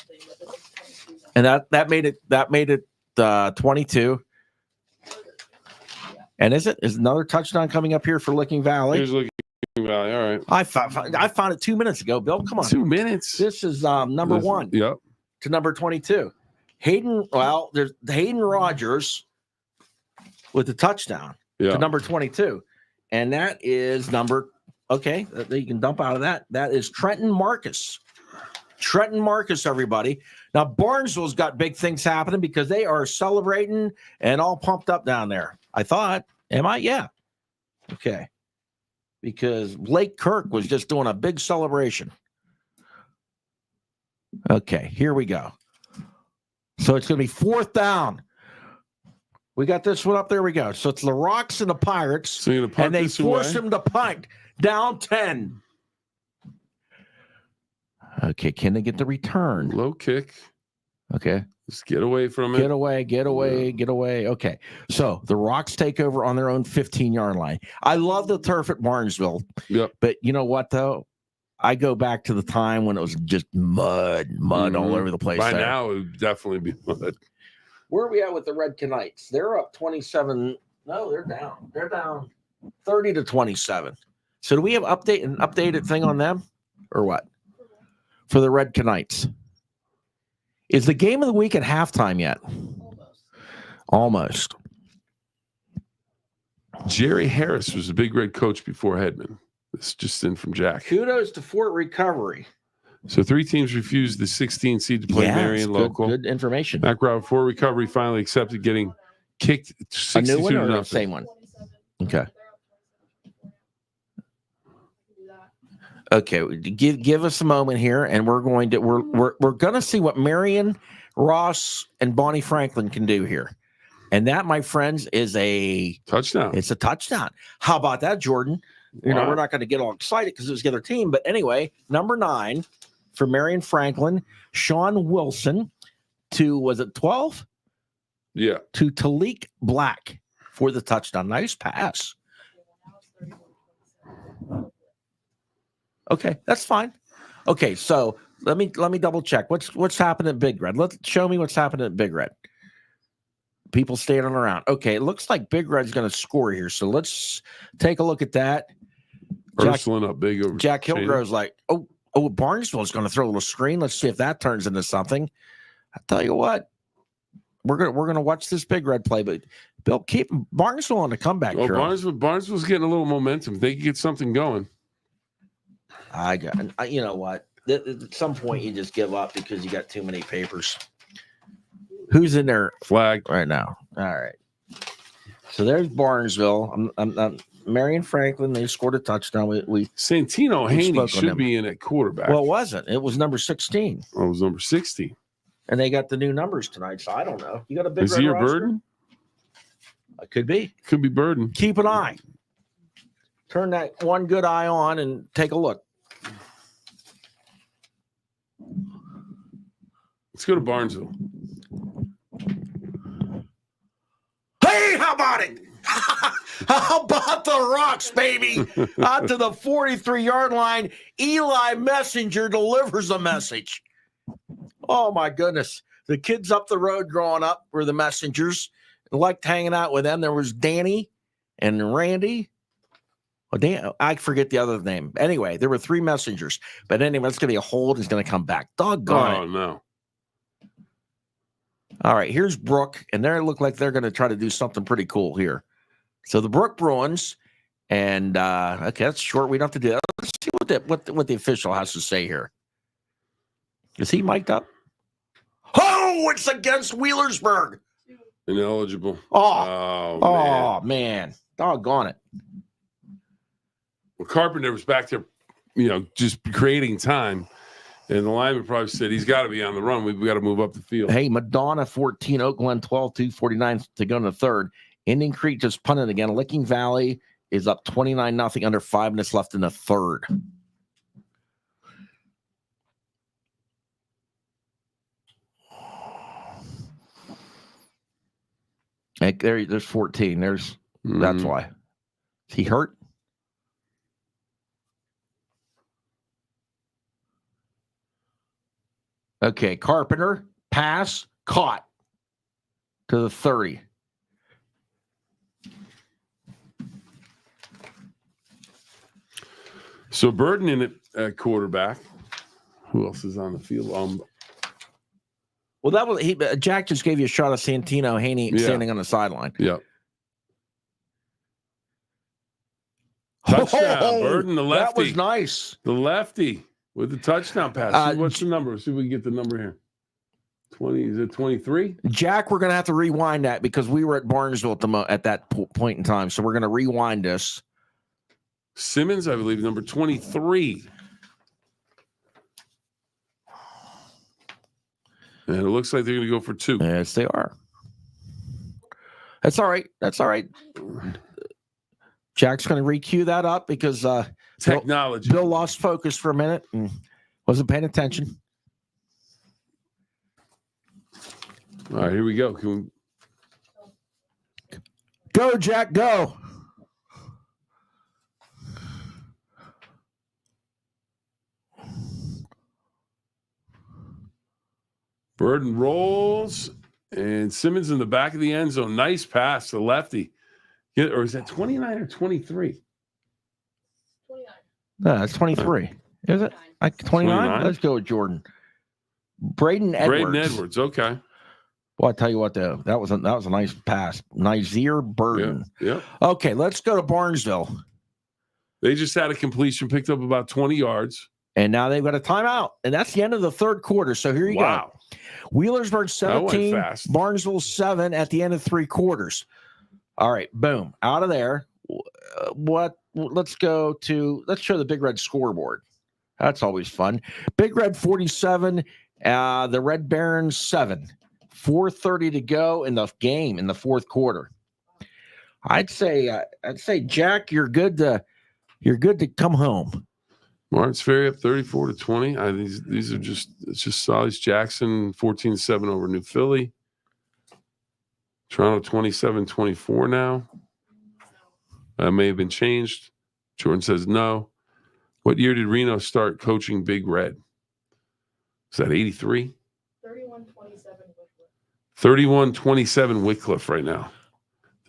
But it's 22. And that made it 22. And is another touchdown coming up here for Licking Valley? Here's Licking Valley. All right. I found it 2 minutes ago. Bill, come on. 2 minutes. This is number 1. Yep. To number 22. There's Hayden Rogers with the touchdown to number 22. And that is okay, you can dump out of that. That is Trenton Marcus. Trenton Marcus, everybody. Now, Barnesville's got big things happening because they are celebrating and all pumped up down there. I thought, am I? Yeah. Okay. because Blake Kirk was just doing a big celebration. Okay, here we go. So it's going to be 4th down. We got this one up. There we go. So it's the Rocks and the Pirates, So you're gonna punt and they this force away? him to punt down 10. Okay, can they get the return? Low kick. Okay. Just get away from it. Get away. Okay. So the Rocks take over on their own 15-yard line. I love the turf at Barnesville. Yep. But you know what, though? I go back to the time when it was just mud all over the place. By there. now, it would definitely be mud. Where are we at with the Red Knights? They're up 27. No, they're down. They're down 30-27. So do we have an updated thing on them or what? For the Red Knights. Is the game of the week at halftime yet? Almost. Jerry Harris was a Big Red coach before Hedman. This is just in from Jack. Kudos to Fort Recovery. So 3 teams refused the 16 seed to play Marion local. Good information. Back round Fort Recovery finally accepted getting kicked A 62 new one to or the nothing. same one? Okay. Okay, give us a moment here, and we're going to see what Marion, Ross, and Bonnie Franklin can do here, and that, my friends, is a Touchdown. It's a touchdown. How about that, Jordan? You know, Wow. we're not going to get all excited because it was the other team, but anyway, number 9 for Marion Franklin, Sean Wilson to, was it 12? Yeah. To Talik Black for the touchdown. Nice pass. Okay, that's fine. Okay, so let me double check. What's happening at Big Red? Show me what's happening at Big Red. People standing around. Okay, it looks like Big Red's going to score here. So let's take a look at that. Ursuline up big over Jack Shayna. Hillgrove's like, oh, Barnesville's going to throw a little screen. Let's see if that turns into something. I tell you what, we're gonna watch this Big Red play, but Bill, keep Barnesville on the comeback. Well, trail. Barnesville's getting a little momentum. They can get something going. You know what? At some point, you just give up because you got too many papers. Who's in there? Flag right now. All right. So there's Barnesville. I'm Marion Franklin. They scored a touchdown. We Santino we Haney spoke on should them. be in at quarterback. Well, it wasn't. It was number 16, Oh, it was number 60. and they got the new numbers tonight. So I don't know. You got a big Is red he a roster? Burden? It could be. Could be Burden. Keep an eye. Turn that one good eye on and take a look. Let's go to Barnesville. Hey, how about it? How about the Rocks, baby? Out to the 43-yard line. Eli Messenger delivers a message. Oh, my goodness. The kids up the road growing up were the Messengers. I liked hanging out with them. There was Danny and Randy. Well, Dan, I forget the other name. Anyway, there were 3 Messengers. But anyway, it's going to be a hold. It's going to come back. Doggone it. No. All right, here's Brooke, and they look like they're going to try to do something pretty cool here. So the Brooke Bruins, and okay, that's short. We don't have to do that. Let's see what the official has to say here. Is he mic'd up? Oh, it's against Wheelersburg. Ineligible. Oh, man. Doggone it. Well, Carpenter was back there, just creating time. And the lineman probably said, he's got to be on the run. We've got to move up the field. Hey, Madonna 14, Oak Glen 12, 2:49 to go in the third. Indian Creek just punted again. Licking Valley is up 29-0 under 5 minutes left in the third. Hey, there's 14. That's why. Is he hurt? Okay, Carpenter, pass, caught to the 30. So Burden in at quarterback. Who else is on the field? Well, that was Jack just gave you a shot of Santino Haney standing on the sideline. Yep. Touchdown. Burden, the lefty. That was nice. The lefty with the touchdown pass. What's the number? See if we can get the number here. 20. Is it 23? Jack, we're going to have to rewind that because we were at Barnesville at that point in time. So we're going to rewind this. Simmons, I believe, number 23. And it looks like they're going to go for 2. Yes, they are. That's all right. That's all right. Jack's going to re-cue that up because Technology. Bill lost focus for a minute and wasn't paying attention. All right, here we go. Go, Jack, go. Burden rolls, and Simmons in the back of the end zone. Nice pass to lefty. Or is that 29 or 23? 29. No, it's 23. Is it? 29? Let's go with Jordan. Braden Edwards. Okay. Well, I tell you what, though, that was a nice pass. Nazir Burden. Yeah. Okay, let's go to Barnesville. They just had a completion, picked up about 20 yards. And now they've got a timeout. And that's the end of the third quarter. So here you go. Wheelersburg 17, Barnesville 7 at the end of 3 quarters. All right, boom. Out of there. Let's show the Big Red scoreboard. That's always fun. Big Red 47, the Red Barons 7. 4:30 to go in the game in the fourth quarter. I'd say Jack, you're good to come home. Martin's Ferry up 34-20. These are just solid. Jackson 14-7 over New Philly. Toronto 27-24 now. That may have been changed. Jordan says no. What year did Reno start coaching Big Red? Is that 83? 31-27 Wycliffe right now.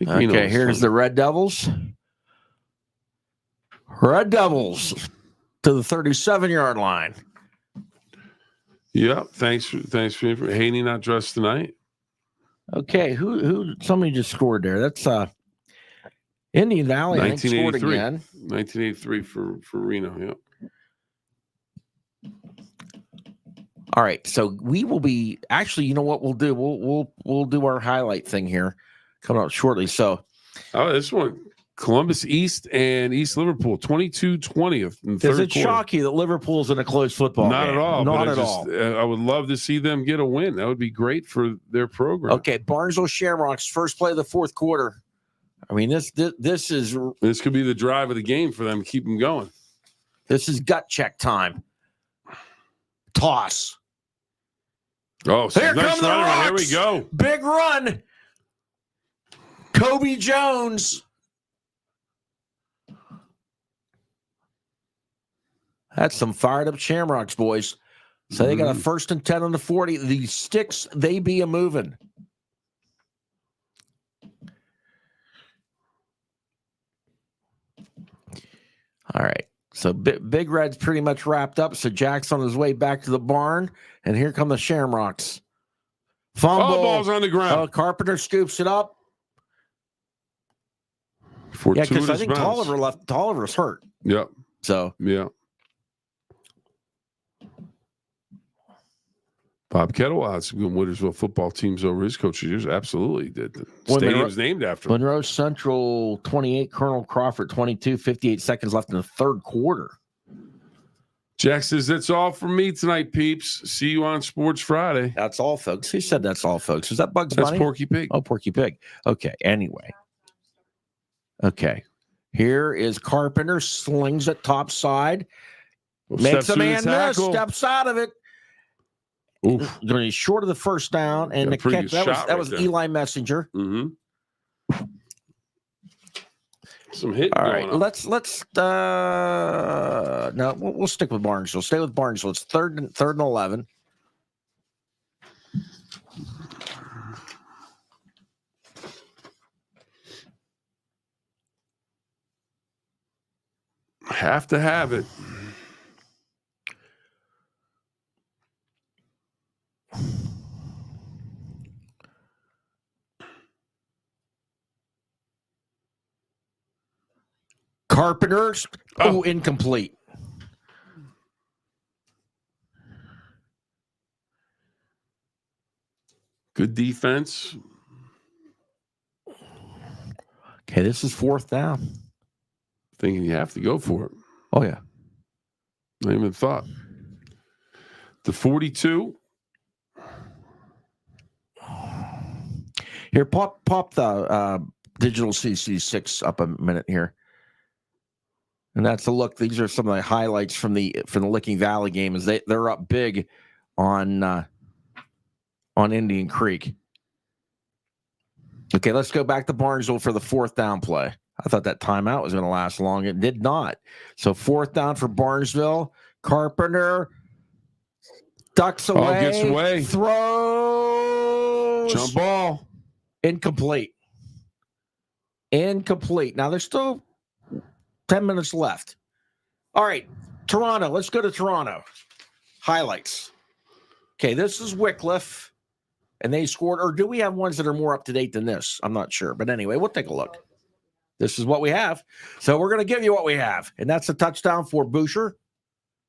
Okay, here's the Red Devils. Red Devils to the 37-yard line. Yep. Thanks for Haney not dressed tonight. Okay, who somebody just scored there. That's Indian Valley, I think, scored again. 1983 for Reno, yep. All right, so we will be actually. You know what we'll do? We'll do our highlight thing here coming up shortly. So, this one, Columbus East and East Liverpool, 22-20 does it shock you that Liverpool's in a close football game? Not at all. Not at all. I would love to see them get a win. That would be great for their program. Okay, Barnesville Shamrocks, first play of the fourth quarter. I mean, this could be the drive of the game for them. Keep them going. This is gut check time. Toss. Oh, so here nice come the run. Rocks. Here we go. Big run. Kobe Jones. That's some fired up Shamrocks, boys. So they got a 1st and 10 on the 40. The sticks, they be a moving. All right. So Big Red's pretty much wrapped up. So Jack's on his way back to the barn. And here come the Shamrocks. Fumble. Oh, ball's on the ground. Carpenter scoops it up. Yeah, because I think Tolliver's hurt. Yep. So. Yeah. Bob Kettle had some good Wheelersville football teams over his coach's years. Absolutely did. The stadium's named after him. Monroe Central 28, Colonel Crawford 22, 58 seconds left in the third quarter. Jack says, that's all for me tonight, peeps. See you on Sports Friday. That's all, folks. Who said that's all, folks? Is that Bugs Bunny? That's Porky Pig. Oh, Porky Pig. Okay, anyway. Okay. Here is Carpenter, slings it top side. Makes a man miss, steps out of it. Oof. Going to be short of the first down, and the catch that was Eli Messenger. Mm-hmm. Some hit. All right, let's no, we'll stick with Barnesville. Stay with Barnesville. It's third and 11. Have to have it. Carpenter's incomplete. Good defense. Okay, this is 4th down. thinking you have to go for it. Oh, yeah. I even thought. The 42. Here, pop the digital CC6 up a minute here. And that's a look. These are some of the highlights from the Licking Valley game. As they're up big on Indian Creek. Okay, let's go back to Barnesville for the 4th down play. I thought that timeout was going to last long. It did not. So 4th down for Barnesville. Carpenter ducks away. Gets away. Throws. Jump ball. Incomplete. Now there's still 10 minutes left. All right, Toronto. Let's go to Toronto. Highlights. Okay, this is Wycliffe, and they scored. Or do we have ones that are more up to date than this? I'm not sure. But anyway, we'll take a look. This is what we have. So we're going to give you what we have. And that's a touchdown for Boucher.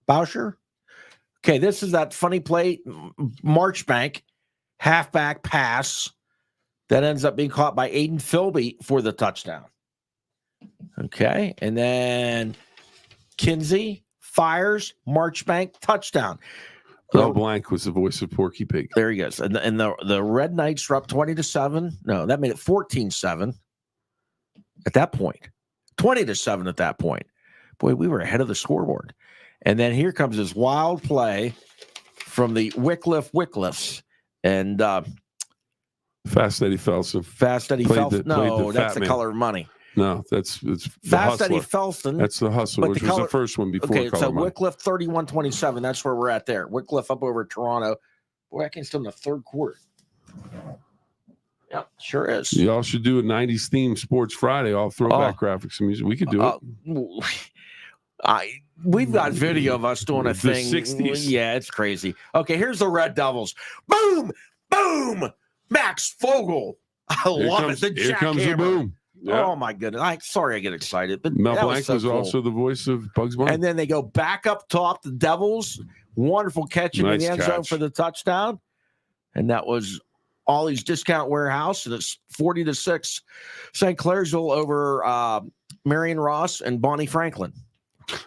Okay, this is that funny play, Marchbank, halfback pass that ends up being caught by Aiden Philby for the touchdown. Okay, and then Kinsey fires, Marchbank, touchdown. Mel Blanc was the voice of Porky Pig. There he goes. And the Red Knights are up 20-7. No, that made it 14-7 at that point. 20-7 at that point. Boy, we were ahead of the scoreboard. And then here comes this wild play from the Wycliffes. And Fast Eddie Felson. No, that's the Color of Money. No, it's Fast Eddie Felson. That's the Hustler, which was the first one before Okay, Color so Money. Wycliffe 31-27. That's where we're at there. Wycliffe up over Toronto. Boy, I can still in the 3rd quarter. Yep, sure is. Y'all should do a 90s theme Sports Friday, all throwback graphics and music. We could do it. We've got video of us doing a thing. 60s. Yeah, it's crazy. Okay, here's the Red Devils. Boom! Boom! Max Fogel. I love it. Here comes the boom. Yeah. Oh, my goodness. Sorry I get excited. But Mel that Blanc was cool. also the voice of Bugs Bunny. And then they go back up top. The Devils, wonderful catching in the end zone for the touchdown. And that was Ollie's Discount Warehouse. And it's 40-6. St. Clairsville over Marion Ross and Bonnie Franklin.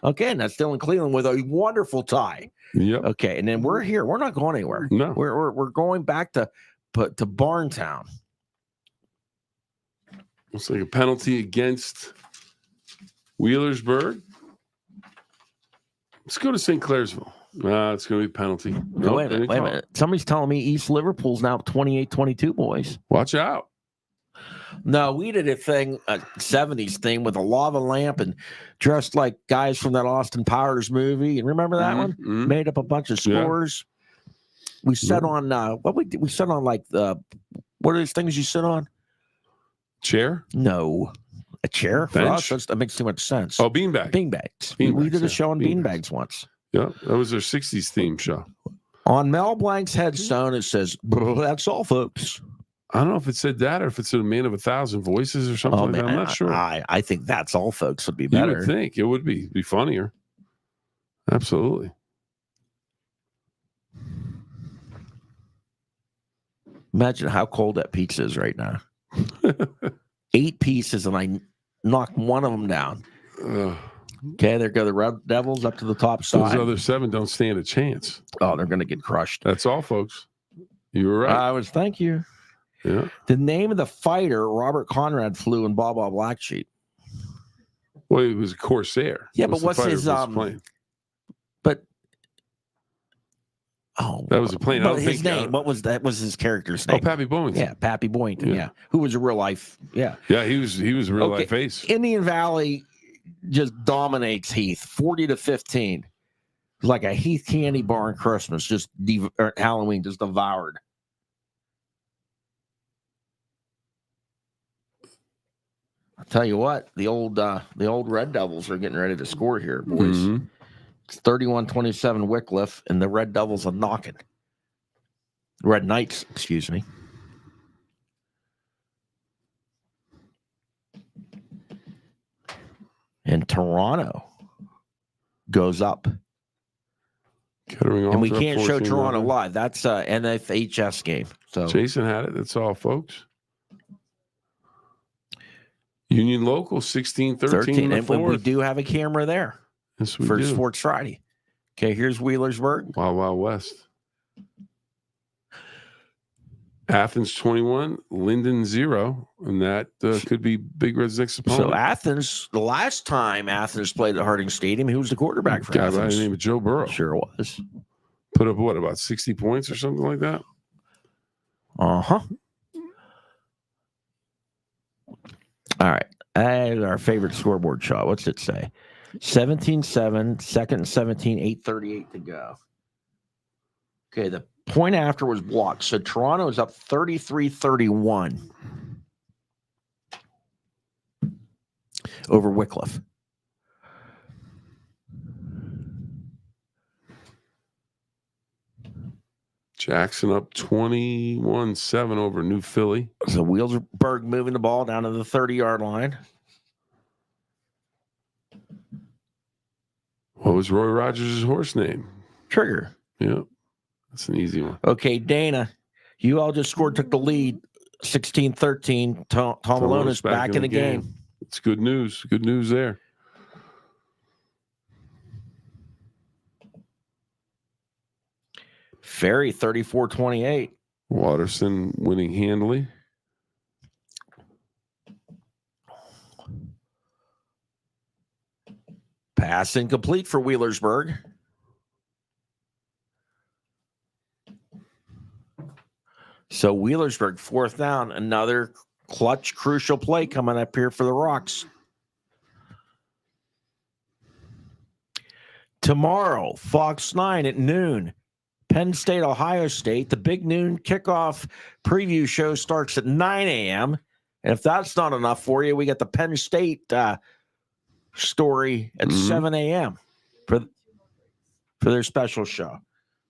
Okay, and that's still in Cleveland with a wonderful tie. Yep. Okay, and then we're here. We're not going anywhere. No. We're going back to Barntown. Looks like a penalty against Wheelersburg. Let's go to St. Clairsville. It's going to be a penalty. No, wait a minute. Somebody's telling me East Liverpool's now 28-22, boys. Watch out. No, we did a thing, a 70s thing with a lava lamp and dressed like guys from that Austin Powers movie. And remember that one? Mm-hmm. Made up a bunch of scores. Yeah. We sat on what we did. We sat on like what are those things you sit on? Chair? No, a chair for us. That makes too much sense. Oh, beanbag. Beanbags. We did a show on beanbags once. Yeah, that was their 60s theme show. On Mel Blanc's headstone, it says, "That's all, folks." I don't know if it said that or if it's a man of 1,000 voices or something like that. I'm not sure. I think that's all, folks, would be better. You would think it would be funnier. Absolutely. Imagine how cold that pizza is right now. 8 pieces, and I knocked one of them down. Okay, there go the Red Devils up to the top side. Those other 7 don't stand a chance. Oh, they're going to get crushed. That's all, folks. You were right. Thank you. Yeah. The name of the fighter Robert Conrad flew in Baba Black Sheep. Well, he was a Corsair. Yeah, but what's his plane? But that was a plane. But his name, what was that? Was his character's name? Oh, Pappy Boyington. Yeah, Pappy Boyington. Yeah. Who was a real life. Yeah. Yeah, he was a real life ace. Indian Valley just dominates Heath, 40-15. It's like a Heath candy bar on Christmas, Halloween, just devoured. I'll tell you what, the old Red Devils are getting ready to score here, boys. Mm-hmm. It's 31-27 Wycliffe, and the Red Devils are knocking. Red Knights, excuse me. And Toronto goes up. And we can't show Toronto live. That's an NFHS game. So Jason had it. That's all, folks. Union Local 16-13 in the And we fourth. do have a camera there Yes, we for do. Sports Friday. Okay, here's Wheelersburg. Wild Wild West. Athens 21, Linden 0, and that could be Big Red's next opponent. So Athens, the last time Athens played at Harding Stadium, who was the quarterback for Guy Athens? by the name of Joe Burrow. Sure was. Put up what, about 60 points or something like that? Uh-huh. All right. Our favorite scoreboard shot. What's it say? 17-7, second and 17, 8:38 to go. Okay, the point after was blocked. So Toronto is up 33-31 over Wycliffe. Jackson up 21-7 over New Philly. So Wheelersburg moving the ball down to the 30-yard line. What was Roy Rogers' horse name? Trigger. Yep. That's an easy one. Okay, Dana, you all just scored, took the lead, 16-13. Tom Malone is back in the game. It's good news. Good news there. Ferry, 34-28. Watterson winning handily. Pass incomplete for Wheelersburg. So Wheelersburg, fourth down, another clutch, crucial play coming up here for the Rocks. Tomorrow, Fox 9 at noon, Penn State, Ohio State. The big noon kickoff preview show starts at 9 a.m. And if that's not enough for you, we got the Penn State story at 7 a.m. for their special show.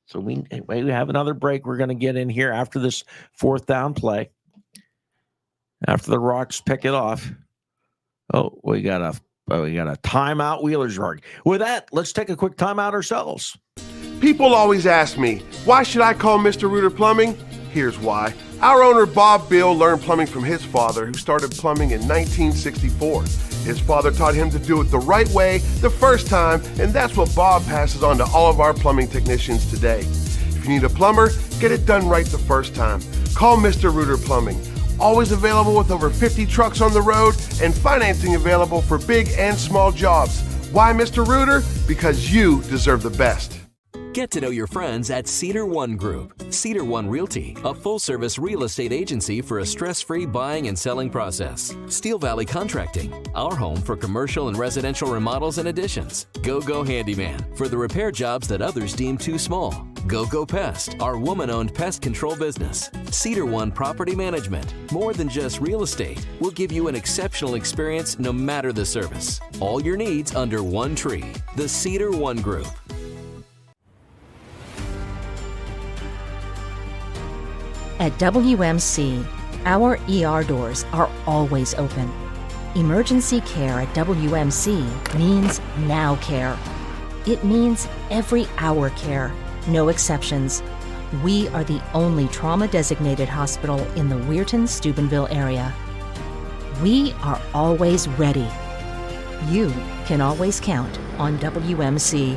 So we have another break we're going to get in here after this fourth down play. After the Rocks pick it off. Oh, we got a timeout, Wheelersburg. With that, let's take a quick timeout ourselves. People always ask me, why should I call Mr. Rooter Plumbing? Here's why. Our owner, Bob Bill, learned plumbing from his father, who started plumbing in 1964. His father taught him to do it the right way the first time, and that's what Bob passes on to all of our plumbing technicians today. If you need a plumber, get it done right the first time. Call Mr. Rooter Plumbing. Always available with over 50 trucks on the road and financing available for big and small jobs. Why Mr. Rooter? Because you deserve the best. Get to know your friends at Cedar One Group. Cedar One Realty, a full-service real estate agency for a stress-free buying and selling process. Steel Valley Contracting, our home for commercial and residential remodels and additions. Go Handyman, for the repair jobs that others deem too small. Go Pest, our woman-owned pest control business. Cedar One Property Management, more than just real estate, will give you an exceptional experience no matter the service. All your needs under one tree. The Cedar One Group. At WMC, our ER doors are always open. Emergency care at WMC means now care. It means every hour care, no exceptions. We are the only trauma-designated hospital in the Weirton-Steubenville area. We are always ready. You can always count on WMC.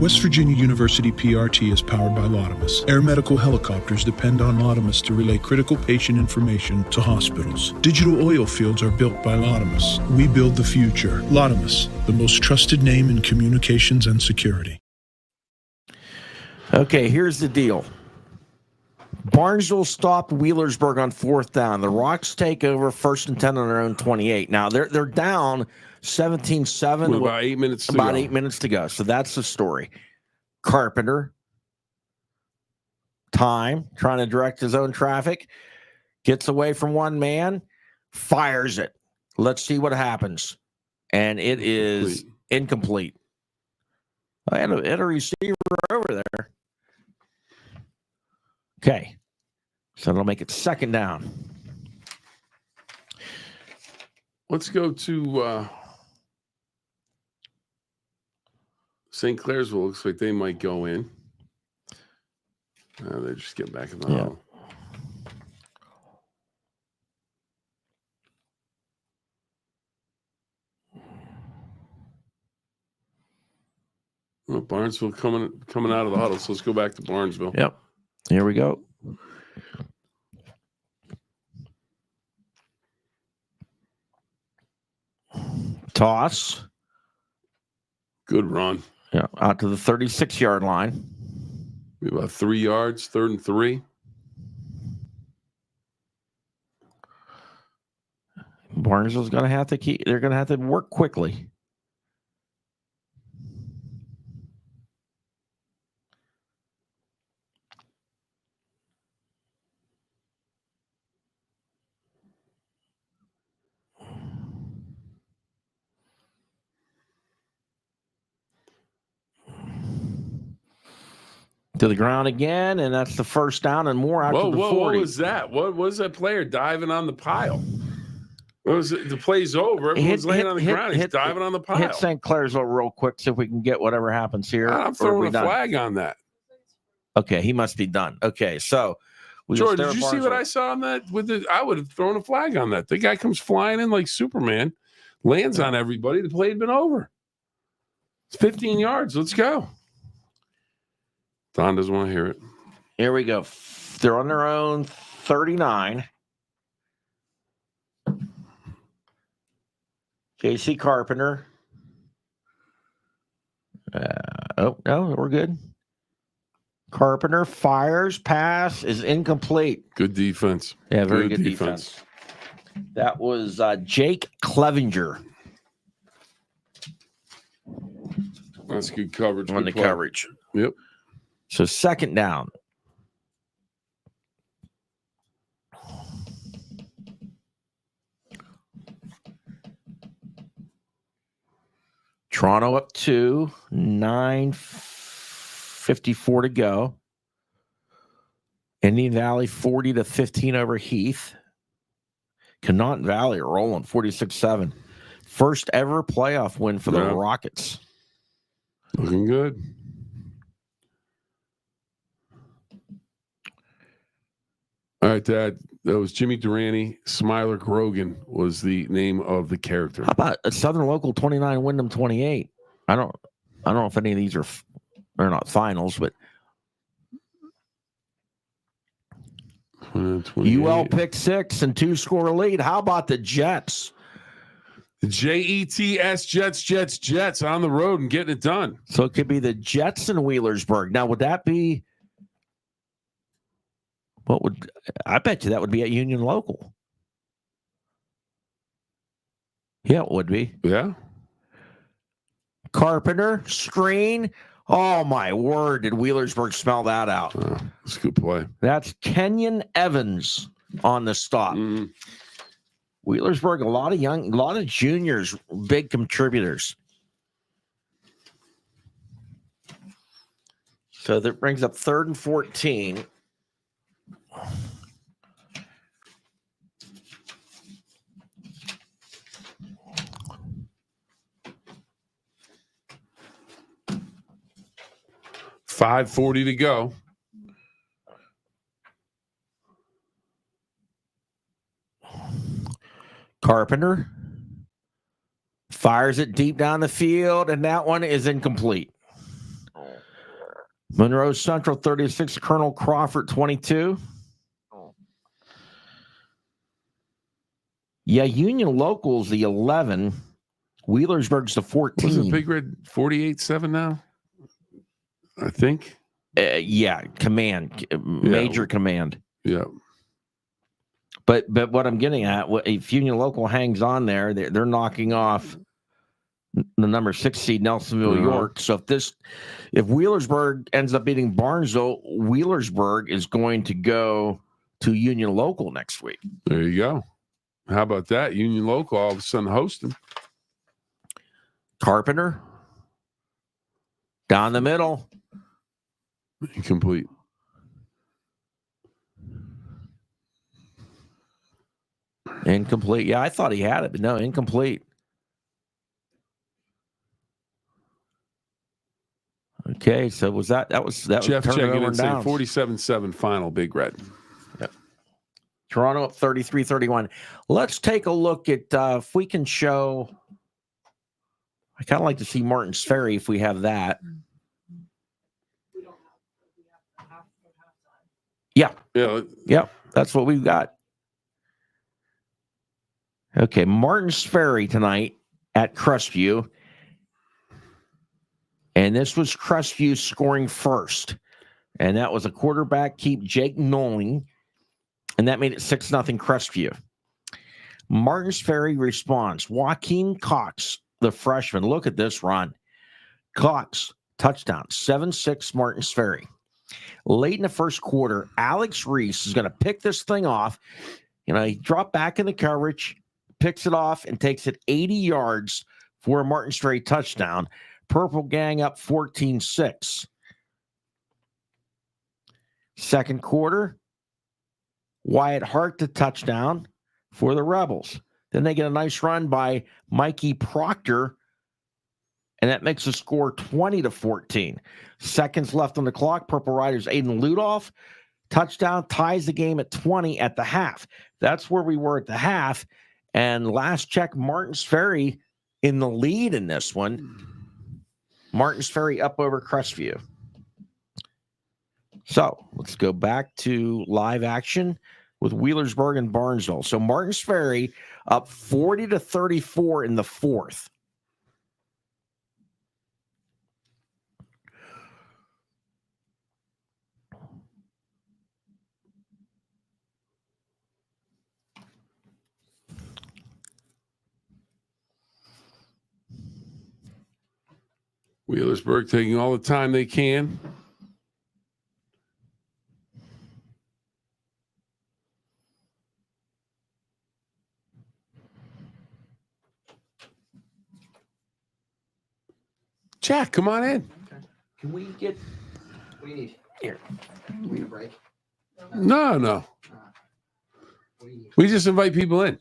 West Virginia University PRT is powered by Lotimus. Air medical helicopters depend on Lotimus to relay critical patient information to hospitals. Digital oil fields are built by Lotimus. We build the future. Lotimus, the most trusted name in communications and security. Okay, here's the deal. Barnesville stopped Wheelersburg on fourth down. The Rocks take over first and 10 on their own 28. Now, they're down 17-7. With about 8 minutes to go. About 8 minutes to go. So that's the story. Carpenter, trying to direct his own traffic, gets away from one man, fires it. Let's see what happens. And it is incomplete. I had a receiver over there. Okay. So it'll make it second down. Let's go to St. Clairsville. Looks like they might go in. They just get back in the huddle. Well, Barnesville coming out of the huddle, so let's go back to Barnesville. Yep. Here we go. Toss. Good run. Yeah, out to the 36-yard line. About 3 yards, 3rd and 3. Barnesville's going to have to keep. They're going to have to work quickly. To the ground again, and that's the first down and more out to the 40. What was that? What was that player diving on the pile? What was it? The play's over. Everyone's laying on the ground. He's diving on the pile. Hit St. Clairsville real quick, see if we can get whatever happens here. I'm throwing a flag on that. Okay, he must be done. Okay, so George, did you see what I saw on that? I would have thrown a flag on that. The guy comes flying in like Superman, lands on everybody. The play had been over. It's 15 yards. Let's go. Don doesn't want to hear it. Here we go. They're on their own 39. J.C. Carpenter. No, we're good. Carpenter fires. Pass is incomplete. Good defense. Yeah, very good defense. That was Jake Clevenger. That's good coverage. On the coverage. Yep. So second down. Toronto up 2, 9:54 to go. Indian Valley 40-15 over Heath. Connaught Valley are rolling 46-7. First ever playoff win for the Rockets. Looking good. All right, Dad. That was Jimmy Durante. Smiler Grogan was the name of the character. How about a Southern Local 29, Wyndham 28? I don't know if any of these are not finals, but UL pick 6 and 2-score lead. How about the Jets? The Jets, Jets on the road and getting it done. So it could be the Jets and Wheelersburg. Now, would that be? I bet you that would be at Union Local. Yeah, it would be. Yeah. Carpenter, screen. Oh, my word. Did Wheelersburg smell that out? That's a good play. That's Kenyon Evans on the stop. Wheelersburg, a lot of juniors, big contributors. So that brings up 3rd and 14. $5:40 to go. Carpenter fires it deep down the field, and that one is incomplete. Monroe Central 36, Colonel Crawford 22. Yeah, Union Local's the 11. Wheelersburg's the 14. Was it Big Red 48-7 now? I think. Yeah, command, major command. Yeah. But what I'm getting at, if Union Local hangs on there, they're knocking off the number 6 seed Nelsonville York. So if Wheelersburg ends up beating Barnesville, Wheelersburg is going to go to Union Local next week. There you go. How about that? Union Local all of a sudden hosting. Carpenter down the middle. Incomplete. Incomplete. Yeah, I thought he had it, but no, incomplete. Okay, so that was Jeff checking in saying downs. 47-7 final, Big Red. Yep. Toronto up 33-31. Let's take a look at if we can show. I kind of like to see Martin's Ferry if we have that. Yeah. Yeah. Yep. That's what we've got. Okay. Martin's Ferry tonight at Crestview. And this was Crestview scoring first. And that was a quarterback keep, Jake Noling. And that made it 6-0 Crestview. Martin's Ferry responds. Joaquin Cox, the freshman. Look at this run. Cox, touchdown, 7-6 Martin's Ferry. Late in the first quarter, Alex Reese is going to pick this thing off. He dropped back in the coverage, picks it off, and takes it 80 yards for a Martin's Ferry touchdown. Purple Gang up 14-6. Second quarter, Wyatt Hart to touchdown for the Rebels. Then they get a nice run by Mikey Proctor, and that makes the score 20-14. Seconds left on the clock. Purple Riders Aiden Ludolph, touchdown, ties the game at 20 at the half. That's where we were at the half. And last check, Martin's Ferry in the lead in this one. Martin's Ferry up over Crestview. So let's go back to live action with Wheelersburg and Barnesville. So Martin's Ferry up 40-34 in the fourth. Wheelersburg taking all the time they can. Jack, come on in. Okay. Can we get What do you need? here? Do we need a break? No. What do you need? We just invite people in.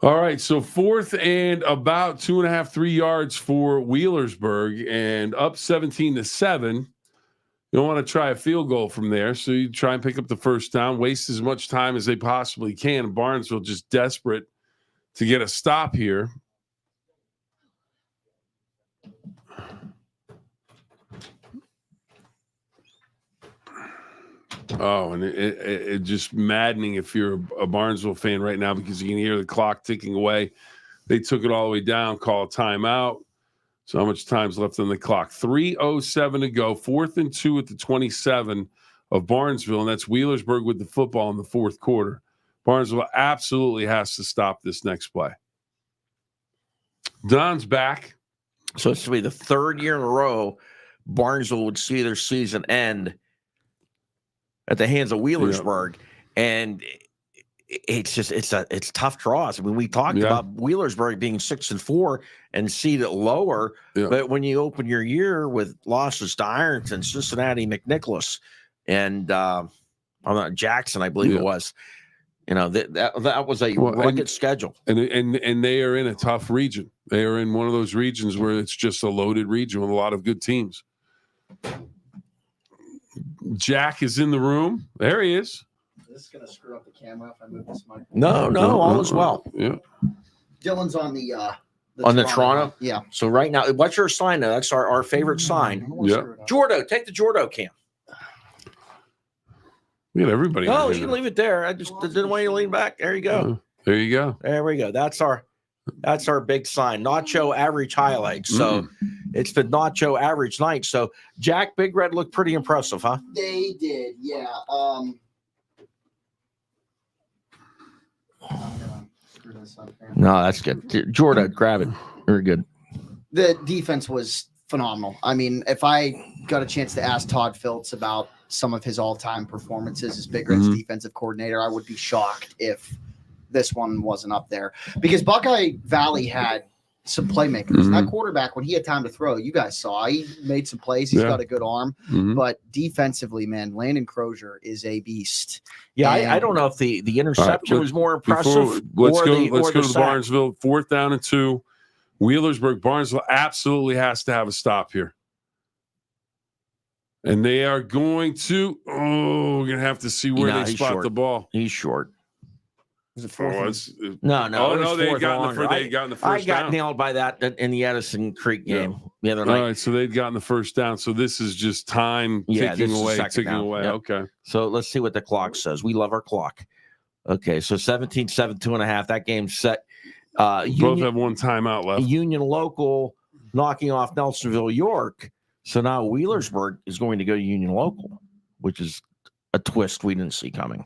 All right, so fourth and about 2.5, 3 yards for Wheelersburg, and up 17-7. You don't want to try a field goal from there, so you try and pick up the first down, waste as much time as they possibly can. Barnesville just desperate to get a stop here. Oh, and it just maddening if you're a Barnesville fan right now, because you can hear the clock ticking away. They took it all the way down, call a timeout. So how much time's left on the clock? 3:07 to go. 4th and 2 at the 27 of Barnesville, and that's Wheelersburg with the football in the fourth quarter. Barnesville absolutely has to stop this next play. Don's back. So it's to be the third year in a row Barnesville would see their season end at the hands of Wheelersburg. Yeah. And it's tough draws. I mean, we talked about Wheelersburg being 6-4 and seeded lower, but when you open your year with losses to Ironton, Cincinnati, McNicholas, and Jackson, I believe it was, that was a rugged schedule. And they are in a tough region. They are in one of those regions where it's just a loaded region with a lot of good teams. Jack is in the room. There he is. This is going to screw up the camera if I move this mic. No, all is well. Yeah. Dylan's on the Toronto. Yeah. So right now, what's your sign? Now that's our favorite sign. Yeah. Jordo, take the Jordo cam. We got everybody. Oh, you can leave it there. I just didn't want you to lean back. There you go. There you go. There we go. That's our big sign. Nacho average highlights. So it's the Nacho average night. So Jack, Big Red looked pretty impressive, huh? They did, yeah. No, that's good. Jordan, grab it. Very good. The defense was phenomenal. I mean, if I got a chance to ask Todd Phillips about some of his all-time performances as Big Red's defensive coordinator, I would be shocked if this one wasn't up there, because Buckeye Valley had some playmakers. That quarterback, when he had time to throw, you guys saw, he made some plays. He's got a good arm, but defensively, man, Landon Crozier is a beast. Yeah, I don't know if the interception was more impressive. Let's go to Barnesville. 4th down and 2. Wheelersburg. Barnesville absolutely has to have a stop here. And they are going to, we're going to have to see where they spot the ball. He's short. Was it fourth? No. Oh, it was no, they fourth got or in the longer. they got in the I first got down. nailed by that in the Edison Creek game the other night. All right, so they'd gotten the first down. So this is just time ticking away. Yep. Okay. So let's see what the clock says. We love our clock. Okay, so 17-7, 2.5. That game's set. Both have one timeout left. Union Local knocking off Nelsonville York. So now Wheelersburg is going to go to Union Local, which is a twist we didn't see coming.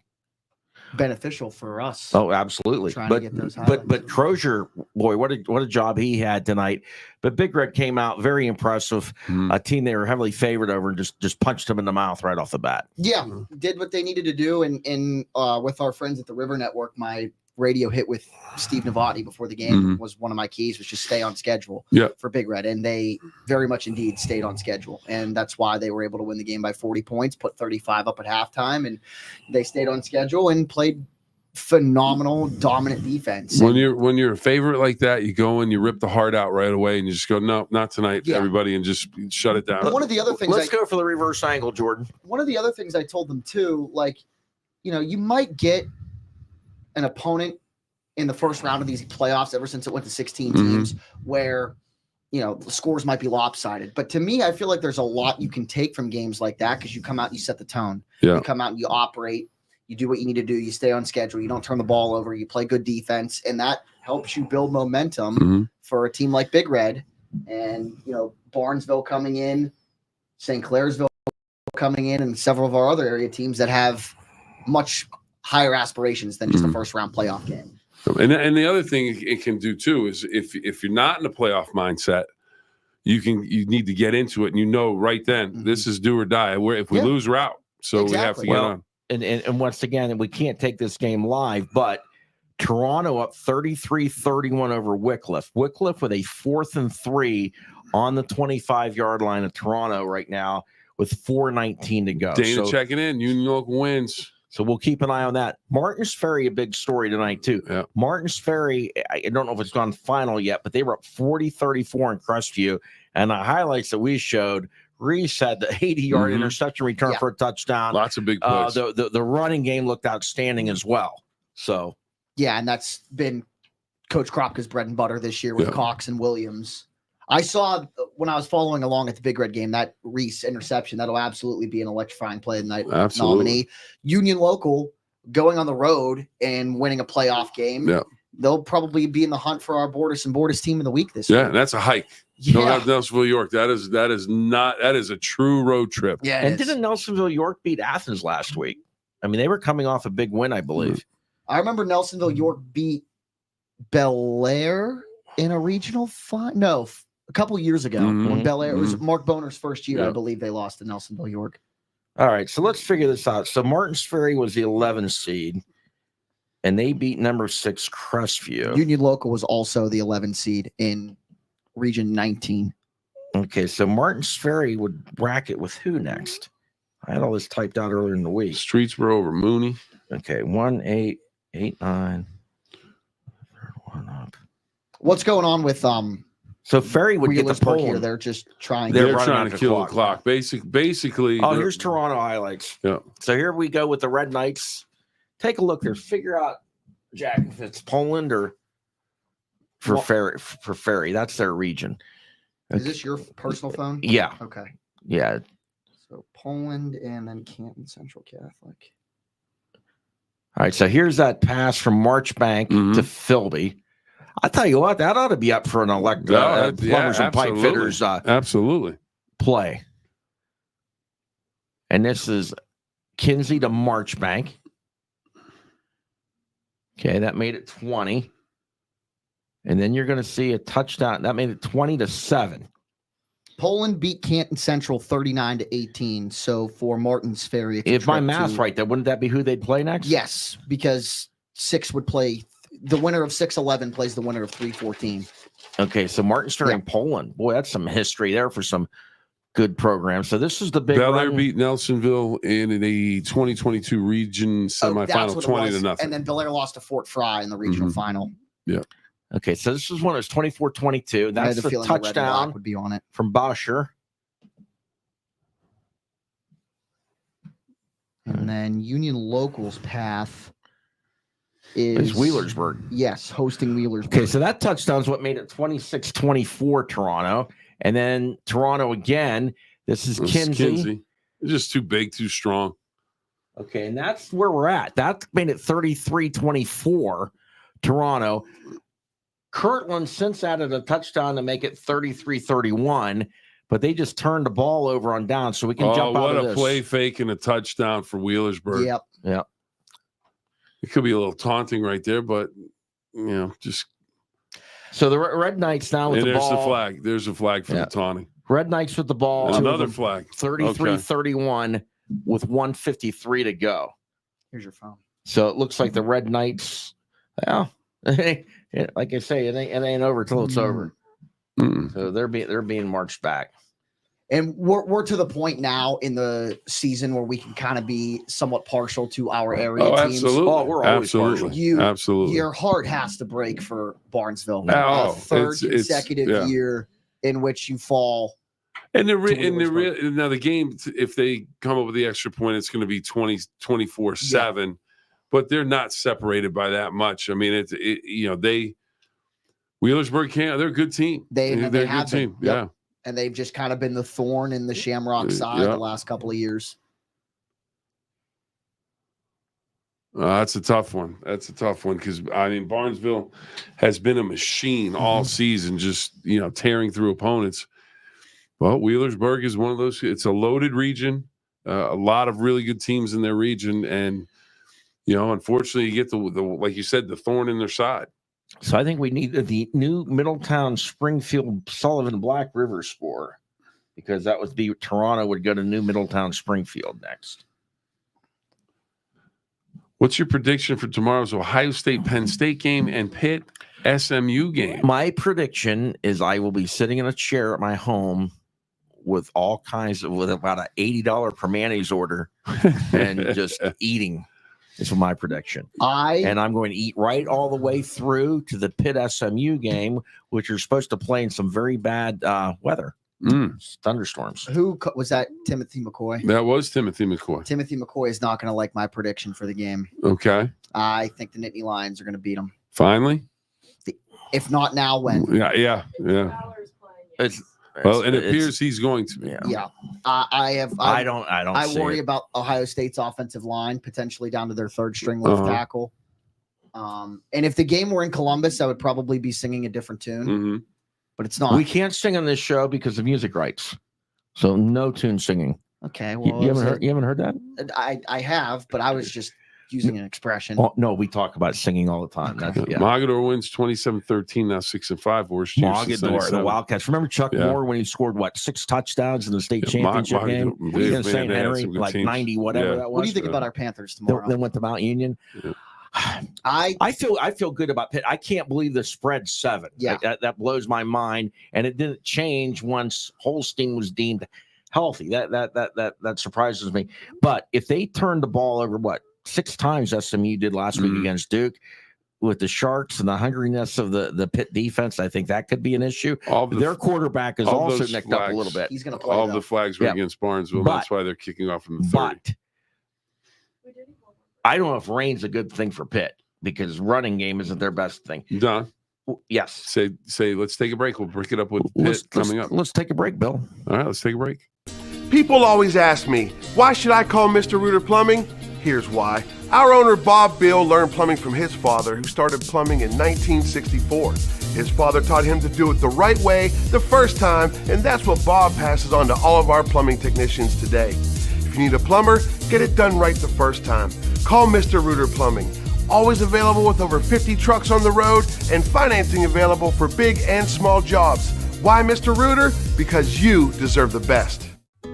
Beneficial for us. Oh, absolutely. Trying to get those but Crozier, boy, what a job he had tonight. But Big Red came out very impressive. A team they were heavily favored over and just punched them in the mouth right off the bat. Yeah, did what they needed to do. And with our friends at the River Network, my radio hit with Steve Novotny before the game was one of my keys, was just stay on schedule for Big Red. And they very much indeed stayed on schedule. And that's why they were able to win the game by 40 points, put 35 up at halftime, and they stayed on schedule and played phenomenal, dominant defense. When you're a favorite like that, you go and you rip the heart out right away and you just go, no, not tonight, everybody, and just shut it down. But one of the other things, let's go for the reverse angle, Jordan. One of the other things I told them too, you might get an opponent in the first round of these playoffs ever since it went to 16 teams where, the scores might be lopsided. But to me, I feel like there's a lot you can take from games like that because you come out and you set the tone. Yeah. You come out and you operate. You do what you need to do. You stay on schedule. You don't turn the ball over. You play good defense. And that helps you build momentum for a team like Big Red. And, Barnesville coming in, St. Clairsville coming in, and several of our other area teams that have much higher aspirations than just a first round playoff game. And the other thing it can do too is if you're not in a playoff mindset, you need to get into it and right then this is do or die. If we lose, we're out. So we have to get on. And once again, we can't take this game live, but Toronto up 33-31 over Wycliffe. Wycliffe with a 4th and 3 on the 25-yard line of Toronto right now with 4:19 to go. Dana checking in. Union Local wins. So we'll keep an eye on that. Martins Ferry, a big story tonight, too. Yeah. Martins Ferry, I don't know if it's gone final yet, but they were up 40-34 in Crestview. And the highlights that we showed, Reese had the 80-yard interception return for a touchdown. Lots of big plays. The running game looked outstanding as well. So, yeah, and that's been Coach Kropka's bread and butter this year with Cox and Williams. I saw when I was following along at the Big Red game, that Reese interception, that'll absolutely be an electrifying play of the night nominee. Union Local going on the road and winning a playoff game. Yeah. They'll probably be in the hunt for our Bordis team of the week this week. Yeah, that's a hike. Yeah. Don't have Nelsonville York. That is a true road trip. Yeah. And didn't Nelsonville York beat Athens last week? I mean, they were coming off a big win, I believe. I remember Nelsonville York beat Bel Air in a regional final. No, a couple years ago when Bel Air, it was Mark Boner's first year, I believe they lost to Nelsonville York. All right, so let's figure this out. So Martins Ferry was the 11th seed, and they beat number 6 Crestview. Union Local was also the 11th seed in Region 19. Okay, so Martins Ferry would bracket with who next? I had all this typed out earlier in the week. Streetsboro over Mooney. Okay, 1-8, 8-9. One up. What's going on with So Ferry would get the Wheelersburg poll. here? They're just trying. They're trying to kill the clock. Basically. Oh, here's Toronto highlights. Yeah. So here we go with the Red Knights. Take a look there. Figure out, Jack, if it's Poland or for Ferry. That's their region. Is this your personal phone? Yeah. Okay. Yeah. So Poland and then Canton Central Catholic. All right. So here's that pass from Marchbank to Philby. I tell you what, that ought to be up for an plumbers and pipe fitters absolutely play. And this is Kinsey to Marchbank. Okay, that made it 20. And then you're going to see a touchdown. That made it 20-7. Poland beat Canton Central 39-18. So for Martins Ferry, if my math's right, then wouldn't that be who they'd play next? Yes, because 6 would play. The winner of 6-11 plays the winner of 3-14. Okay, so Martins Ferry and Poland. Boy, that's some history there for some good programs. So this is the big Bel Air beat Nelsonville in the 2022 region semifinal 20-0. And then Bel Air lost to Fort Fry in the regional final. Yeah. Okay, so this is when it was 24-22. That's the touchdown would be on it from Boscher. And then Union Local's path It's Wheelersburg. Yes, hosting Wheelersburg. Okay, so that touchdown's what made it 26-24 Toronto. And then Toronto again. This is Kinsey. It's just too big, too strong. Okay, and that's where we're at. That made it 33-24 Toronto. Kirtland since added a touchdown to make it 33-31, but they just turned the ball over on down, so we can jump out of this. What a play fake and a touchdown for Wheelersburg. Yep. It could be a little taunting right there, but, just. So the Red Knights now with the ball. There's the flag. There's a flag for the taunting. Red Knights with the ball. And another flag. 33-31 with 1:53 to go. Here's your phone. So it looks like the Red Knights, like I say, it ain't over till it's over. So they're being marched back. And we're to the point now in the season where we can kind of be somewhat partial to our area teams. Absolutely. Oh, we're always partial. Absolutely. Your heart has to break for Barnesville. Oh, a third consecutive year in which you fall. And now the game, if they come up with the extra point, it's going to be 24-7. Yeah. But they're not separated by that much. I mean, Wheelersburg they're a good team. They're a good team. Yep. Yeah. And they've just kind of been the thorn in the Shamrock side the last couple of years. That's a tough one. Because, Barnesville has been a machine all season, just, tearing through opponents. Well, Wheelersburg is one of those. It's a loaded region, a lot of really good teams in their region. And, unfortunately, you get the like you said, the thorn in their side. So I think we need the new Middletown, Springfield, Sullivan, Black River score, because that would be Toronto would go to New Middletown, Springfield next. What's your prediction for tomorrow's Ohio State, Penn State game and Pitt SMU game? My prediction is I will be sitting in a chair at my home with about an $80 per mayonnaise order and just eating. Is my prediction. And I'm going to eat right all the way through to the Pitt SMU game, which are supposed to play in some very bad weather. Thunderstorms. Who was that? Timothy McCoy? That was Timothy McCoy. Timothy McCoy is not going to like my prediction for the game. Okay. I think the Nittany Lions are going to beat them. Finally? If not now, when? Yeah. It appears he's going to be. Yeah. I worry it. about Ohio State's offensive line potentially down to their third string left tackle. And if the game were in Columbus, I would probably be singing a different tune. But it's not. We can't sing on this show because of music rights. So no tune singing. Okay. Well, you haven't heard that? I have, but I was just using an expression. Oh, no, we talk about singing all the time. Mogador wins 27-13, now 6-5. Worst year Mogador, the Wildcats. Remember Chuck Moore when he scored 6 touchdouts in the state championship game? What are you going to say, Henry? Like 90, whatever that was. What do you think about our Panthers tomorrow? They went to Mount Union. Yeah. I feel good about Pitt. I can't believe the spread's 7. Yeah, that blows my mind, and it didn't change once Holstein was deemed healthy. That surprises me. But if they turned the ball over, 6 times SMU did last week against Duke, with the Sharks and the hungriness of the Pitt defense, I think that could be an issue. Their quarterback is also nicked up a little bit. He's going to play. All the flags were against Barnesville. That's why they're kicking off from the 30. But I don't know if rain's a good thing for Pitt, because running game isn't their best thing. Don? Yes. Say, let's take a break. We'll break it up with Pitt coming up. Let's take a break, Bill. All right, let's take a break. People always ask me, why should I call Mr. Rooter Plumbing? Here's why. Our owner, Bob Bill, learned plumbing from his father, who started plumbing in 1964. His father taught him to do it the right way the first time, and that's what Bob passes on to all of our plumbing technicians today. If you need a plumber, get it done right the first time. Call Mr. Rooter Plumbing. Always available with over 50 trucks on the road and financing available for big and small jobs. Why Mr. Rooter? Because you deserve the best.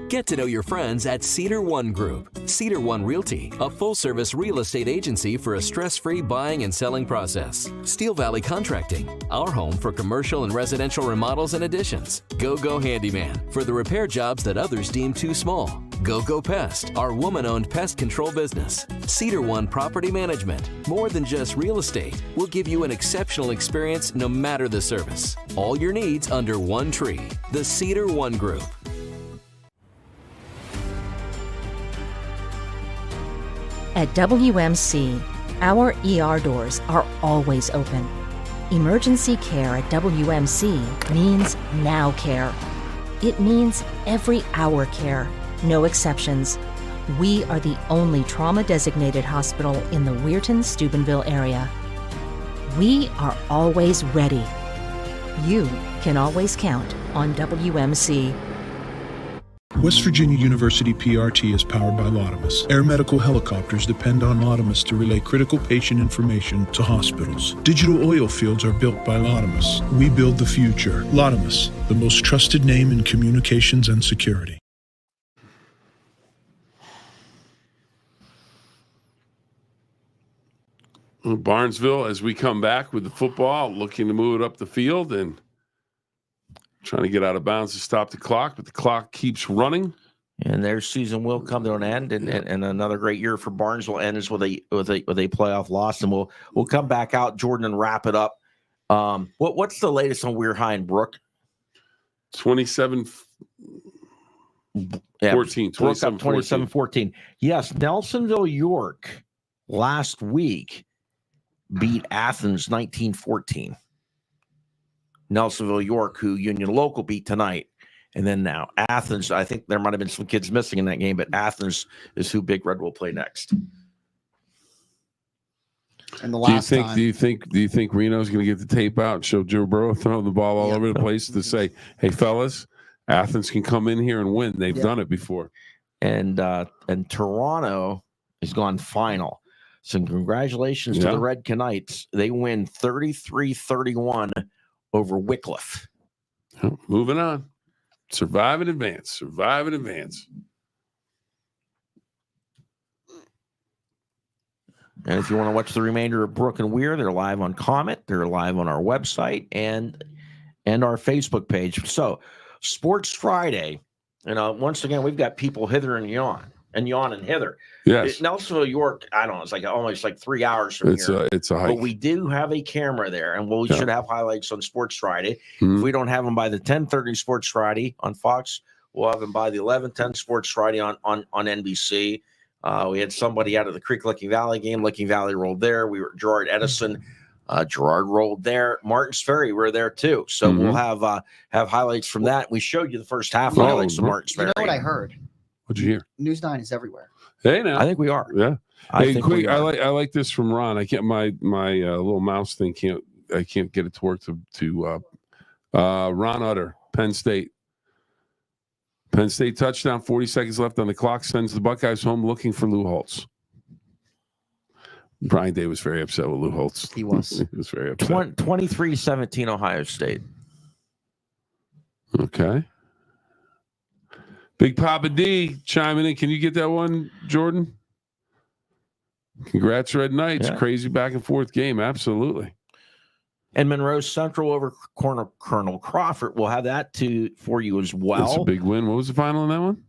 Get to know your friends at Cedar One Group. Cedar One Realty, a full-service real estate agency for a stress-free buying and selling process. Steel Valley Contracting, our home for commercial and residential remodels and additions. Go Handyman, for the repair jobs that others deem too small. Go Pest, our woman-owned pest control business. Cedar One Property Management, more than just real estate. We'll give you an exceptional experience no matter the service. All your needs under one tree. The Cedar One Group. At WMC, Our ER doors are always open. Emergency care at WMC means now care. It means every hour care, no exceptions. We are the only trauma-designated hospital in the Weirton-Steubenville area. We are always ready. You can always count on WMC. West Virginia University PRT is powered by Lotimus. Air medical helicopters depend on Lotimus to relay critical patient information to hospitals. Digital oil fields are built by Lotimus. We build the future. Lotimus, the most trusted name in communications and security. Barnesville, as we come back with the football, looking to move it up the field and trying to get out of bounds to stop the clock, but the clock keeps running. And their season will come to an end, and another great year for Barnesville ends with a playoff loss. And we'll come back out, Jordan, and wrap it up. What's the latest on Weir High and Brooke? 27-14. 27-14. Yes, Nelsonville York last week beat Athens 19-14. Nelsonville York, who Union Local beat tonight. And then now Athens, I think there might have been some kids missing in that game, but Athens is who Big Red will play next. And the last do you think Reno's going to get the tape out and show Joe Burrow throwing the ball all over the place to say, hey, fellas, Athens can come in here and win. They've done it before. And Toronto has gone final. So congratulations to the Red Knights. They win 33-31 over Wycliffe. Moving on. Survive and advance. Survive and advance. And if you want to watch the remainder of Brooke and Weir, they're live on Comet. They're live on our website and our Facebook page. So, Sports Friday. Once again, we've got people hither and yon and hither. Yes. Nelsonville York, I don't know, it's like almost like 3 hours from here. It's a hike. But we do have a camera there, and we should have highlights on Sports Friday. Mm-hmm. If we don't have them by the 10:30 Sports Friday on Fox, we'll have them by the 11:10 Sports Friday on NBC. We had somebody out of the Creek-Licking Valley game. Licking Valley rolled there. We were Gerard Edison. Gerard rolled there. Martin's Ferry were there too. So we'll have highlights from that. We showed you the first half highlights of Martin's Ferry. You know what I heard? What'd you hear? News 9 is everywhere. Hey, now I think we are. Yeah. I like this from Ron. I can't. My little mouse thing can't. I can't get it to work. To Ron Utter, Penn State. Penn State touchdown. 40 seconds left on the clock. Sends the Buckeyes home looking for Lou Holtz. Brian Day was very upset with Lou Holtz. He was. He was very upset. 23-17 Ohio State. Okay. Big Papa D chiming in. Can you get that one, Jordan? Congrats, Red Knights. Yeah. Crazy back and forth game. Absolutely. And Monroe Central over Colonel Crawford. We'll have that for you as well. That's a big win. What was the final in that one?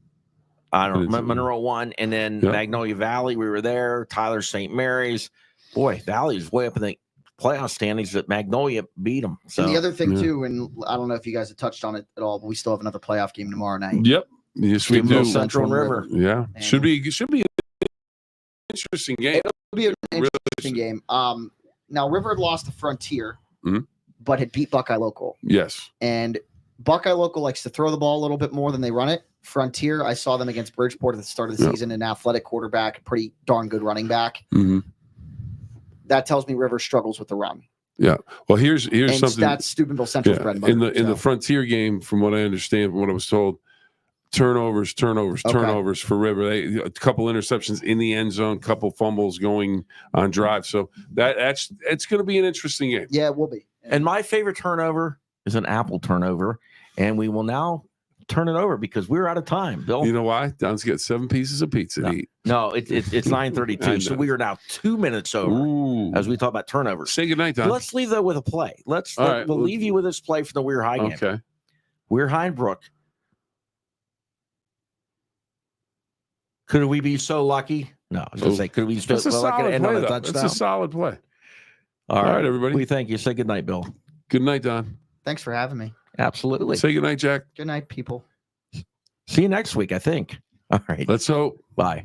I don't know. Monroe won. And then Magnolia Valley, we were there. Tyler St. Mary's. Boy, Valley's way up in the playoff standings, but Magnolia beat them. So And the other thing, too, and I don't know if you guys have touched on it at all, but we still have another playoff game tomorrow night. Yep. Yes, we do. Central and River. Yeah. Should be an interesting game. It'll be an interesting game. Now, River had lost to Frontier, but had beat Buckeye Local. Yes. And Buckeye Local likes to throw the ball a little bit more than they run it. Frontier, I saw them against Bridgeport at the start of the season, an athletic quarterback, pretty darn good running back. Mm-hmm. That tells me River struggles with the run. Yeah. Well, here's something. That's Steubenville Central's bread and butter. In the Frontier game, from what I understand, from what I was told, turnovers for River. A couple interceptions in the end zone, couple fumbles going on drive. So it's going to be an interesting game. Yeah, it will be. And my favorite turnover is an apple turnover, and we will now turn it over because we're out of time. Bill, you know why? Don's got 7 pieces of pizza to eat. No, it's 9:32, so we are now 2 minutes over as we talk about turnovers. Say goodnight, Don. Let's leave though with a play. We'll leave you with this play from the Weir High game. Okay. Weir High and Brooke. Could we be so lucky? No, I was going to say, could we be so lucky to end on a touchdown? That's a solid play. All right, everybody. We thank you. Say good night, Bill. Good night, Don. Thanks for having me. Absolutely. Say good night, Jack. Good night, people. See you next week, I think. All right. Let's hope. Bye.